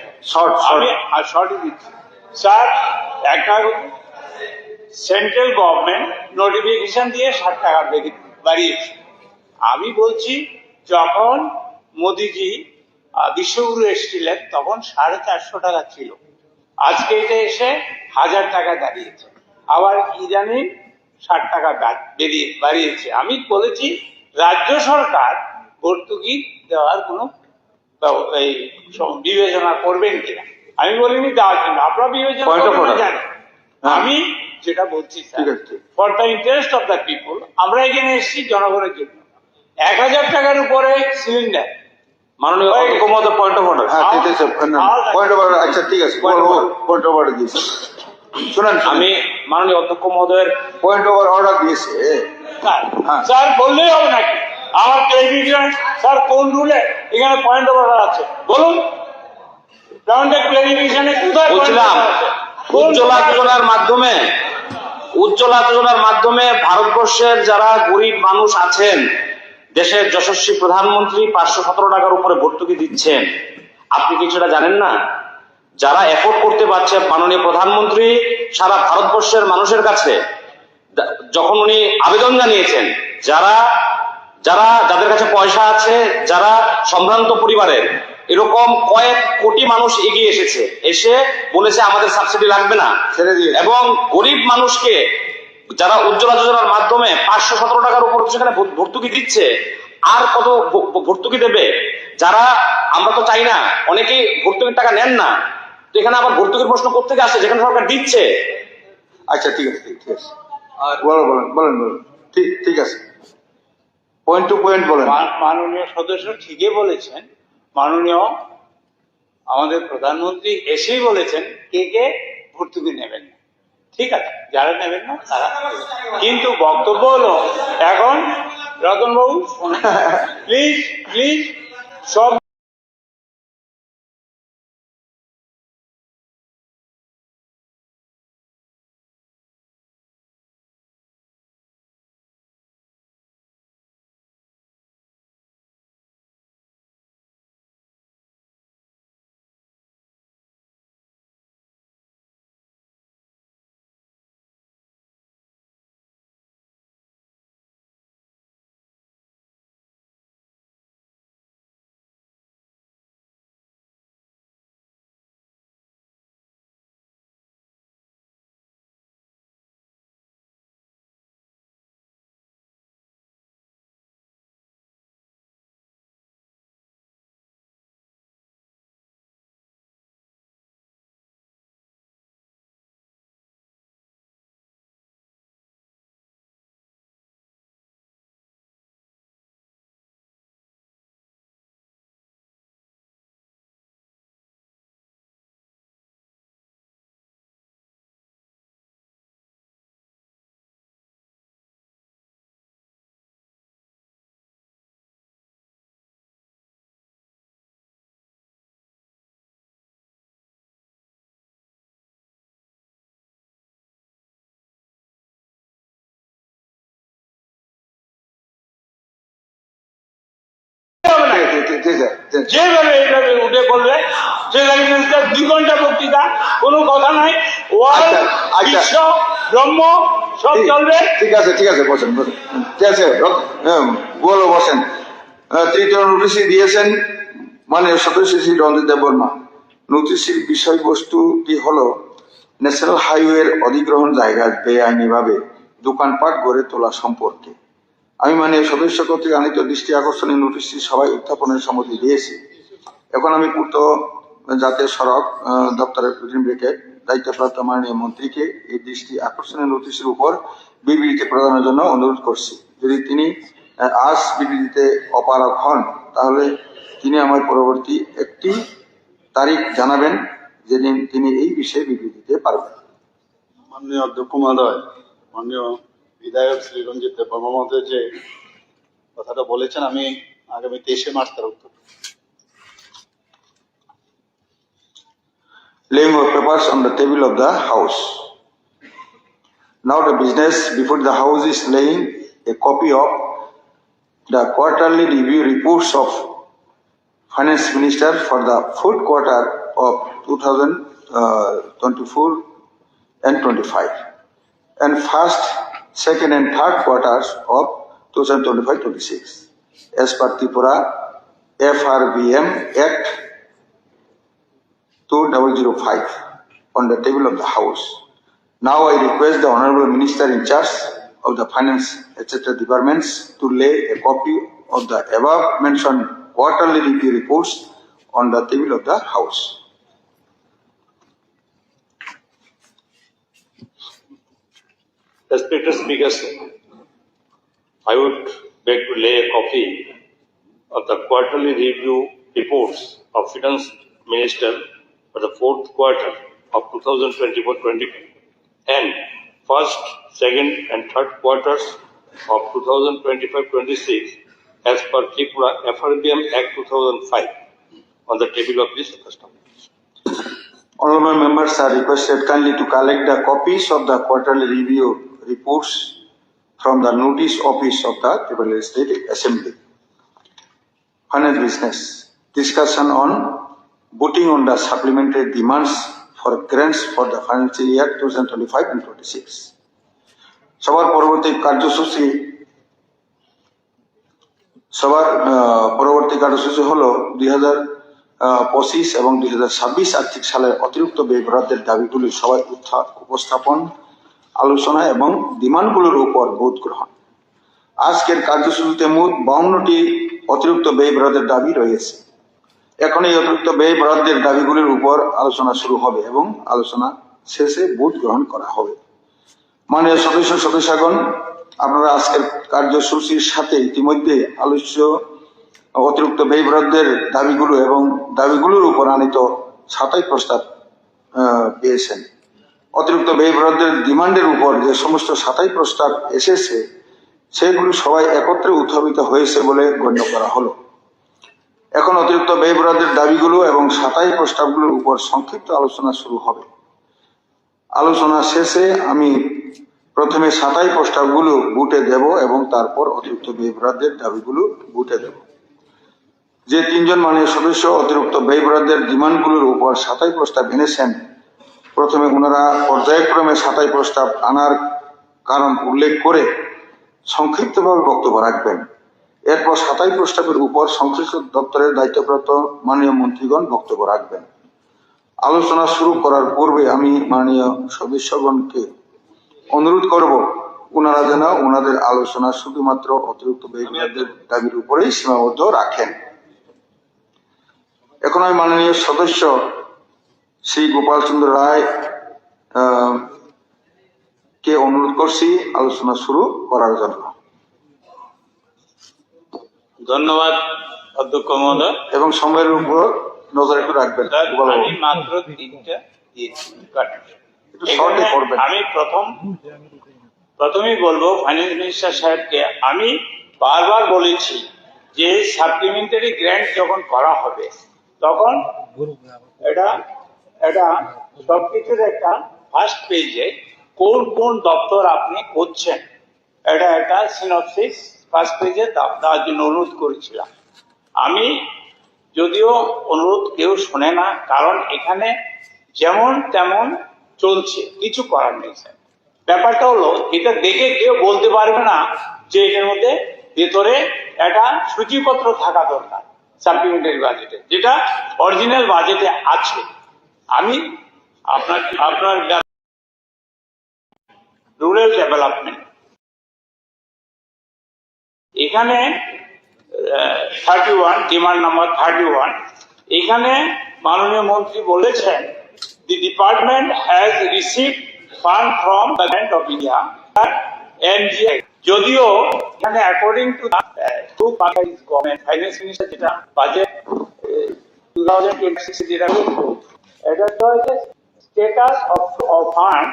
আমি, আর শর্টই দিচ্ছি স্যার। একটা সেন্ট্রাল গভর্নমেন্ট নোটিফিকেশন দিয়ে 60 টাকা বাড়িয়েছে। আমি বলছি যখন মোদিজি বিশ্বগুরু এসেছিলেন তখন 450 টাকা ছিল, আজকে এটা এসে 1000 টাকা দাঁড়িয়েছে। আবার ইদানিং 60 টাকা বাড়িয়েছে। আমি বলেছি রাজ্য সরকার ভর্তুকি দেওয়ার কোনো বিবেচনা করবেন কিনা। আমি বলিনি দেওয়ার জন্য, আপনারা বিবেচনা করবেন জানেন। আমি যেটা বলছি sir, for the interest of the people, আমরা এখানে এসেছি জনগণের জন্য। 1000 টাকার উপরে সিলিন্ডার। মাননীয় পয়েন্ট অফ অর্ডার। হ্যাঁ, পয়েন্ট অফ অর্ডার। আচ্ছা ঠিক আছে, পয়েন্ট অফ অর্ডার দিয়েছে। শুনুন, আমি মাননীয় অধ্যক্ষ মহোদয়ের পয়েন্ট অফ অর্ডার দিয়েছে। স্যার বললেই হবে নাকি? আমার ক্লারিফিকেশন স্যার, কোন রুলে এখানে পয়েন্ট অফ অর্ডার আছে বলুন। ক্লারিফিকেশনে কোথায় বলছিলাম উজ্জ্বলা যোজনার মাধ্যমে ভারতবর্ষের যারা গরিব মানুষ আছেন, দেশের যশস্বী প্রধানমন্ত্রী 517 টাকার উপরে ভর্তুকি দিচ্ছেন। আপনি কি সেটা জানেন না? যারা এফোর্ড করতে পারছে, মাননীয় প্রধানমন্ত্রী সারা ভারতবর্ষের মানুষের কাছে যখন উনি আবেদন জানিয়েছেন, যাদের কাছে পয়সা আছে, যারা সম্ভ্রান্ত পরিবারের, এরকম কয়েক কোটি মানুষ এগিয়ে এসে বলেছে আমাদের সাবসিডি লাগবে না, এবং গরিব মানুষকে যারা উজ্জ্বলা যোজনার মাধ্যমে 517 টাকার উপর সেখানে ভর্তুকি দিচ্ছে, আর কত ভর্তুকি দেবে? যারা, আমরা তো চাই না, অনেকেই ভর্তুকির টাকা নেন না, তো এখানে আবার ভর্তুকির প্রশ্ন কোত্থেকে আসে যেখানে সরকার দিচ্ছে? আচ্ছা ঠিক আছে, বলেন ঠিক আছে, পয়েন্ট টু পয়েন্ট বলেন। মাননীয় সদস্য ঠিকই বলেছেন। মাননীয় আমাদের প্রধানমন্ত্রী এসেই বলেছেন কে ভর্তুকি নেবেন না। ঠিক আছে, যারা নেবেন না তারা। কিন্তু বক্তব্য হলো এখন রতনবাবু প্লিজ সব যেভাবে এইভাবে উঠে পড়বে ট্রেজারি মিনিস্টার 2 ঘন্টা বক্তৃতা, কোনো কথা নাই, ওয়ার্ল্ড, বিশ্ব, ব্রহ্ম সব চলবে। ঠিক আছে বসেন ঠিক আছে বলো বসেন। তৃতীয় নোটিশই দিয়েছেন মাননীয় সদস্য শ্রী রঞ্জিত দেববর্মা। নোটিশের বিষয়বস্তুটি হলো ন্যাশনাল হাইওয়ের অধিগ্রহণ জায়গায় বেআইনিভাবে দোকানপাট গড়ে তোলা সম্পর্কে। আমি মাননীয় সদস্য কর্তৃক আনিত দৃষ্টি আকর্ষণীয় নোটিশটি সবাই উত্থাপনের সম্মতি দিয়েছি। এখন আমি পূর্ত জাতীয় সড়ক দপ্তরের প্রতিনিধি রেখে দায়িত্বপ্রাপ্ত মাননীয় মন্ত্রীকে এই দৃষ্টি আকর্ষণীয় নোটিশের উপর বিবৃতি প্রদানের জন্য অনুরোধ করছি। যদি তিনি আজ বিবৃতিতে অপারগ হন তাহলে তিনি আমার পরবর্তী একটি তারিখ জানাবেন যেদিন তিনি এই বিষয়ে বিবৃতি দিতে পারবেন। মাননীয় অধ্যক্ষ মহোদয়, মাননীয় বিধায়ক শ্রী রঞ্জিত দেববর্মা মহোদয় যে কথাটা বলেছেন, আমি আগামী 23শে মার্চ তার উত্তর। Laying of papers on the table of the house. Now the business before the house is laying a copy of the quarterly review reports of Finance Minister for the fourth quarter of 2024 and 25 and first, second and third quarters of 2025-26 as per Tripura FRBM Act 2005 on the table of the house. Now I request the Honorable Minister in charge of the Finance etc. departments to lay a copy of the above mentioned quarterly review reports on the table of the house. Respected Speaker, I would beg to lay a copy of the quarterly review reports of Finance Minister for the fourth quarter of 2024-25 and first, second and third quarters of 2025-26 as per Tripura FRBM Act 2005 on the table of this custom. Honorable members are requested kindly to collect the copies of the quarterly review reports from the notice office of the Tripura State Assembly. Finance business discussion on voting on the supplementary demands for grants for the financial year 2025 and 26. সবার পরবর্তী কার্যসূচি হলো 2025 এবং 2026 আর্থিক সালের অতিরিক্ত ব্যয় বরাদ্দের দাবিগুলি সবাই উপস্থাপন, আলোচনা এবং ডিমান্ডগুলোর উপর ভোট গ্রহণ। আজকের কার্যসূচিতে মোট 52টি অতিরিক্ত ব্যয় বরাদ্দের দাবি রয়েছে। এখন এই অতিরিক্ত ব্যয় বরাদ্দের দাবিগুলির উপর আলোচনা শুরু হবে এবং আলোচনা শেষে ভোট গ্রহণ করা হবে। মাননীয় সদস্যগণ, আপনারা আজকের কার্যসূচির সাথে ইতিমধ্যে আলোচ্য অতিরিক্ত ব্যয় বরাদ্দের দাবিগুলো এবং দাবিগুলোর উপর আনিত 7টি প্রস্তাব পেয়েছেন। অতিরিক্ত ব্যয় বরাদ্দের ডিমান্ডের উপর যে সমস্ত 7টি প্রস্তাব এসেছে সেগুলো সবাই একত্রে উত্থাপিত হয়েছে বলে গণ্য করা হলো। এখন অতিরিক্ত ব্যয় বরাদ্দের দাবিগুলো এবং 7টি প্রস্তাবগুলোর উপর সংক্ষিপ্ত আলোচনা শুরু হবে। আলোচনা শেষে আমি প্রথমে 7টি প্রস্তাবগুলো ভোটে দেব এবং তারপর অতিরিক্ত ব্যয় বরাদ্দের দাবিগুলো ভোটে দেব। যে 3জন মাননীয় সদস্য অতিরিক্ত ব্যয় বরাদ্দের ডিমান্ডগুলোর উপর 7টি প্রস্তাব এনেছেন, প্রথমে ওনারা পর্যায়ক্রমে 7টি প্রস্তাব আনার কারণ উল্লেখ করে সংক্ষিপ্তভাবে বক্তব্য রাখবেন। এরপর 7টি প্রস্তাবের উপর সংশ্লিষ্ট দপ্তরের দায়িত্বপ্রাপ্ত মাননীয় মন্ত্রীগণ বক্তব্য রাখবেন। আলোচনা শুরু করার পূর্বে আমি মাননীয় সদস্যগণকে অনুরোধ করব ওনারা যেন ওনাদের আলোচনা শুধুমাত্র অতিরিক্ত ব্যয় বরাদ্দের দাবির উপরেই সীমাবদ্ধ রাখেন। এখন আমি মাননীয় সদস্য শ্রী গোপাল চন্দ্র রায় কে অনুরোধ করছি আলোচনা শুরু করার জন্য। ধন্যবাদ অধ্যক্ষ মহোদয়। এবং সময়ের উপর নজর একটু রাখবেন। আমি মাত্র 3টা দিয়েছি। আমি প্রথমেই বলবো ফাইন্যান্স মিনিস্টার সাহেবকে, আমি বারবার বলেছি যে সাপ্লিমেন্টারি গ্র্যান্ট যখন করা হবে তখন এটা সবকিছুর একটা ফার্স্ট পেজে কোন কোন দপ্তর আপনি করছেন এটা একটা সিনপসিস ফার্স্ট পেজে দেওয়ার জন্য অনুরোধ করেছিলাম। আমি যদিও অনুরোধ কেউ শোনে না, কারণ এখানে যেমন তেমন চলছে, কিছু করার নেই স্যার। ব্যাপারটা হলো এটা দেখে কেউ বলতে পারবে না যে এটার মধ্যে ভেতরে একটা সূচিপত্র থাকা দরকার সাপ্লিমেন্টারি বাজেটে, যেটা অরিজিনাল বাজেটে আছে। আমি আপনার রুরাল ডেভেলপমেন্ট এখানে 31 ডিমান্ড নাম্বার 31, এখানে মাননীয় মন্ত্রী বলেছেন the department has received fund from the government of India এনজিআই। যদিও এখানে according to government finance minister যেটা বাজেট 2026 যেটা এটা হচ্ছে status of fund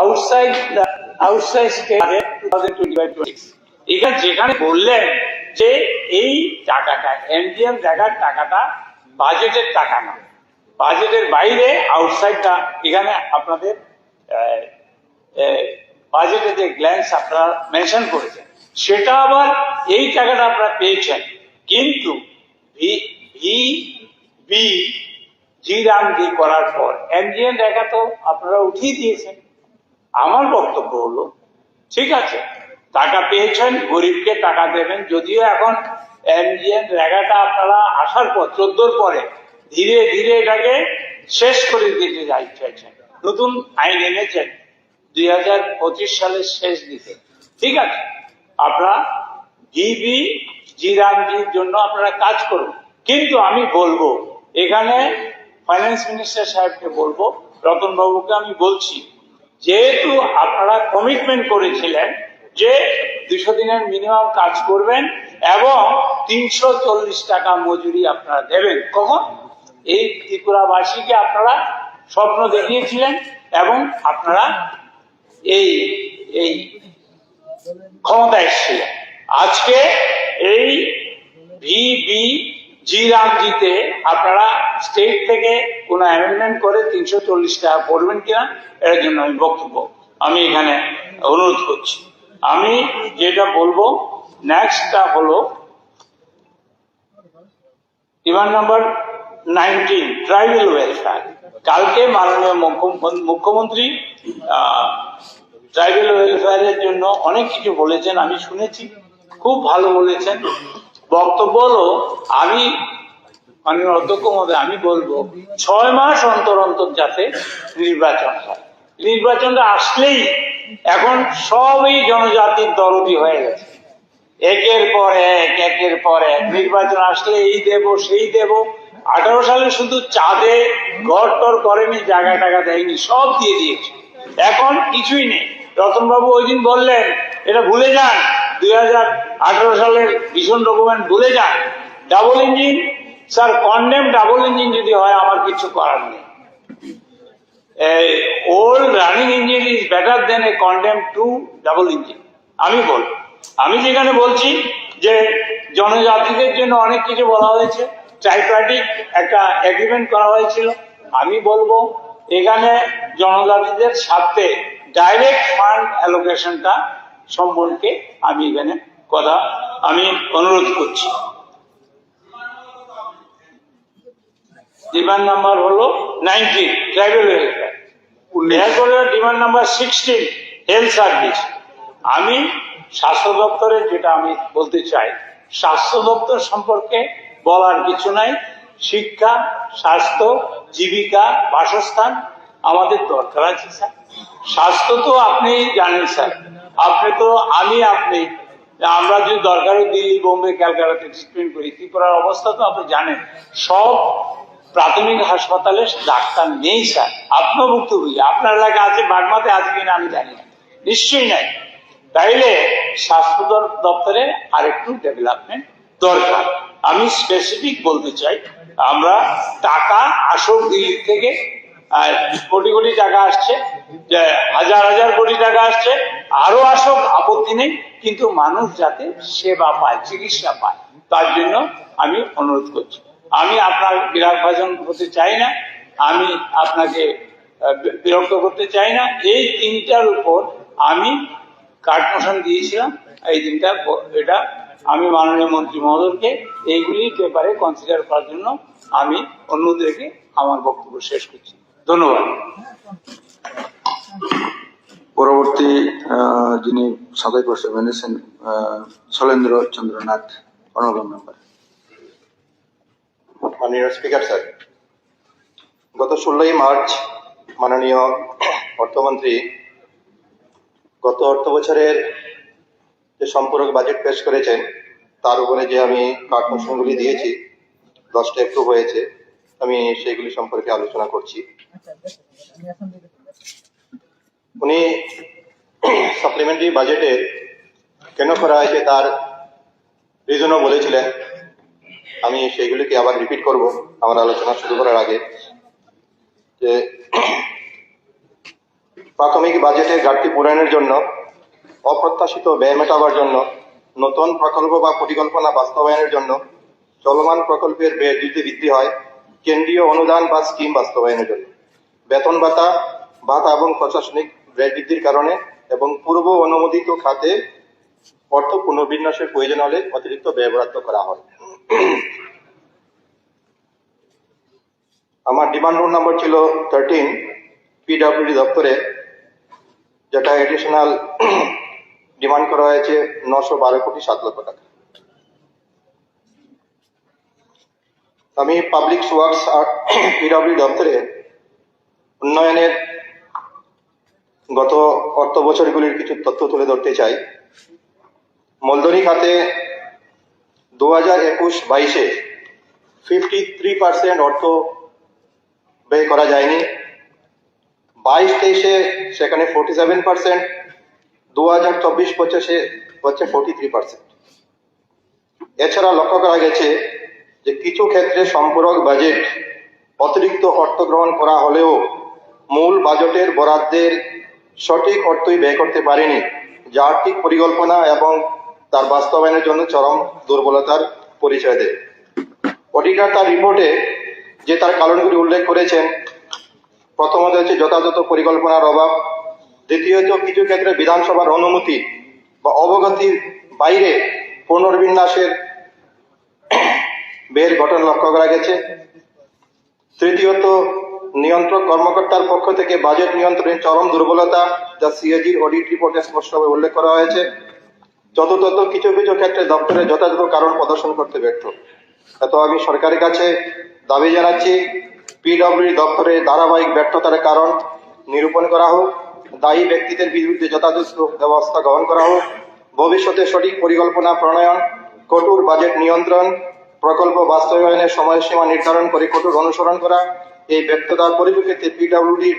outside state budget 2025-26 এখানে যেখানে বললেন যে এই টাকাটা এনডিএম জায়গার টাকাটা বাজেটের টাকা না, বাজেটের বাইরে আউটসাইডটা এখানে আপনাদের বাজেটে যে গ্ল্যান্স আপনারা মেনশন করেছেন সেটা আবার এই টাকাটা আপনারা পেয়েছেন, কিন্তু জি করার পর এনজিএন রেখা তো আপনারা উঠিয়ে দিয়েছেন। আমার বক্তব্য হলো ঠিক আছে, টাকা পেয়েছেন, গরিবকে টাকা দেবেন। যদিও এখন এনজিএন রেখাটা আপনারা আসার পর 14 পরে ধীরে ধীরে এটাকে শেষ করে দিতে চাইছেন, নতুন আইন এনেছেন 2025 সালের শেষ দিকে। ঠিক আছে, আপনারা জিরামজির জন্য আপনারা কাজ করুন, কিন্তু আমি বলবো এখানে ফাইন্যান্স মিনিস্টার সাহেবকে বলবো, রতন বাবুকে আমি বলছি, যেহেতু আপনারা কমিটমেন্ট করেছিলেন যে 200 দিনের মিনিমাম কাজ করবেন এবং 340 টাকা মজুরি আপনারা দেবেন, কখন এই ত্রিপুরাবাসীকে আপনারা স্বপ্ন দেখিয়েছিলেন এবং আপনারা এই ক্ষমতা এসেছিলেন। আজকে এই জিরামজিতে আপনারা স্টেট থেকে কোনো অ্যামেন্ডমেন্ট করে 340 টাকা করবেন কিনা, এর জন্য আমি বক্তব্য আমি এখানে অনুরোধ করছি। আমি যেটা বলবো নেক্সটটা হলো ডিমান্ড নাম্বার 19 ট্রাইবাল ওয়েলফেয়ার। কালকে মাননীয় মুখ্যমন্ত্রী ট্রাইবাল ওয়েলফেয়ারের জন্য অনেক কিছু বলেছেন, আমি শুনেছি, খুব ভালো বলেছেন। বক্তব্য হলো আমি মাননীয় অধ্যক্ষ মহোদয় আমি বলবো 6 মাস অন্তর অন্তর যাতে নির্বাচন হয়। নির্বাচনটা আসলেই এখন সবই জনজাতির দরদি হয়ে গেছে, একের পর এক নির্বাচন আসলে এই দেব সেই দেব। 18 সালে শুধু চাঁদে ঘর টর করেনি, জায়গা টাকা দেয়নি, সব দিয়ে দিয়েছে, এখন কিছুই নেই। রতনবাবু ওই দিন বললেন এটা ভুলে যান, 2018 সালের ভীষণ ডকুমেন্ট ভুলে যান। Double engine sir, condemn double engine যদি হয় আমার কিছু করার নেই। Old running engine is better than a condemn to double engine. আমি যেখানে বলছি যে জনজাতিদের জন্য অনেক কিছু বলা হয়েছে, ট্রাইপার্টিক একটা এগ্রিমেন্ট করা হয়েছিল। আমি বলবো এখানে জনজাতিদের সাথে ডাইরেক্ট ফান্ড অ্যালোকেশনটা সম্পর্কে আমি এখানে আমি অনুরোধ করছি। ডিমান্ড নাম্বার হলো 19 ট্রাইবাল ওয়েলফেয়ার। এরপরে ডিমান্ড নাম্বার 16 হেলথ সার্ভিস। আমি স্বাস্থ্য দপ্তরের যেটা আমি বলতে চাই, স্বাস্থ্য দপ্তর সম্পর্কে বলার কিছু নাই। শিক্ষা, স্বাস্থ্য, জীবিকা, বাসস্থান আমাদের দরকার আছে স্যার। স্বাস্থ্য তো আপনি জানেন স্যার, আমরা যদি দরকারে দিল্লি, বোম্বে, ক্যালকাটাতে ট্রিটমেন্ট করি, ত্রিপুরার অবস্থা তো আপনি জানেন। সব প্রাথমিক হাসপাতালে ডাক্তার নেই স্যার, আপনিও ভুক্তভোগী। আপনার এলাকা আছে, বাগমাতে আছে কিনা আমি জানি না, নিশ্চয়ই নাই। তাইলে স্বাস্থ্য দপ্তরে আরেকটু ডেভেলপমেন্ট দরকার। আমি স্পেসিফিক বলতে চাই, আমরা টাকা আসুক দিল্লি থেকে, কোটি কোটি টাকা আসছে, হাজার হাজার কোটি টাকা আসছে, আরো আসুক, আপত্তি নেই, কিন্তু মানুষ যাতে সেবা পায়, চিকিৎসা পায়, তার জন্য আমি অনুরোধ করছি। আমি আপনার বিরাট ভাজন হতে চাই না, আমি আপনাকে বিরক্ত করতে চাই না। এই তিনটার উপর আমি কার্ড মোশন দিয়েছিলাম, এই তিনটা এটা আমি মাননীয় মন্ত্রী মহোদয়কে এইগুলির ব্যাপারে কনসিডার করার জন্য আমি অনুরোধ রেখে আমার বক্তব্য শেষ করছি। ধন্যবাদ। পরবর্তী যিনি সাতাই প্রশ্ন এনেছেন শৈলেন্দ্র চন্দ্রনাথ, অনারেবল মেম্বার। মাননীয় স্পিকার স্যার, গত 16ই মার্চ মাননীয় অর্থমন্ত্রী গত অর্থ বছরের যে সম্পূরক বাজেট পেশ করেছেন তার উপরে যে আমি কাট মোশনগুলি দিয়েছি 10টা অ্যাপ্রুভ হয়েছে, আমি সেইগুলি সম্পর্কে আলোচনা করছি। উনি সাপ্লিমেন্টারি বাজেটে কেন করা হয়েছে তার রিজনও বলেছিলেন, আমি সেইগুলিকে আবার রিপিট করব আমার আলোচনা শুরু করার আগে। যে প্রাথমিক বাজেটে ঘাটতি পূরণের জন্য, অপ্রত্যাশিত ব্যয় মেটাবার জন্য, নতুন প্রকল্প বা পরিকল্পনা বাস্তবায়নের জন্য, চলমান প্রকল্পের ব্যয় যদি বৃদ্ধি হয়, কেন্দ্রীয় অনুদান বা স্কিম বাস্তবায়নের জন্য, বেতন ভাতা এবং প্রশাসনিক ব্যয় বৃদ্ধির কারণে এবং পূর্ব অনুমোদিত খাতে অর্থ পুনর্বিন্যাসের প্রয়োজন হলে অতিরিক্ত ব্যয় বরাদ্দ করা হয়। আমার ডিমান্ড রুল নাম্বার ছিল 13 পিডব্লিউডি দপ্তরে, যেটা এডিশনাল ডিমান্ড করা হয়েছে 912,07,00,000 টাকা। আমি পাবলিক ওয়ার্কস আর পিডব্লিউডি দপ্তরে উন্নয়নের গত অর্থ বছরগুলির কিছু তথ্য তুলে ধরতে চাই। মূলধনী খাতে 2021-22-এ 53% অর্থ ব্যয় করা যায়নি, 22-23-এ সেখানে 47%, 2024-25-এ হচ্ছে 43%। এছাড়া লক্ষ্য করা গেছে যে কিছু ক্ষেত্রে সম্পূরক বাজেট অতিরিক্ত অর্থ গ্রহণ করা হলেও মূল বাজেটের বরাদ্দের সঠিক অর্থই ব্যয় করতে পারেনি, যা আর্থিক পরিকল্পনা এবং তার বাস্তবায়নের জন্য চরম দুর্বলতার পরিচয় দেয়। অডিটর তার রিপোর্টে যে তার কারণগুলি উল্লেখ করেছেন, প্রথমত হচ্ছে যথাযথ পরিকল্পনার অভাব, দ্বিতীয়ত কিছু ক্ষেত্রে বিধানসভার অনুমতি বা অবগতির বাইরে পুনর্বিন্যাসের ব্যয়ের ঘটনা লক্ষ্য করা গেছে, তৃতীয়ত নিয়ন্ত্রক কর্মকর্তার পক্ষ থেকে বাজেট নিয়ন্ত্রণের চরম দুর্বলতা, যা সিএজির অডিট রিপোর্টে স্পষ্টভাবে উল্লেখ করা হয়েছে, চতুর্থত কিছু কিছু ক্ষেত্রে দপ্তরের যথাযথ কারণ প্রদর্শন করতে ব্যর্থ। এত আমি সরকারের কাছে দাবি জানাচ্ছি, পিডব্লিউডি দপ্তরের ধারাবাহিক ব্যর্থতার কারণ নিরূপণ করা হোক, দায়ী ব্যক্তিদের বিরুদ্ধে যথাযথ ব্যবস্থা গ্রহণ করা হোক, ভবিষ্যতে সঠিক পরিকল্পনা প্রণয়ন, কঠোর বাজেট নিয়ন্ত্রণ, প্রকল্প বাস্তবায়নের সময়সীমা নির্ধারণ করে কঠোর অনুসরণ করা। এই ব্যর্থতার পরিপ্রেক্ষিতে পিডব্লিউডির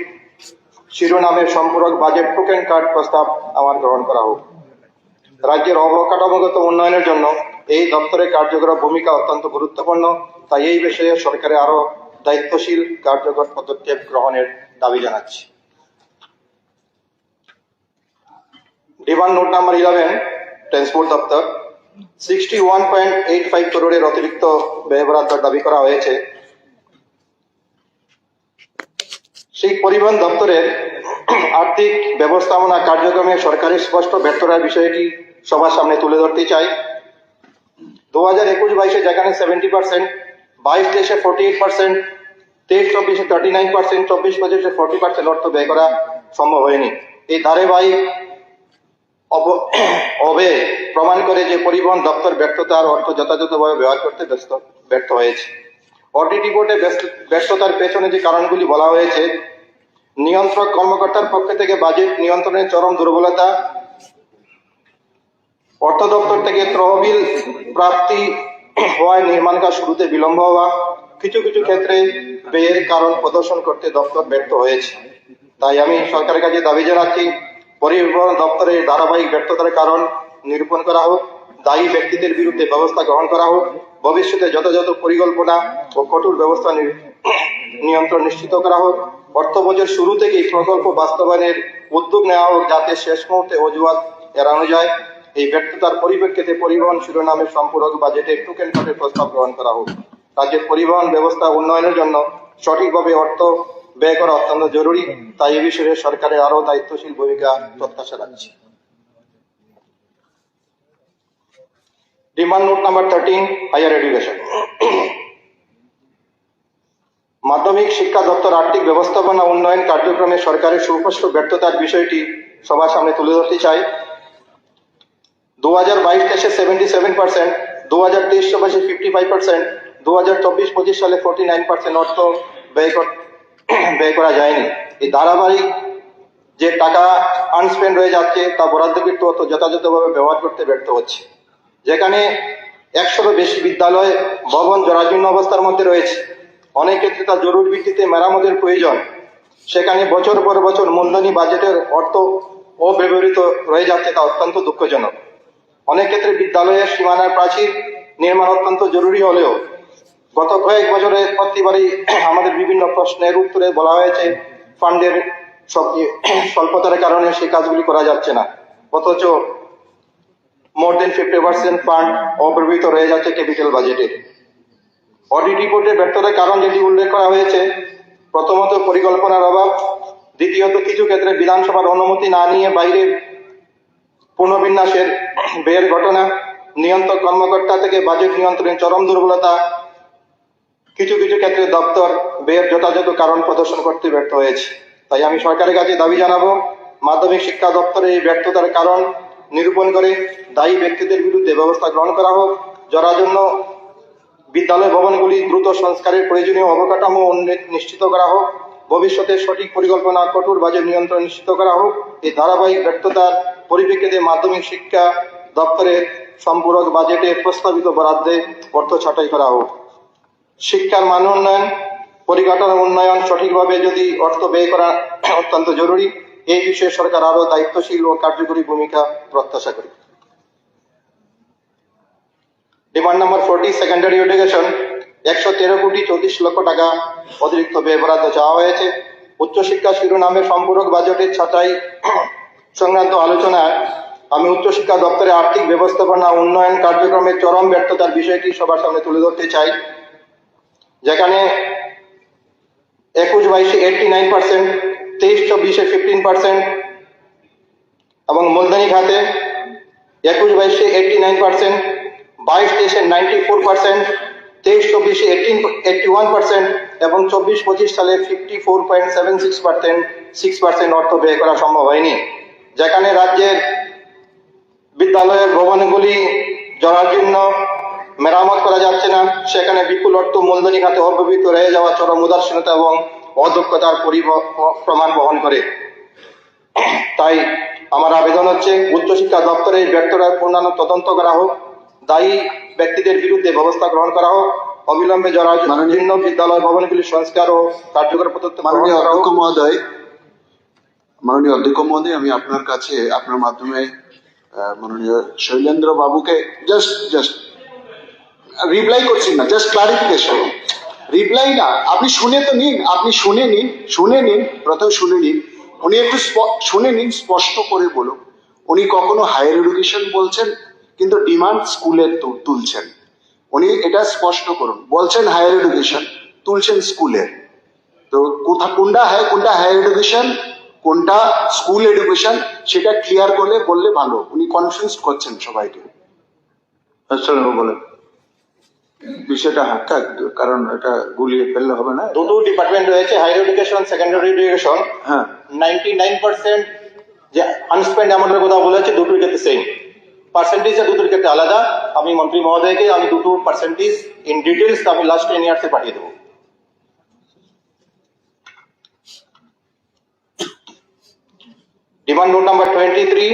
শিরোনামের সম্পূরক বাজেট টোকেন কার্ড প্রস্তাব আমার গ্রহণ করা হোক। রাজ্যের অবকাঠামোগত উন্নয়নের জন্য এই দপ্তরের কার্যকর ভূমিকা অত্যন্ত গুরুত্বপূর্ণ, তাই এই বিষয়ে সরকারের আরো দায়িত্বশীল কার্যকর পদক্ষেপ গ্রহণের দাবি জানাচ্ছি। ডিমান্ড নোট নাম্বার 11 ট্রান্সপোর্ট দপ্তর, 61.85 করোড়ের অতিরিক্ত ব্যয় বরাদ্দ দাবি করা হয়েছে। সেই পরিবহন দপ্তরের আর্থিক ব্যবস্থাপনা কার্যক্রমে সরকারের স্পষ্ট ব্যর্থতার বিষয়টি সবার সামনে তুলে ধরতে চাই। 2021-22-এ যেখানে 70%, 22-23-এ 48%, 23-24-এ 39%, 24-25-এ 40% অর্থ ব্যয় করা সম্ভব হয়নি। এই ধারাবাহিক অব্যয় প্রমাণ করে যে পরিবহন দপ্তর ব্যর্থতার অর্থ যথাযথভাবে ব্যবহার করতে ব্যর্থ হয়েছে। অডিট রিপোর্টে ব্যর্থতার পেছনে যে কারণগুলি বলা হয়েছে, নিয়ন্ত্রক কর্মকর্তার পক্ষ থেকে বাজেট নিয়ন্ত্রণের চরম দুর্বলতা, অর্থ দপ্তর থেকে তহবিল প্রাপ্তি হওয়ায় নির্মাণ কাজ শুরুতে বিলম্ব হওয়া, কিছু কিছু ক্ষেত্রে ব্যয়ের কারণ প্রদর্শন করতে দপ্তর ব্যর্থ হয়েছে। তাই আমি সরকারের কাছে দাবি জানাচ্ছি, পরিবহন দপ্তরের ধারাবাহিক ব্যর্থতার কারণ নিরূপণ করা হোক, দায়ী ব্যক্তিদের বিরুদ্ধে ব্যবস্থা গ্রহণ করা হোক, ভবিষ্যতে যথাযথ পরিকল্পনা ও কঠোর ব্যবস্থা নিয়ন্ত্রণ নিশ্চিত করা হোক, অর্থ বছর শুরু থেকেই প্রকল্প বাস্তবায়নের উদ্যোগ নেওয়া হোক, যাতে শেষ মুহূর্তে অজুহাত এড়ানো যায়। এই ব্যর্থতার পরিপ্রেক্ষিতে পরিবহন শিরোনামের সম্পূরক বাজেটে টোকেন কার্ডের প্রস্তাব গ্রহণ করা হোক। রাজ্যের পরিবহন ব্যবস্থা উন্নয়নের জন্য সঠিকভাবে অর্থ ব্যয় করা অত্যন্ত জরুরি, তাই এই বিষয়ে সরকারের আরো দায়িত্বশীল ভূমিকা প্রত্যাশা রাখছি। Demand note number 13, higher education. মাধ্যমিক শিক্ষা দপ্তর আর্থিক ব্যবস্থাপনা উন্নয়ন কার্যক্রমে সরকারের সুস্পষ্ট ব্যর্থতার বিষয়টি সবার সামনে তুলে ধরতে চাই। 2022-23 77%, 2023-24 55%, 2024-25 সালে 49% অর্থ ব্যয় করা যায়নি। এই ধারাবাহিক যে টাকা আনস্পেন্ড হয়ে যাচ্ছে তা বরাদ্দকৃত অর্থ যথাযথভাবে ব্যবহার করতে ব্যর্থ হচ্ছে। যেখানে 100-রও বেশি বিদ্যালয় ভবন জরাজীর্ণ অবস্থার মধ্যে রয়েছে, অনেক ক্ষেত্রে তা জরুরি ভিত্তিতে মেরামতের প্রয়োজন, সেখানে বছর পর বছর মূলধনী বাজেটের অর্থ অব্যবহৃত রয়ে যাচ্ছে, তা অত্যন্ত দুঃখজনক। অনেক ক্ষেত্রে বিদ্যালয়ের সীমানার প্রাচীর নির্মাণ অত্যন্ত জরুরি হলেও গত কয়েক বছরে প্রতিবারই আমাদের বিভিন্ন প্রশ্নের উত্তরে বলা হয়েছে ফান্ডের স্বল্পতার কারণে সেই কাজগুলি করা যাচ্ছে না, অথচ মোর দেন 50% ফান্ড অব্যবহৃত রয়ে যাচ্ছে ক্যাপিটাল বাজেটে। অডিট রিপোর্টের ব্যর্থতার কারণ যেটি উল্লেখ করা হয়েছে, প্রথমত পরিকল্পনার অভাব, দ্বিতীয়ত কিছু ক্ষেত্রে বিধানসভার অনুমতি না নিয়ে বাইরে পুনর্বিন্যাসের ব্যয়ের ঘটনা, নিয়ন্ত্রক কর্মকর্তা থেকে বাজেট নিয়ন্ত্রণের চরম দুর্বলতা, কিছু কিছু ক্ষেত্রে দপ্তর ব্যয়ের যথাযথ কারণ প্রদর্শন করতে ব্যর্থ হয়েছে। তাই আমি সরকারের কাছে দাবি জানাবো, মাধ্যমিক শিক্ষা দপ্তরের এই ব্যর্থতার কারণ নিরূপণ করে দায়ী ব্যক্তিদের বিরুদ্ধে ব্যবস্থা গ্রহণ করা হোক, যারা জন্য বিদ্যালয় ভবনগুলি দ্রুত সংস্কারের প্রয়োজনীয় অবকাঠামো নিশ্চিত করা হোক, ভবিষ্যতে সঠিক পরিকল্পনা, কঠোর বাজেট নিয়ন্ত্রণ নিশ্চিত করা হোক। এই ধারাবাহিক ব্যর্থতার পরিপ্রেক্ষিতে মাধ্যমিক শিক্ষা দপ্তরের সম্পূরক বাজেটে প্রস্তাবিত বরাদ্দে অর্থ ছাঁটাই করা হোক। শিক্ষার মান উন্নয়ন, পরিকাঠামো উন্নয়ন সঠিকভাবে যদি অর্থ ব্যয় করা অত্যন্ত জরুরি। এই বিষয়ে সরকার আরো দায়িত্বশীল ও কার্যকরী ভূমিকা প্রত্যাশা করি। ডিমান্ড নাম্বার 40, সেকেন্ডারি এডুকেশন, 113,34,00,000 টাকা অতিরিক্ত ব্যয় বরাদ্দ চাওয়া হয়েছে। উচ্চশিক্ষা শিরোনামে সম্পূরক বাজেটের ছাঁটাই সংক্রান্ত আলোচনায় আমি উচ্চশিক্ষা দপ্তরের আর্থিক ব্যবস্থাপনা উন্নয়ন কার্যক্রমের চরম ব্যর্থতার বিষয়টি সবার সামনে তুলে ধরতে চাই। যেখানে 21-22 89%, 23-24 15% এবং মূলধনী খাতে 21-22 89%, 22-23 94%, 23-24 81% এবং 24-25 সালে 54.76% অর্থ ব্যয় করা সম্ভব হয়নি। যেখানে রাজ্যের বিদ্যালয়ের ভবনগুলি জরাজীর্ণ, মেরামত করা যাচ্ছে না, সেখানে বিপুল অর্থ মূলধনী খাতে অব্যবহৃত রয়ে যাওয়া চরম উদাসীনতা এবং অদক্ষতার প্রমাণ বহন করে। তাই আমার আবেদন হচ্ছে, উচ্চশিক্ষা দপ্তরের ব্যর্থতার পূর্ণাঙ্গ তদন্ত করা হোক, দায়ী ব্যক্তিদের বিরুদ্ধে ব্যবস্থা গ্রহণ করা হোক, অবিলম্বে জরাজীর্ণ বিদ্যালয় ভবনগুলি সংস্কার ও কার্যকর পদ্ধতি মাননীয় অধ্যক্ষ মহোদয়, আমি আপনার কাছে আপনার মাধ্যমে মাননীয় শৈলেন্দ্র বাবুকে জাস্ট রিপ্লাই করছি না, জাস্ট ক্লারিফিকেশন, রিপ্লাই না, আপনি শুনে তো নিন, আপনি শুনে নিন, প্রথমে শুনে নিন, উনি একটু শুনে নিন, স্পষ্ট করে বলুন। উনি কখনো হায়ার এডুকেশন বলছেন কিন্তু ডিমান্ড স্কুলের তুলছেন, উনি এটা স্পষ্ট করুন। বলছেন হায়ার এডুকেশন, তুলছেন স্কুলের, তো কোনটা হায়ার এডুকেশন কোনটা স্কুল এডুকেশন সেটা ক্লিয়ার করলে বললে ভালো। উনি কনফিউজ করছেন সবাইকে। বলেন বিষয়টা হাক্কা, কারণ এটা গুলিয়ে ফেললে হবে না। দুটো ডিপার্টমেন্ট রয়েছে, হায়ার এডুকেশন, সেকেন্ডারি এডুকেশন। হ্যাঁ, 99% যে আনস্পেন্ড অ্যামাউন্টের কথা বলেছে, দুটোর ক্ষেত্রে সেম পার্সেন্টেজ, দুটোর ক্ষেত্রে আলাদা। আমি মন্ত্রী মহোদয়কে আমি দুটো পার্সেন্টেজ ইন ডিটেলস আমি লাস্ট 10 ইয়ার্সে পাঠিয়ে দেবো। Demand note number 23,